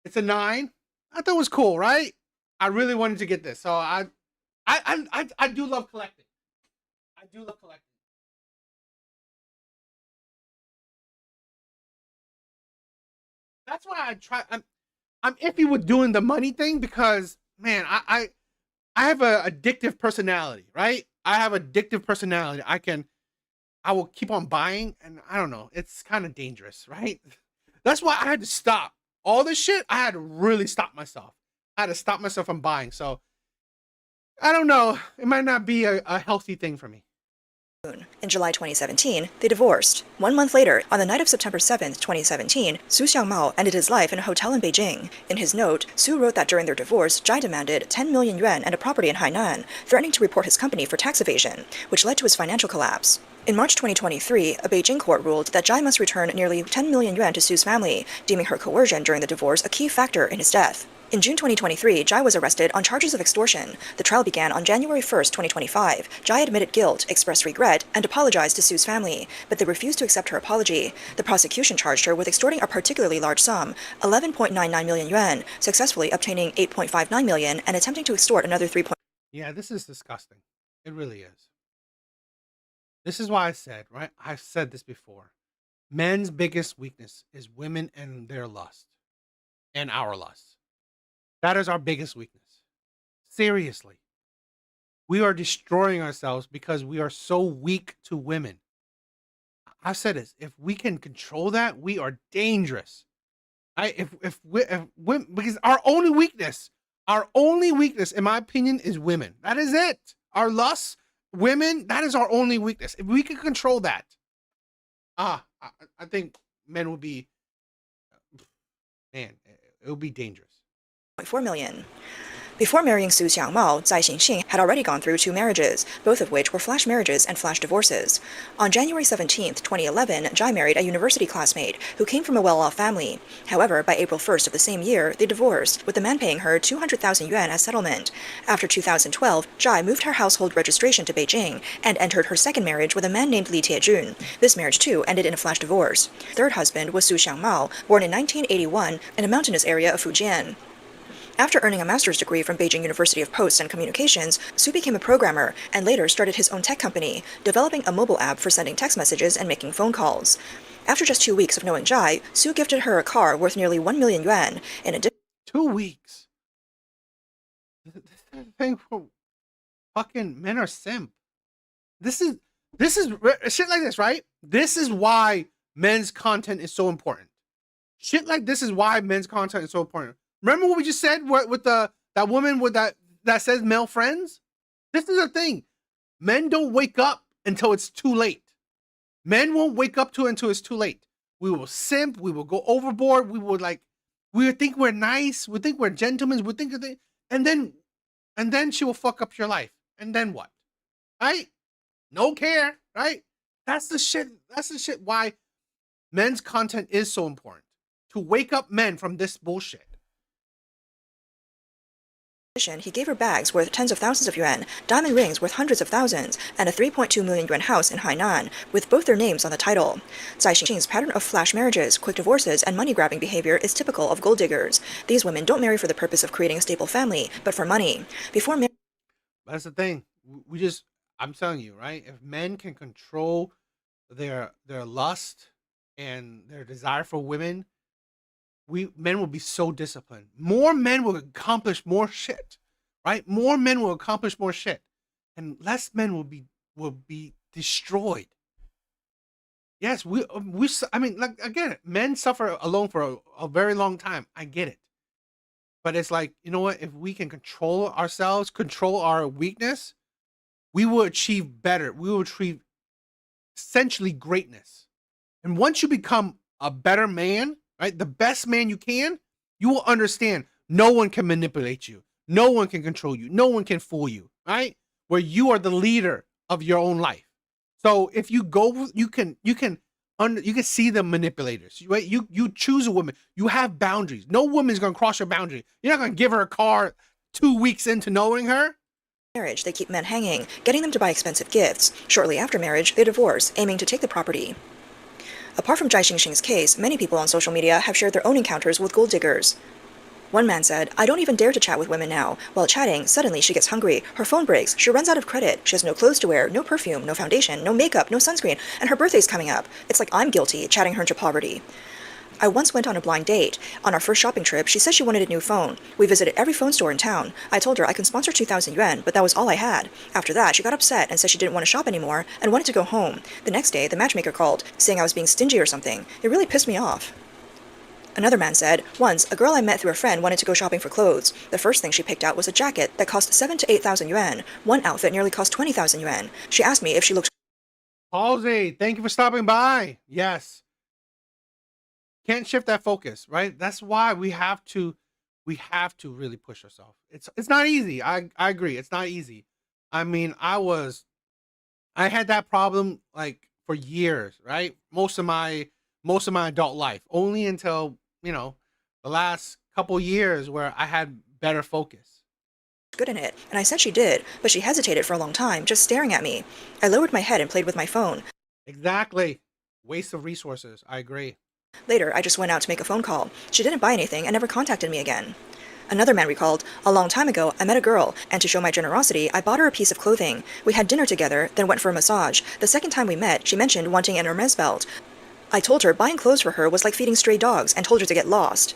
9. I thought it was cool, right? I really wanted to get this, so I do love collecting. I do love collecting. That's why I try. I'm iffy with doing the money thing because, man, I have a addictive personality, right? I have addictive personality. I will keep on buying, and I don't know. It's kind of dangerous, right? That's why I had to stop all this shit. I had to really stop myself. I had to stop myself from buying. So I don't know. It might not be a healthy thing for me. In July 2017, they divorced. 1 month later, on the night of September 7th, 2017, Su Xiangmao ended his life in a hotel in Beijing. In his note, Su wrote that during their divorce, Zhai demanded 10 million yuan and a property in Hainan, threatening to report his company for tax evasion, which led to his financial collapse. In March 2023, a Beijing court ruled that Zhai must return nearly 10 million yuan to Su's family, deeming her coercion during the divorce a key factor in his death. In June 2023, Zhai was arrested on charges of extortion. The trial began on January 1st, 2025. Zhai admitted guilt, expressed regret, and apologized to Su's family, but they refused to accept her apology. The prosecution charged her with extorting a particularly large sum, 11.99 million yuan, successfully obtaining 8.59 million and attempting to extort another 3. Yeah, this is disgusting. It really is. This is why I said, right? I've said this before. Men's biggest weakness is women and their lust and our lust. That is our biggest weakness. Seriously. We are destroying ourselves because we are so weak to women. I've said this. If we can control that, we are dangerous. Because our only weakness, in my opinion, is women. That is it. Our lust, women, that is our only weakness. If we can control that, I think men would be, it would be dangerous. 4 million. Before marrying Su Xiangmao, Zhai Xingxing had already gone through 2 marriages, both of which were flash marriages and flash divorces. On January 17, 2011, Zhai married a university classmate who came from a well-off family. However, by April 1st of the same year, they divorced, with the man paying her 200,000 yuan as settlement. After 2012, Zhai moved her household registration to Beijing and entered her second marriage with a man named Li Tiejun. This marriage, too, ended in a flash divorce. Third husband was Su Xiangmao, born in 1981 in a mountainous area of Fujian. After earning a master's degree from Beijing University of Post and Communications, Su became a programmer and later started his own tech company, developing a mobile app for sending text messages and making phone calls. After just 2 weeks of knowing Zhai, Su gifted her a car worth nearly 1 million yuan. In addition, 2 weeks. fucking men are simp. This is shit like this, right? This is why men's content is so important. Shit like this is why men's content is so important. Remember what we just said with that woman with that says male friends? This is the thing. Men don't wake up until it's too late. Men won't wake up to it until it's too late. We will simp. We will go overboard. We will think we're nice. We think we're gentlemen. We think and then she will fuck up your life. And then what? Right? No care. Right? That's the shit. That's the shit. Why men's content is so important, to wake up men from this bullshit. He gave her bags worth tens of thousands of yuan, diamond rings worth hundreds of thousands, and a 3.2 million yuan house in Hainan, with both their names on the title. Zai Xing's pattern of flash marriages, quick divorces, and money-grabbing behavior is typical of gold diggers. These women don't marry for the purpose of creating a stable family, but for money. That's the thing. I'm telling you, right? If men can control their lust and their desire for women, men will be so disciplined. More men will accomplish more shit, right? More men will accomplish more shit, and less men will be destroyed. Yes, I mean, like, again, men suffer alone for a very long time. I get it, but it's like, you know what? If we can control ourselves, control our weakness, we will achieve better. We will achieve essentially greatness. And once you become a better man, right, the best man you can, you will understand no one can manipulate you. No one can control you. No one can fool you, right? Where you are the leader of your own life. So if you go, you can see the manipulators, right? You choose a woman. You have boundaries. No woman's going to cross your boundary. You're not going to give her a car 2 weeks into knowing her. Marriage, they keep men hanging, getting them to buy expensive gifts. Shortly after marriage, they divorce, aiming to take the property. Apart from Zai Xing's case, many people on social media have shared their own encounters with gold diggers. One man said, "I don't even dare to chat with women now. While chatting, suddenly she gets hungry, her phone breaks, she runs out of credit, she has no clothes to wear, no perfume, no foundation, no makeup, no sunscreen, and her birthday's coming up. It's like I'm guilty, chatting her into poverty." I once went on a blind date. On our first shopping trip, she said she wanted a new phone. We visited every phone store in town. I told her I can sponsor 2,000 yuan, but that was all I had. After that, she got upset and said she didn't want to shop anymore and wanted to go home. The next day, the matchmaker called, saying I was being stingy or something. It really pissed me off. Another man said, once, a girl I met through a friend wanted to go shopping for clothes. The first thing she picked out was a jacket that cost 7,000 to 8,000 yuan. One outfit nearly cost 20,000 yuan. She asked me if she looked... Halsey, thank you for stopping by. Yes. Can't shift that focus, right? That's why we have to really push ourselves. It's not easy. I agree. It's not easy. I mean, I had that problem like for years, right? Most of my adult life, only until, the last couple years where I had better focus. Good in it, and I said she did, but she hesitated for a long time, just staring at me. I lowered my head and played with my phone. Exactly. Waste of resources. I agree. Later, I just went out to make a phone call. She didn't buy anything and never contacted me again. Another man recalled, a long time ago, I met a girl, and to show my generosity, I bought her a piece of clothing. We had dinner together, then went for a massage. The second time we met, she mentioned wanting an Hermes belt. I told her buying clothes for her was like feeding stray dogs and told her to get lost.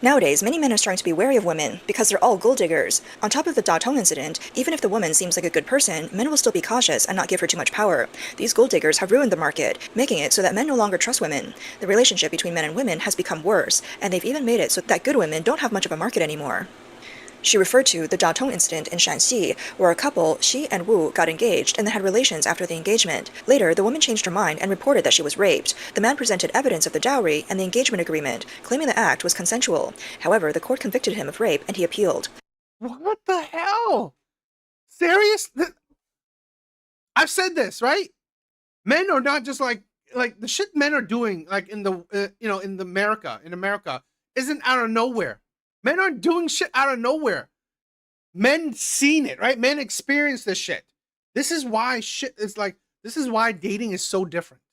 Nowadays, many men are starting to be wary of women because they're all gold diggers. On top of the Da Tong incident, even if the woman seems like a good person, men will still be cautious and not give her too much power. These gold diggers have ruined the market, making it so that men no longer trust women. The relationship between men and women has become worse, and they've even made it so that good women don't have much of a market anymore. She referred to the Da Tong incident in Shanxi, where a couple, Xi and Wu, got engaged and then had relations after the engagement. Later, the woman changed her mind and reported that she was raped. The man presented evidence of the dowry and the engagement agreement, claiming the act was consensual. However, the court convicted him of rape and he appealed. What the hell? Serious? I've said this, right? Men are not just like the shit men are doing, like in America, isn't out of nowhere. Men aren't doing shit out of nowhere. Men seen it, right? Men experience this shit. This is why this is why dating is so different.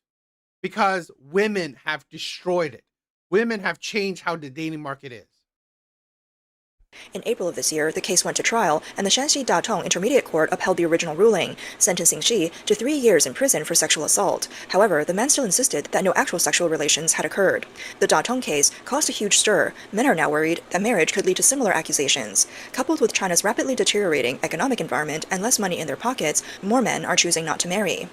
Because women have destroyed it. Women have changed how the dating market is. In April of this year, the case went to trial, and the Shanxi Datong Intermediate Court upheld the original ruling, sentencing Xi to 3 years in prison for sexual assault. However, the man still insisted that no actual sexual relations had occurred. The Datong case caused a huge stir. Men are now worried that marriage could lead to similar accusations. Coupled with China's rapidly deteriorating economic environment and less money in their pockets, more men are choosing not to marry.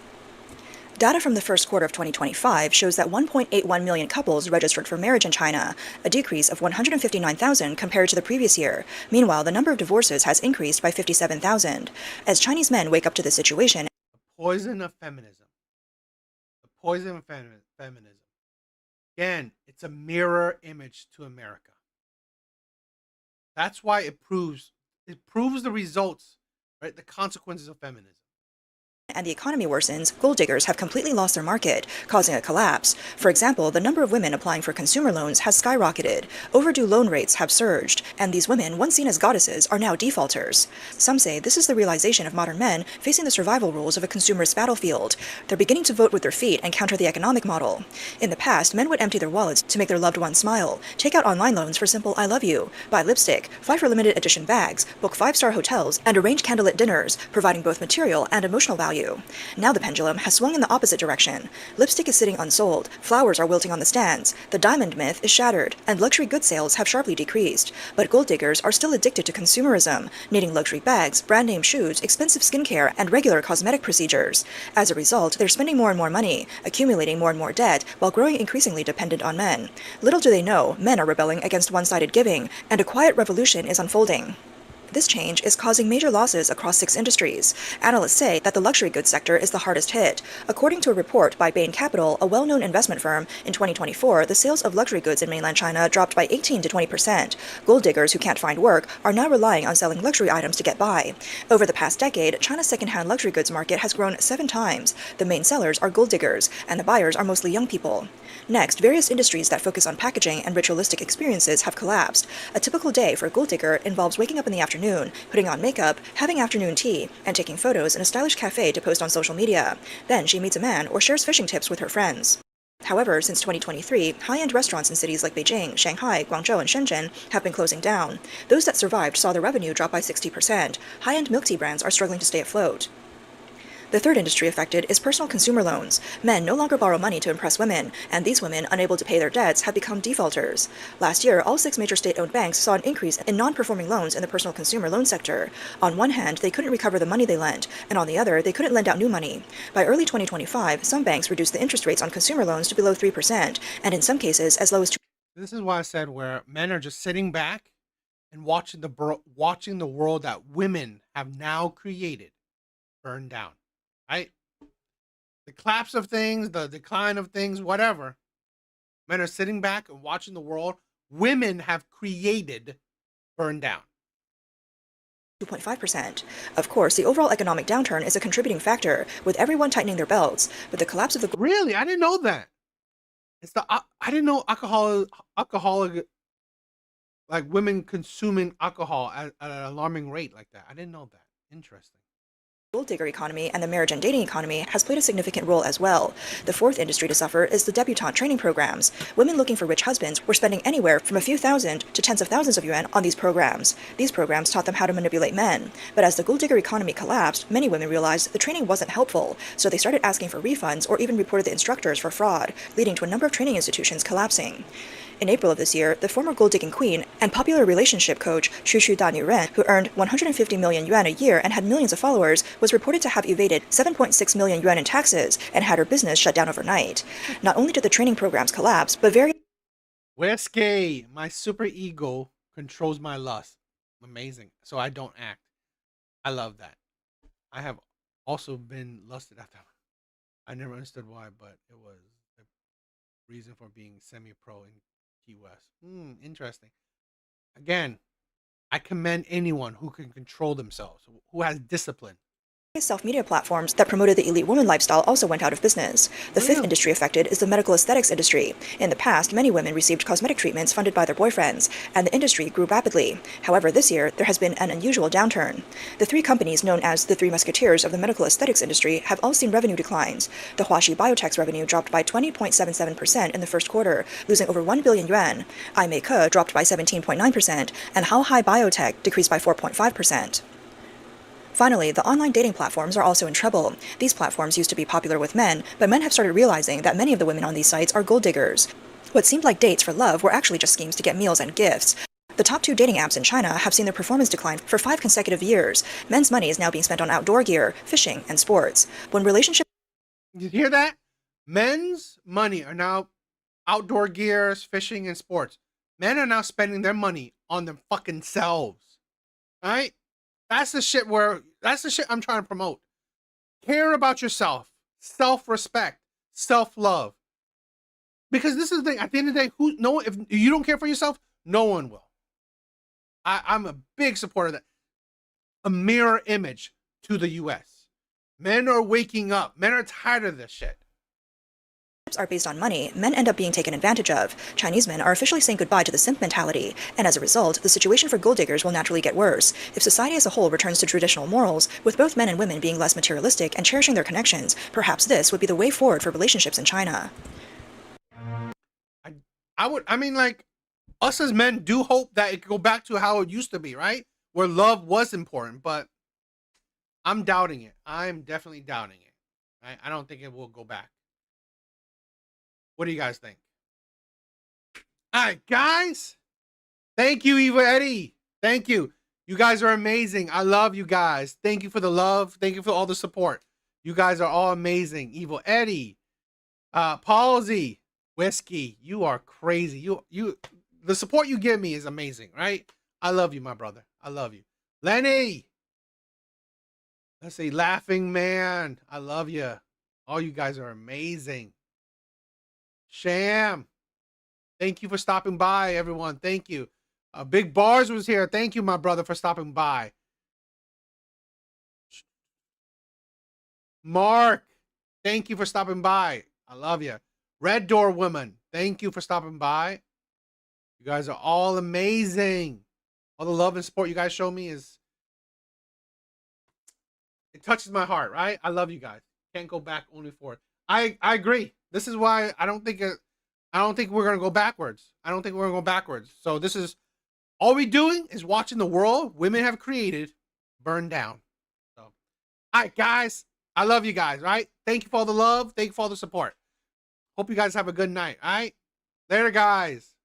Data from the first quarter of 2025 shows that 1.81 million couples registered for marriage in China, a decrease of 159,000 compared to the previous year. Meanwhile, the number of divorces has increased by 57,000. As Chinese men wake up to the situation, Poison of feminism. The poison of feminism. Again, it's a mirror image to America. That's why it proves the results, right? The consequences of feminism. and the economy worsens, gold diggers have completely lost their market, causing a collapse. For example, the number of women applying for consumer loans has skyrocketed, overdue loan rates have surged, and these women, once seen as goddesses, are now defaulters. Some say this is the realization of modern men facing the survival rules of a consumerist battlefield. They're beginning to vote with their feet and counter the economic model. In the past, men would empty their wallets to make their loved ones smile, take out online loans for simple I love you, buy lipstick, fly for limited edition bags, book 5-star hotels, and arrange candlelit dinners, providing both material and emotional value. Now the pendulum has swung in the opposite direction. Lipstick is sitting unsold, flowers are wilting on the stands, the diamond myth is shattered, and luxury goods sales have sharply decreased. But gold diggers are still addicted to consumerism, needing luxury bags, brand name shoes, expensive skincare, and regular cosmetic procedures. As a result, they're spending more and more money, accumulating more and more debt, while growing increasingly dependent on men. Little do they know, men are rebelling against one-sided giving, and a quiet revolution is unfolding. This change is causing major losses across 6 industries. Analysts say that the luxury goods sector is the hardest hit. According to a report by Bain Capital, a well-known investment firm, in 2024, the sales of luxury goods in mainland China dropped by 18 to 20%. Gold diggers who can't find work are now relying on selling luxury items to get by. Over the past decade, China's second-hand luxury goods market has grown 7 times. The main sellers are gold diggers, and the buyers are mostly young people. Next, various industries that focus on packaging and ritualistic experiences have collapsed. A typical day for a gold digger involves waking up in the afternoon, putting on makeup, having afternoon tea, and taking photos in a stylish cafe to post on social media. Then she meets a man or shares fishing tips with her friends. However, since 2023, high-end restaurants in cities like Beijing, Shanghai, Guangzhou, and Shenzhen have been closing down. Those that survived saw their revenue drop by 60%. High-end milk tea brands are struggling to stay afloat. The third industry affected is personal consumer loans. Men no longer borrow money to impress women, and these women, unable to pay their debts, have become defaulters. Last year, all 6 major state-owned banks saw an increase in non-performing loans in the personal consumer loan sector. On one hand, they couldn't recover the money they lent, and on the other, they couldn't lend out new money. By early 2025, some banks reduced the interest rates on consumer loans to below 3%, and in some cases, as low as 2%. This is why I said where men are just sitting back and watching the world that women have now created burn down. Right? The collapse of things, the decline of things, whatever. Men are sitting back and watching the world women have created burn down. 2.5%. Of course, the overall economic downturn is a contributing factor, with everyone tightening their belts. But the collapse of the Really, I didn't know that. It's the I didn't know alcoholic like women consuming alcohol at an alarming rate like that. I didn't know that. Interesting. gold digger economy and the marriage and dating economy has played a significant role as well. The fourth industry to suffer is the debutante training programs. Women looking for rich husbands were spending anywhere from a few thousand to tens of thousands of yuan on these programs. These programs taught them how to manipulate men. But as the gold digger economy collapsed, many women realized the training wasn't helpful, so they started asking for refunds or even reported the instructors for fraud, leading to a number of training institutions collapsing. In April of this year, the former gold-digging queen and popular relationship coach Xu Da Nuren, who earned 150 million yuan a year and had millions of followers, was reported to have evaded 7.6 million yuan in taxes and had her business shut down overnight. Not only did the training programs collapse, but Whiskey, my super ego controls my lust. Amazing. So I don't act. I love that. I have also been lusted after. I never understood why, but it was the reason for being semi-pro in Key West. Interesting. Again, I commend anyone who can control themselves, who has discipline. Self-media platforms that promoted the elite woman lifestyle also went out of business. The fifth industry affected is the medical aesthetics industry. In the past, many women received cosmetic treatments funded by their boyfriends, and the industry grew rapidly. However, this year, there has been an unusual downturn. The three companies known as the Three Musketeers of the medical aesthetics industry have all seen revenue declines. The Huaxi Biotech's revenue dropped by 20.77% in the first quarter, losing over 1 billion yuan. Aimeke dropped by 17.9%, and Haohai Biotech decreased by 4.5%. Finally, the online dating platforms are also in trouble. These platforms used to be popular with men, but men have started realizing that many of the women on these sites are gold diggers. What seemed like dates for love were actually just schemes to get meals and gifts. The top two dating apps in China have seen their performance decline for 5 consecutive years. Men's money is now being spent on outdoor gear, fishing, and sports. When relationships... You hear that? Men's money are now outdoor gears, fishing, and sports. Men are now spending their money on their fucking selves. All right? That's the shit I'm trying to promote. Care about yourself. Self-respect. Self-love. Because this is the thing. At the end of the day, if you don't care for yourself, no one will. I'm a big supporter of that. A mirror image to the US. Men are waking up. Men are tired of this shit. Are based on money, men end up being taken advantage of. Chinese men are officially saying goodbye to the simp mentality, and as a result, the situation for gold diggers will naturally get worse. If society as a whole returns to traditional morals, with both men and women being less materialistic and cherishing their connections, perhaps this would be the way forward for relationships in China. I mean, like, us as men do hope that it could go back to how it used to be, right? Where love was important, but I'm doubting it. I'm definitely doubting it. I don't think it will go back. What do you guys think? All right, guys. Thank you, Eva Eddie. Thank you. You guys are amazing. I love you guys. Thank you for the love. Thank you for all the support. You guys are all amazing. Evil Eddie, Palsy, Whiskey. You are crazy. The support you give me is amazing, right? I love you, my brother. I love you. Lenny. Let's see, Laughing Man. I love you. All you guys are amazing. Sham. Thank you for stopping by, everyone. Thank you. Big Bars was here. Thank you, my brother, for stopping by. Mark. Thank you for stopping by. I love you. Red Door Woman. Thank you for stopping by. You guys are all amazing. All the love and support you guys show me it touches my heart, right? I love you guys. Can't go back only for it. I agree. This is why I don't think we're gonna go backwards. I don't think we're gonna go backwards. So this is all we're doing is watching the world women have created burn down. So, all right, guys. I love you guys. Right? Thank you for all the love. Thank you for all the support. Hope you guys have a good night. All right. Later, guys.